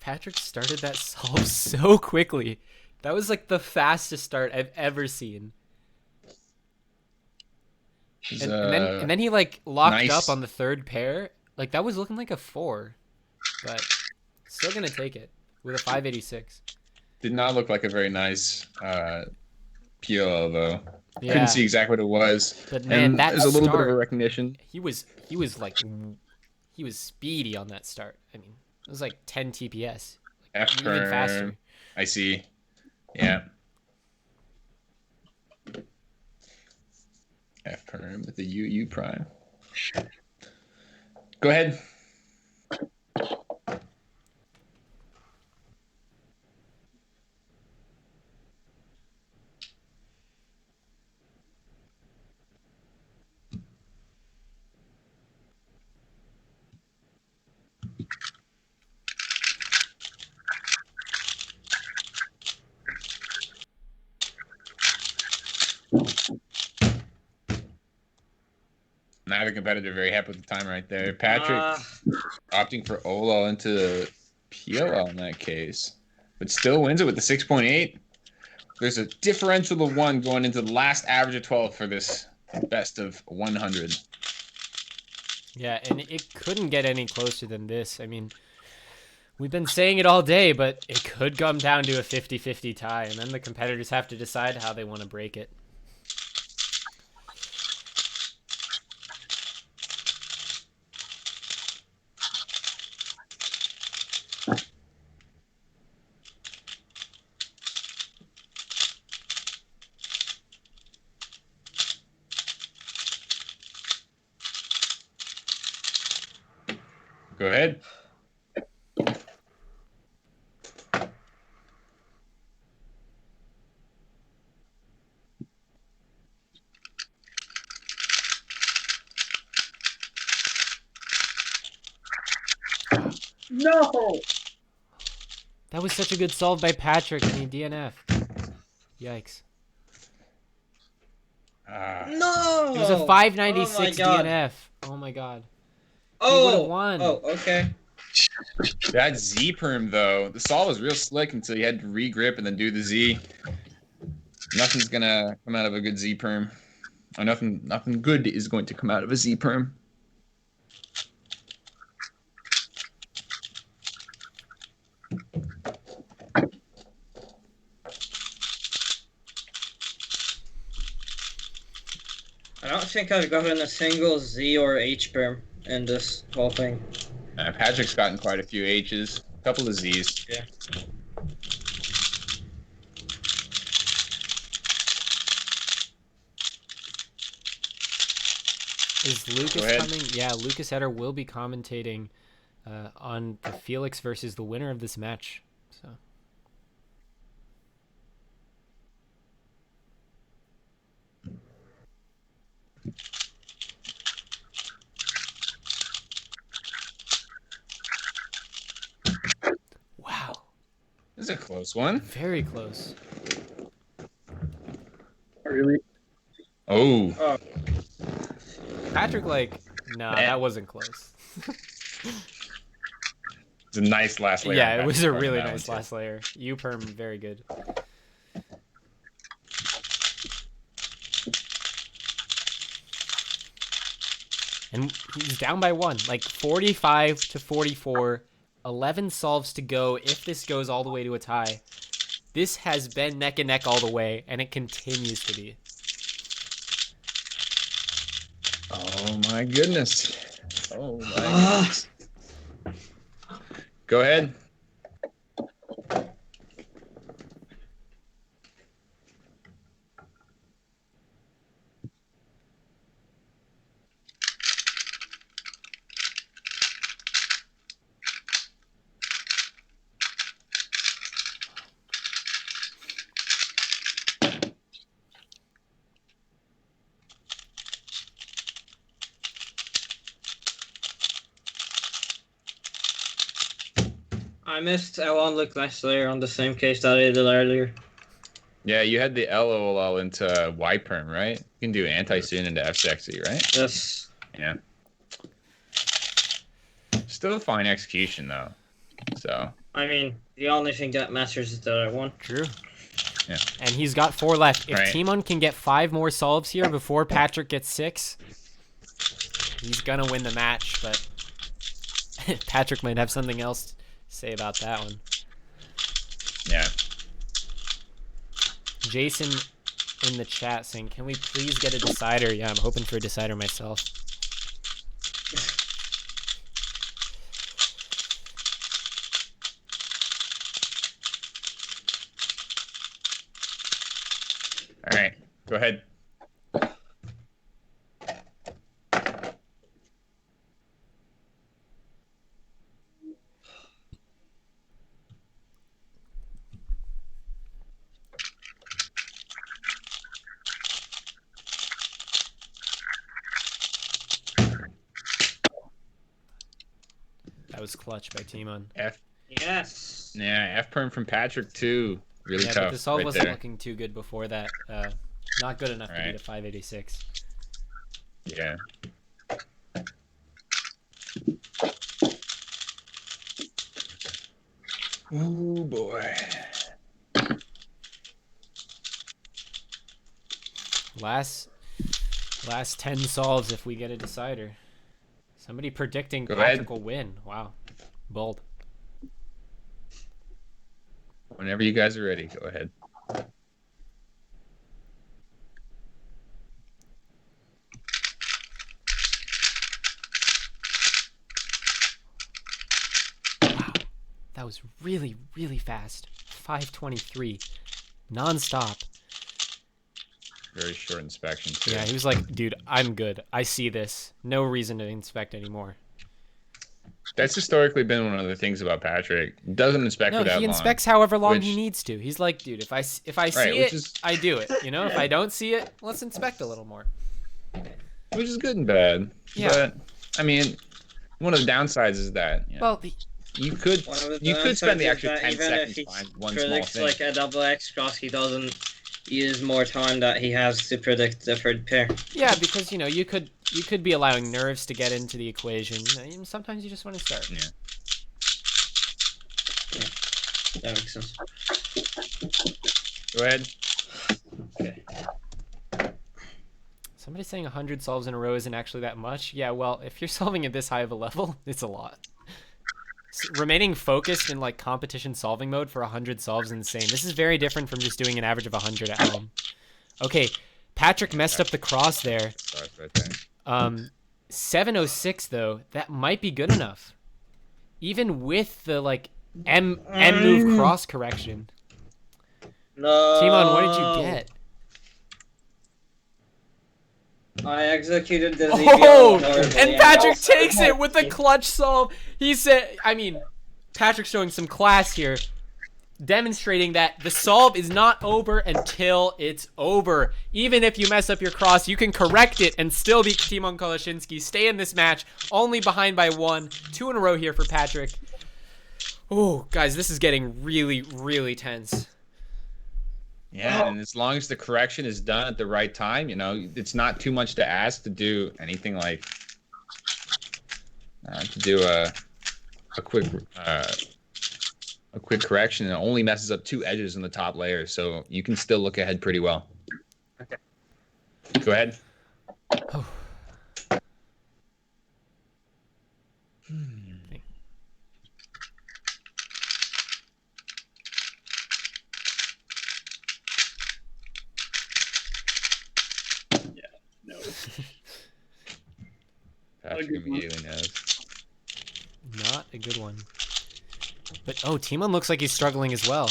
Patrick started that solve so quickly. That was like the fastest start I've ever seen. And then he like locked nice. up on the third pair. Like that was looking like a 4. But still gonna take it with a 586. Did not look like a very nice PLO though. Yeah. Couldn't see exactly what it was. But man, that there's a little bit of a start, recognition. he was he was speedy on that start. I mean, it was like 10 TPS. F Even faster. perm. I see. Yeah. F perm with the U prime. Go ahead. Neither competitor very happy with the time right there. Patrick opting for Olal into the PLL in that case, but still wins it with the 6.8. There's a differential of 1 going into the last average of 12 for this best of 100. Yeah, and it couldn't get any closer than this. I mean, we've been saying it all day, but it could come down to a 50-50 tie, and then the competitors have to decide how they want to break it. Go ahead. No! That was such a good solve by Patrick, and he DNF. Yikes. No! It was a 596 Oh my God. DNF. Oh my god. Oh, would've won. Oh, okay. That Z perm though, the solve was real slick until you had to regrip and then do the Z. Nothing's gonna come out of a good Z perm. Or nothing good is going to come out of a Z perm. I don't think I've gotten a single Z or H perm in this whole thing. Patrick's gotten quite a few H's, a couple of Z's. Yeah. Is Lucas coming? Yeah, Lucas Eder will be commentating on the Feliks versus the winner of this match. So. Wow. This is a close one. Very close. Really? Oh. Patrick, that wasn't close. It's a nice last layer. Yeah, it was a really nice last layer. U-perm, very good. And he's down by 1, like 45 to 44, 11 solves to go if this goes all the way to a tie. This has been neck and neck all the way, and it continues to be. Oh my goodness. Oh my goodness. Go ahead. I missed L1 look nice layer on the same case that I did earlier. Yeah, you had the LOL into Y perm, right? You can do anti-soon into F sexy, right? Yes. Yeah. Still a fine execution though. So. I mean, the only thing that matters is that I won. True. Yeah. And he's got 4 left. If Right. Tymon can get 5 more solves here before Patrick gets 6, he's gonna win the match, but Patrick might have something else to say about that one. Yeah. Jason in the chat saying, can we please get a decider? Yeah, I'm hoping for a decider myself. All right, go ahead. That was clutch by Tymon. F. Yes. Yeah, F perm from Patrick too. Really Yeah, tough. but the solve right wasn't there. looking too good before that. Not good enough to Right. beat a 586. Yeah. Oh boy. Last 10 solves if we get a decider. Somebody predicting Go Patrick ahead. will win. Wow. Bold. Whenever you guys are ready, go ahead. Wow. That was really, really fast. 523. Non-stop. Very short inspection too. Yeah, he was like, dude, I'm good. I see this. No reason to inspect anymore. That's historically been one of the things about Patrick. He doesn't inspect No, for that he long. inspects however long he which- needs to. He's like, dude, if I see Right, it, which is- I do it. You know, if I don't see it, let's inspect a little more. Which is good and bad. Yeah. But I mean, one of the downsides is that Well, you could One of the you could spend the downsides is extra that 10 even seconds if he to find one small predicts thing. like a double X cross, he doesn't use more time that he has to predict the third pair. yeah, because you could be allowing nerves to get into the equation. Sometimes you just want to start. Yeah. That makes sense. Go ahead. Okay. Somebody saying 100 solves in a row isn't actually that much. Yeah, well, if you're solving at this high of a level, it's a lot. Remaining focused in like competition solving mode for 100 solves is insane. This is very different from just doing an average of 100 at home. Okay, Patrick messed up the cross there. Starts right there. 706 though, that might be good enough. Even with the like M move cross correction. No. Tymon, what did you get? I executed the Oh, ZBL horribly, and Patrick also takes it with a my- clutch solve. He said, I mean, Patrick's showing some class here, demonstrating that the solve is not over until it's over. Even if you mess up your cross, you can correct it and still beat Tymon Kolasiński. Stay in this match, only behind by 1. 2 in a row here for Patrick. Oh, guys, this is getting really, really tense. Yeah, and as long as the correction is done at the right time, it's not too much to ask to do anything like to do a quick correction. It only messes up 2 edges in the top layer, so you can still look ahead pretty well. Okay. Go ahead. No. Patrick immediately knows. Not a good one. But, oh, Tymon looks like he's struggling as well.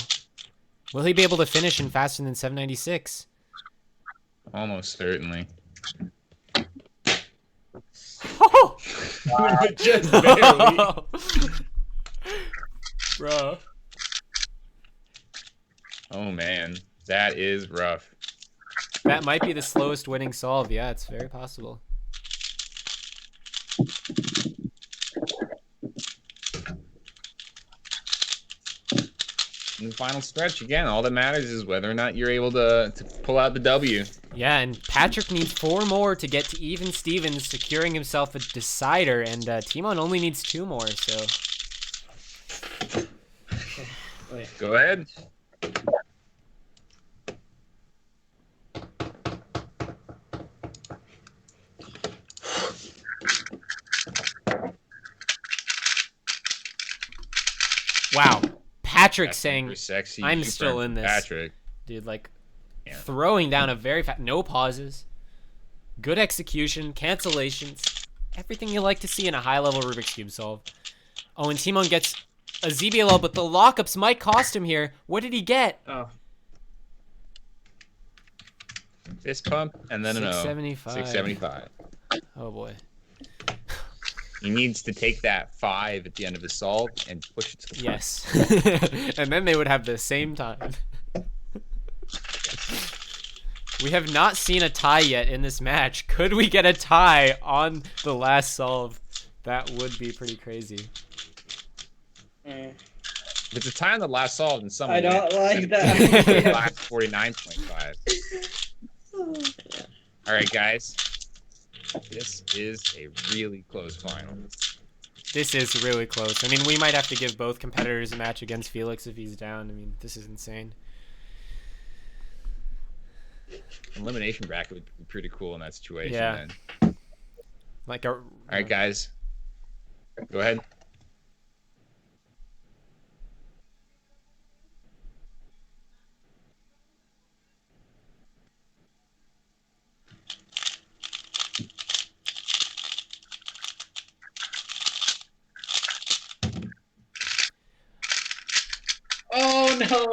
Will he be able to finish in faster than 796? Almost certainly. Oh! Just barely. Bro. Oh man, that is rough. That might be the slowest winning solve. Yeah, it's very possible. In the final stretch, again, all that matters is whether or not you're able to pull out the W. Yeah, and Patrick needs 4 more to get to even Stevens, securing himself a decider, and Tymon only needs 2 more, so... Wait. Go ahead. Wow. Patrick That's saying, super sexy. I'm super still in this. Patrick. dude, like, Yeah. throwing down a very fast... No pauses. Good execution, cancellations. Everything you like to see in a high-level Rubik's Cube solve. Oh, and Tymon gets a ZBLL, but the lockups might cost him here. What did he get? Oh. Fist pump, and then an O. 675. 675. Oh boy. He needs to take that 5 at the end of his solve and push it to the front. Yes. And then they would have the same time. We have not seen a tie yet in this match. Could we get a tie on the last solve? That would be pretty crazy. If it's a tie on the last solve, then someone I don't like that. the last 49.5. All right, guys. This is a really close final. This is really close. I mean, we might have to give both competitors a match against Feliks if he's down. I mean, this is insane. Elimination bracket would be pretty cool in that situation. Yeah. Then. Like All right, guys. Go ahead. Oh no!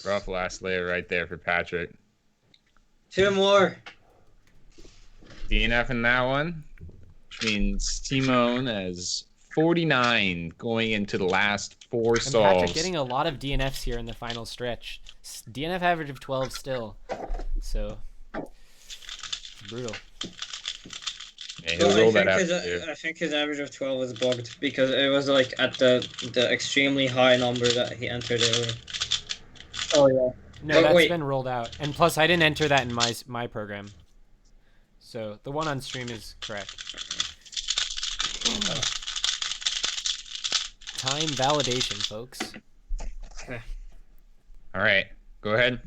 Rough last layer right there for Patrick. 2 more. DNF in that one, which means Tymon has 49 going into the last 4 And solves. Patrick getting a lot of DNFs here in the final stretch. DNF average of 12 still. So, brutal. Yeah, he'll roll that out. I think his average of 12 was bugged because it was like at the extremely high number that he entered earlier. Oh yeah. No, Oh, that's wait. been rolled out. And plus, I didn't enter that in my program. So, the one on stream is correct. Time validation, folks. All right, go ahead.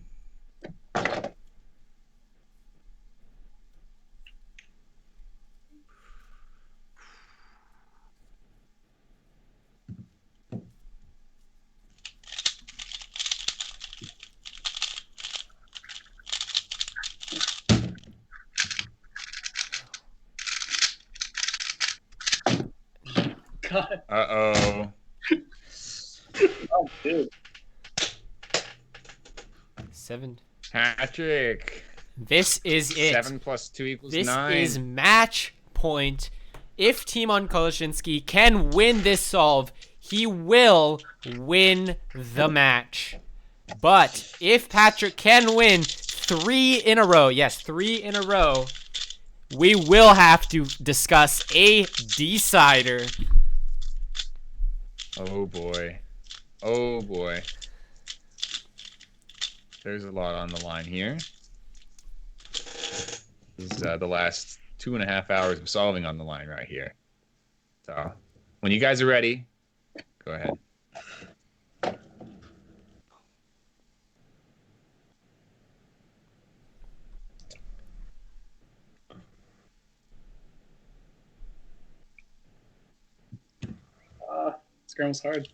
God. Uh-oh. Oh, dude. 7. Patrick. This is it. 7 plus 2 equals This 9. is match point. If Tymon Kolasiński can win this solve, he will win the match. But if Patrick can win 3 in a row, yes, 3 in a row, we will have to discuss a decider. Oh, boy. Oh, boy. There's a lot on the line here. This is the last 2.5 hours of solving on the line right here. So, when you guys are ready, go ahead. This game was hard.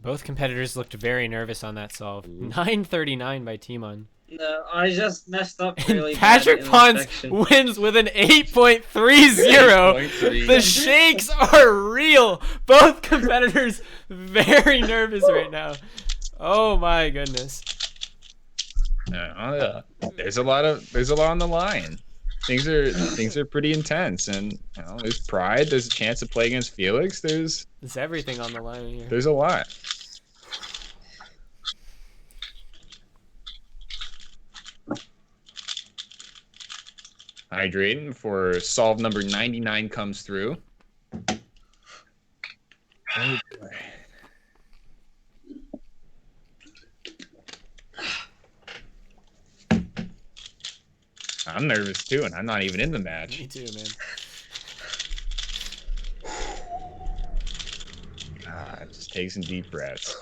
Both competitors looked very nervous on that solve. 939 by Tymon. No, I just messed up really Patrick bad in Ponce the section. wins with an 8.30. 8.3. The shakes are real. Both competitors very nervous right now. Oh my goodness. There's a lot on the line. Things are pretty intense, and there's pride. There's a chance to play against Feliks. There's everything on the line here. There's a lot. Hydrating before solve number 99 comes through. Oh boy. I'm nervous too, and I'm not even in the match. Me too, man. Just take some deep breaths.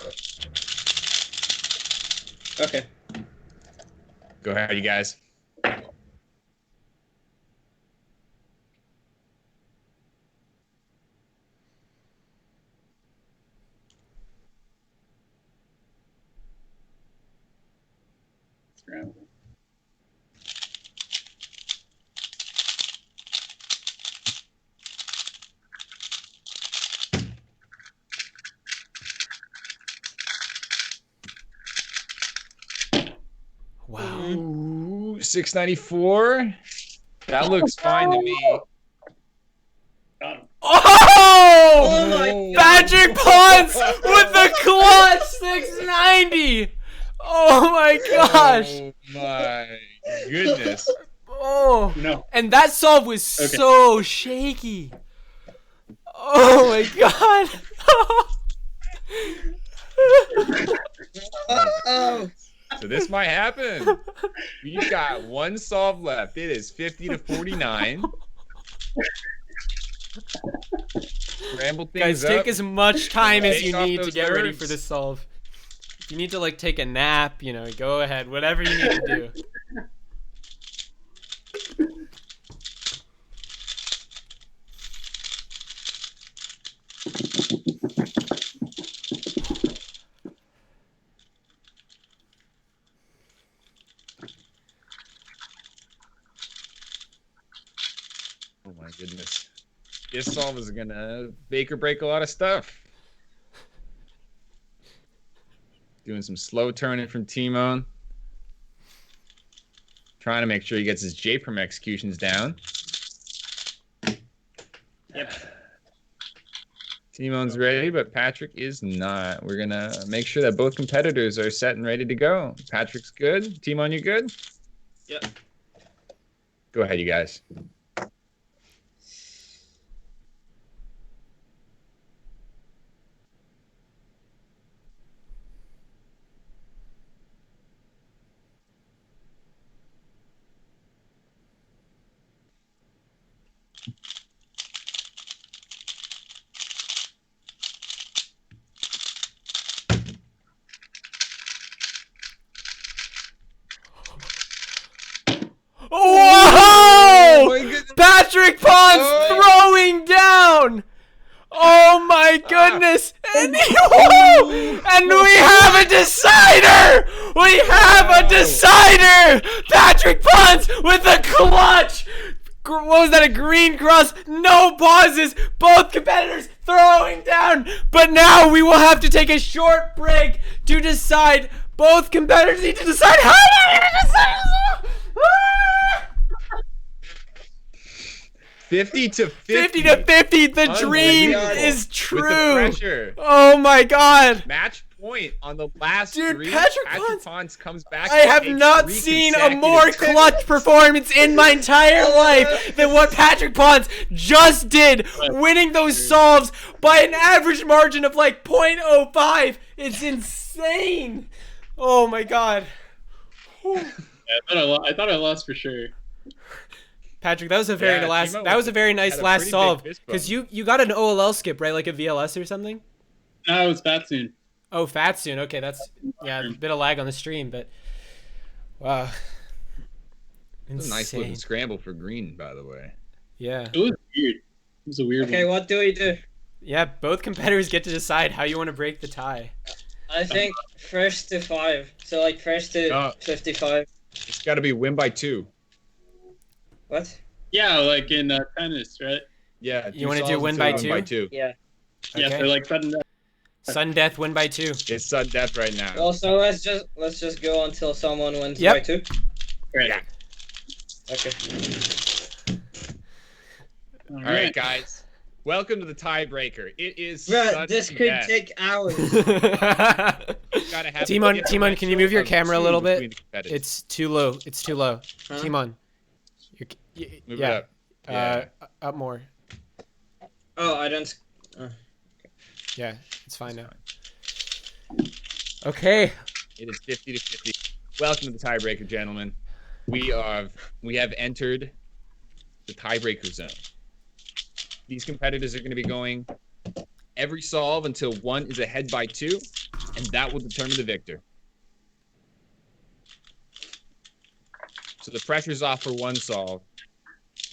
Okay. Go ahead, you guys. 694. That looks fine to me. Got him. Oh! Oh my Patrick Ponce with the clutch 690. Oh my gosh. Oh my goodness. Oh. No. And that solve was so shaky. Oh my god. Oh. So this might happen. We've got one solve left. It is 50 to 49. Ramble things Guys, up. take as much time as Take you off need to those get ready nerves. for this solve. If you need to like take a nap, you know, go ahead. Whatever you need to do. Oh my goodness. This solve is gonna make or break a lot of stuff. Doing some slow turning from Tymon. Trying to make sure he gets his J-Perm executions down. Yep. Tymon's ready, but Patrick is not. We're gonna make sure that both competitors are set and ready to go. Patrick's good. Tymon, you good? Yep. Go ahead, you guys. Whoa! my goodness. Patrick Ponce throwing down! Oh my goodness! And, and we have a decider! We have a decider! Patrick Ponce with a clutch! What was that, a green cross? No pauses! Both competitors throwing down! But now we will have to take a short break to decide. Both competitors need to decide how they're going to decide. 50 to 50. 50 to 50, the dream Unbelievable. is With the true. pressure. Oh my god. Match point on the last Dude, three. Patrick Ponce comes back. I have not seen a more clutch performance in my entire life than what Patrick Ponce just did, winning those solves by an average margin of like 0.05. It's insane. Oh my god. Yeah, I thought I lost for sure. Patrick, that was a very nice had a last pretty solve, big fist because bump. you got an OLL skip, right? Like a VLS or something? No, it was Batsoon. Oh, fat soon. Okay, that's a bit of lag on the stream, but wow. It's a nice looking Insane. scramble for green, by the way. Yeah. It was weird. It was a weird Okay, one. what do we do? Yeah, both competitors get to decide how you want to break the tie. I think first to 5. So like first to 55. It's got to be win by 2. What? Yeah, like in tennis, right? Yeah. You wanna do win by 2? Yeah. Yeah, Okay. so like sudden death. Sudden death, win by 2. It's sudden death right now. Also, let's just go until someone wins Yep. by 2. Right. Yeah. Okay. All All right, guys. Welcome to the tiebreaker. It is Bruh, sudden this could death. take hours. Gotta have Timon, can you move your camera a little bit? between the competitors. It's too low. It's too low. Huh? Timon. Move Yeah. it up. Yeah. Up more. Oh, I don't. Yeah, it's fine now. Okay. It is 50 to 50. Welcome to the tiebreaker, gentlemen. We have entered the tiebreaker zone. These competitors are going to be going every solve until one is ahead by 2, and that will determine the victor. So the pressure's off for one solve,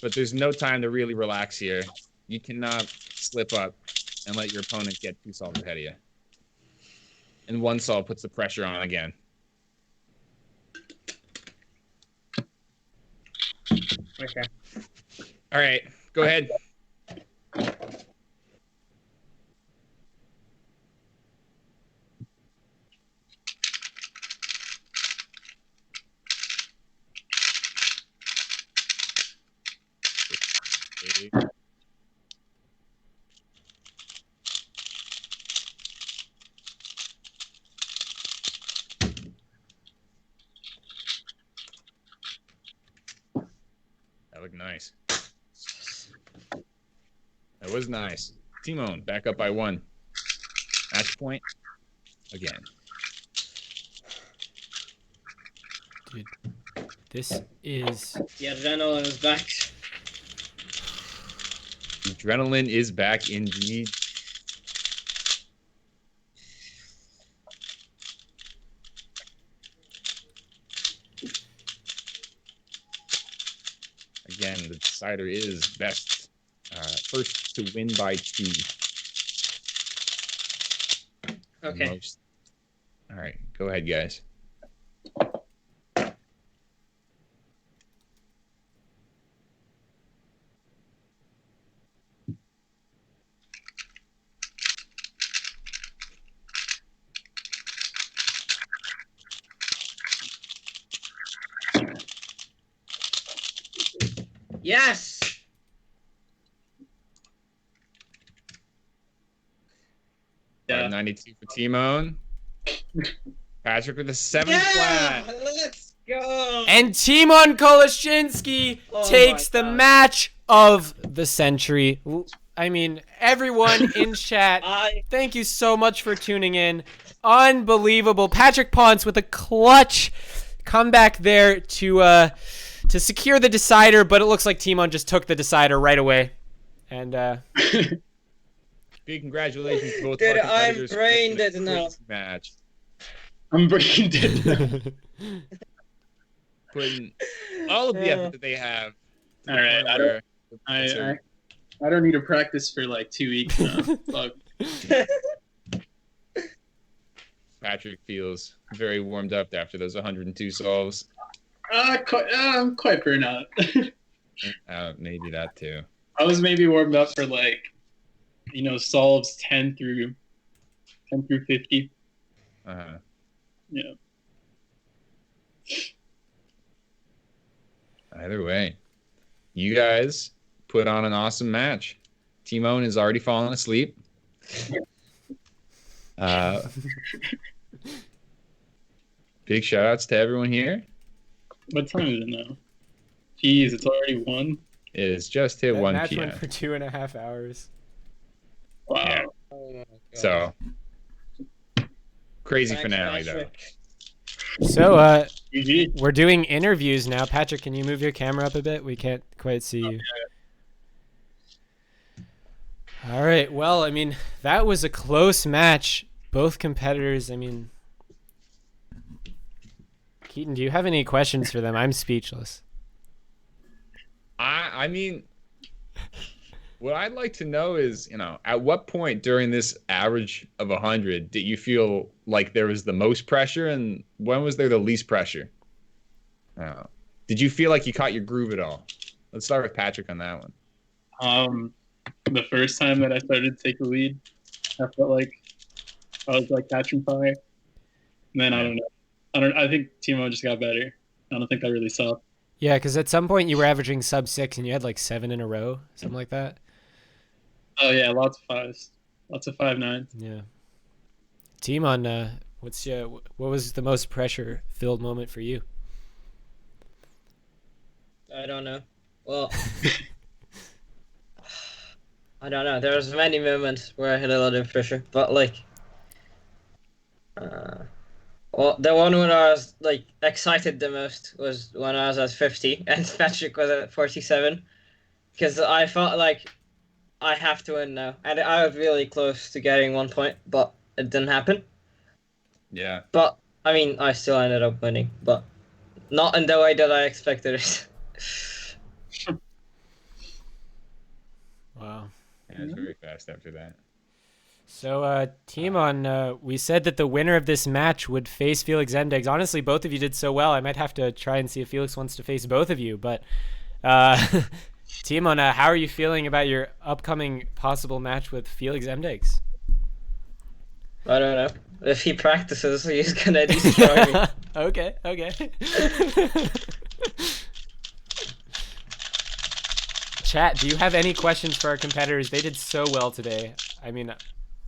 but there's no time to really relax here. You cannot slip up and let your opponent get 2 solves ahead of you. And one solve puts the pressure on again. Okay. All right, go ahead. That looked nice. That was nice. Tymon back up by 1. Match point again. Dude, this is... The adrenaline is back. Adrenaline is back indeed. Again, the decider is best. First to win by 2. Okay. All right, go ahead, guys. Yes! Yeah. 92 for Tymon. Patrick with a 7 Yeah! flat. Let's go! And Tymon Kolasiński takes my the God. match of the century. I mean, everyone in chat, thank you so much for tuning in. Unbelievable. Patrick Ponce with a clutch comeback there to secure the decider, but it looks like Tymon just took the decider right away. And Big congratulations to both Dude, of our I'm competitors. brain for dead this now. crazy match. I'm brain dead. Putting all of the effort that they have. to All the right, point I where don't- it's a- I don't need to practice for like 2 weeks now. Fuck. Patrick feels very warmed up after those 102 solves. I'm quite burnt out. Maybe that too. I was maybe warmed up for like, solves 10 through 50. Uh-huh. Yeah. Either way, you guys put on an awesome match. Tymon has already fallen asleep. Big shout outs to everyone here. What time is it now? Jeez, it's already 1. It is just hit that 1 match p.m. went for 2.5 hours. Wow. Yeah. Oh my God. So crazy Thanks, finale though. Patrick. So, GG. we're doing interviews now. Patrick, can you move your camera up a bit? We can't quite see you. All right. Well, I mean, that was a close match. Both competitors, I mean... Keaton, do you have any questions for them? I'm speechless. I mean, what I'd like to know is, at what point during this average of 100 did you feel like there was the most pressure, and when was there the least pressure? Did you feel like you caught your groove at all? Let's start with Patrick on that one. The first time that I started to take the lead, I felt like I was like catching fire. And then I don't know. I think Tymon just got better. I don't think I really saw. Yeah, because at some point you were averaging sub 6 and you had like 7 in a row, something like that. Oh yeah, lots of 5s, lots of 5-9s. Yeah. Tymon, what was the most pressure-filled moment for you? I don't know. Well, I don't know. There was many moments where I had a lot of pressure, but well, the one when I was excited the most was when I was at 50 and Patrick was at 47, because I felt like I have to win now, and I was really close to getting 1 point, but it didn't happen. Yeah. But I mean, I still ended up winning, but not in the way that I expected it. Wow. Yeah, it's very fast after that. So, Tymon, we said that the winner of this match would face Feliks Zemdegs. Honestly, both of you did so well. I might have to try and see if Felix wants to face both of you. But, Tymon, how are you feeling about your upcoming possible match with Feliks Zemdegs? I don't know. If he practices, he's gonna destroy me. Okay. Chat, do you have any questions for our competitors? They did so well today. I mean,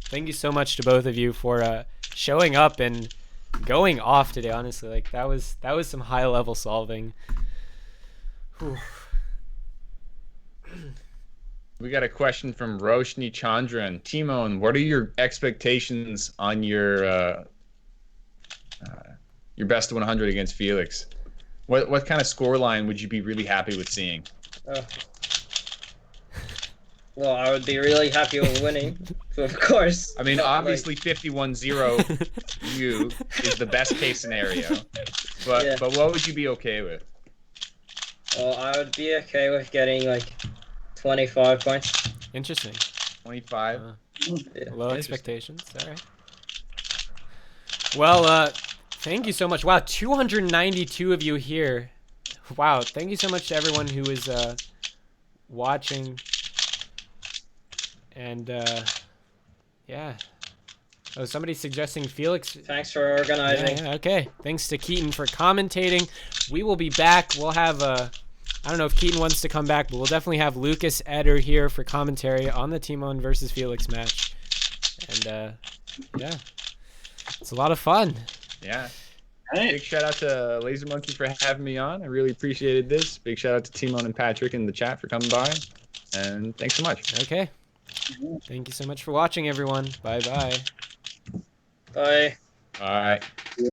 thank you so much to both of you for showing up and going off today. Honestly, like that was some high level solving. Whew. We got a question from Roshni Chandran. Tymon, what are your expectations on your best of 100 against Feliks? What kind of score line would you be really happy with seeing? Well, I would be really happy with winning, of course. I mean, But, obviously 51-0 you is the best case scenario. But Yeah. but what would you be okay with? Well, I would be okay with getting like 25 points. Interesting. 25? Yeah. Low expectations. All right. Well, thank you so much. Wow, 292 of you here. Wow, thank you so much to everyone who is watching. And yeah. Oh, somebody's suggesting Feliks. Thanks for organizing. Yeah, okay. Thanks to Keaton for commentating. We will be back. We'll have I don't know if Keaton wants to come back, but we'll definitely have Lucas Eder here for commentary on the Tymon versus Feliks match. And yeah, it's a lot of fun. Yeah. Hey. Big shout out to Laser Monkey for having me on. I really appreciated this. Big shout out to Tymon and Patrick in the chat for coming by. And thanks so much. Okay. Thank you so much for watching, everyone. Bye-bye. Bye. All right. Yeah.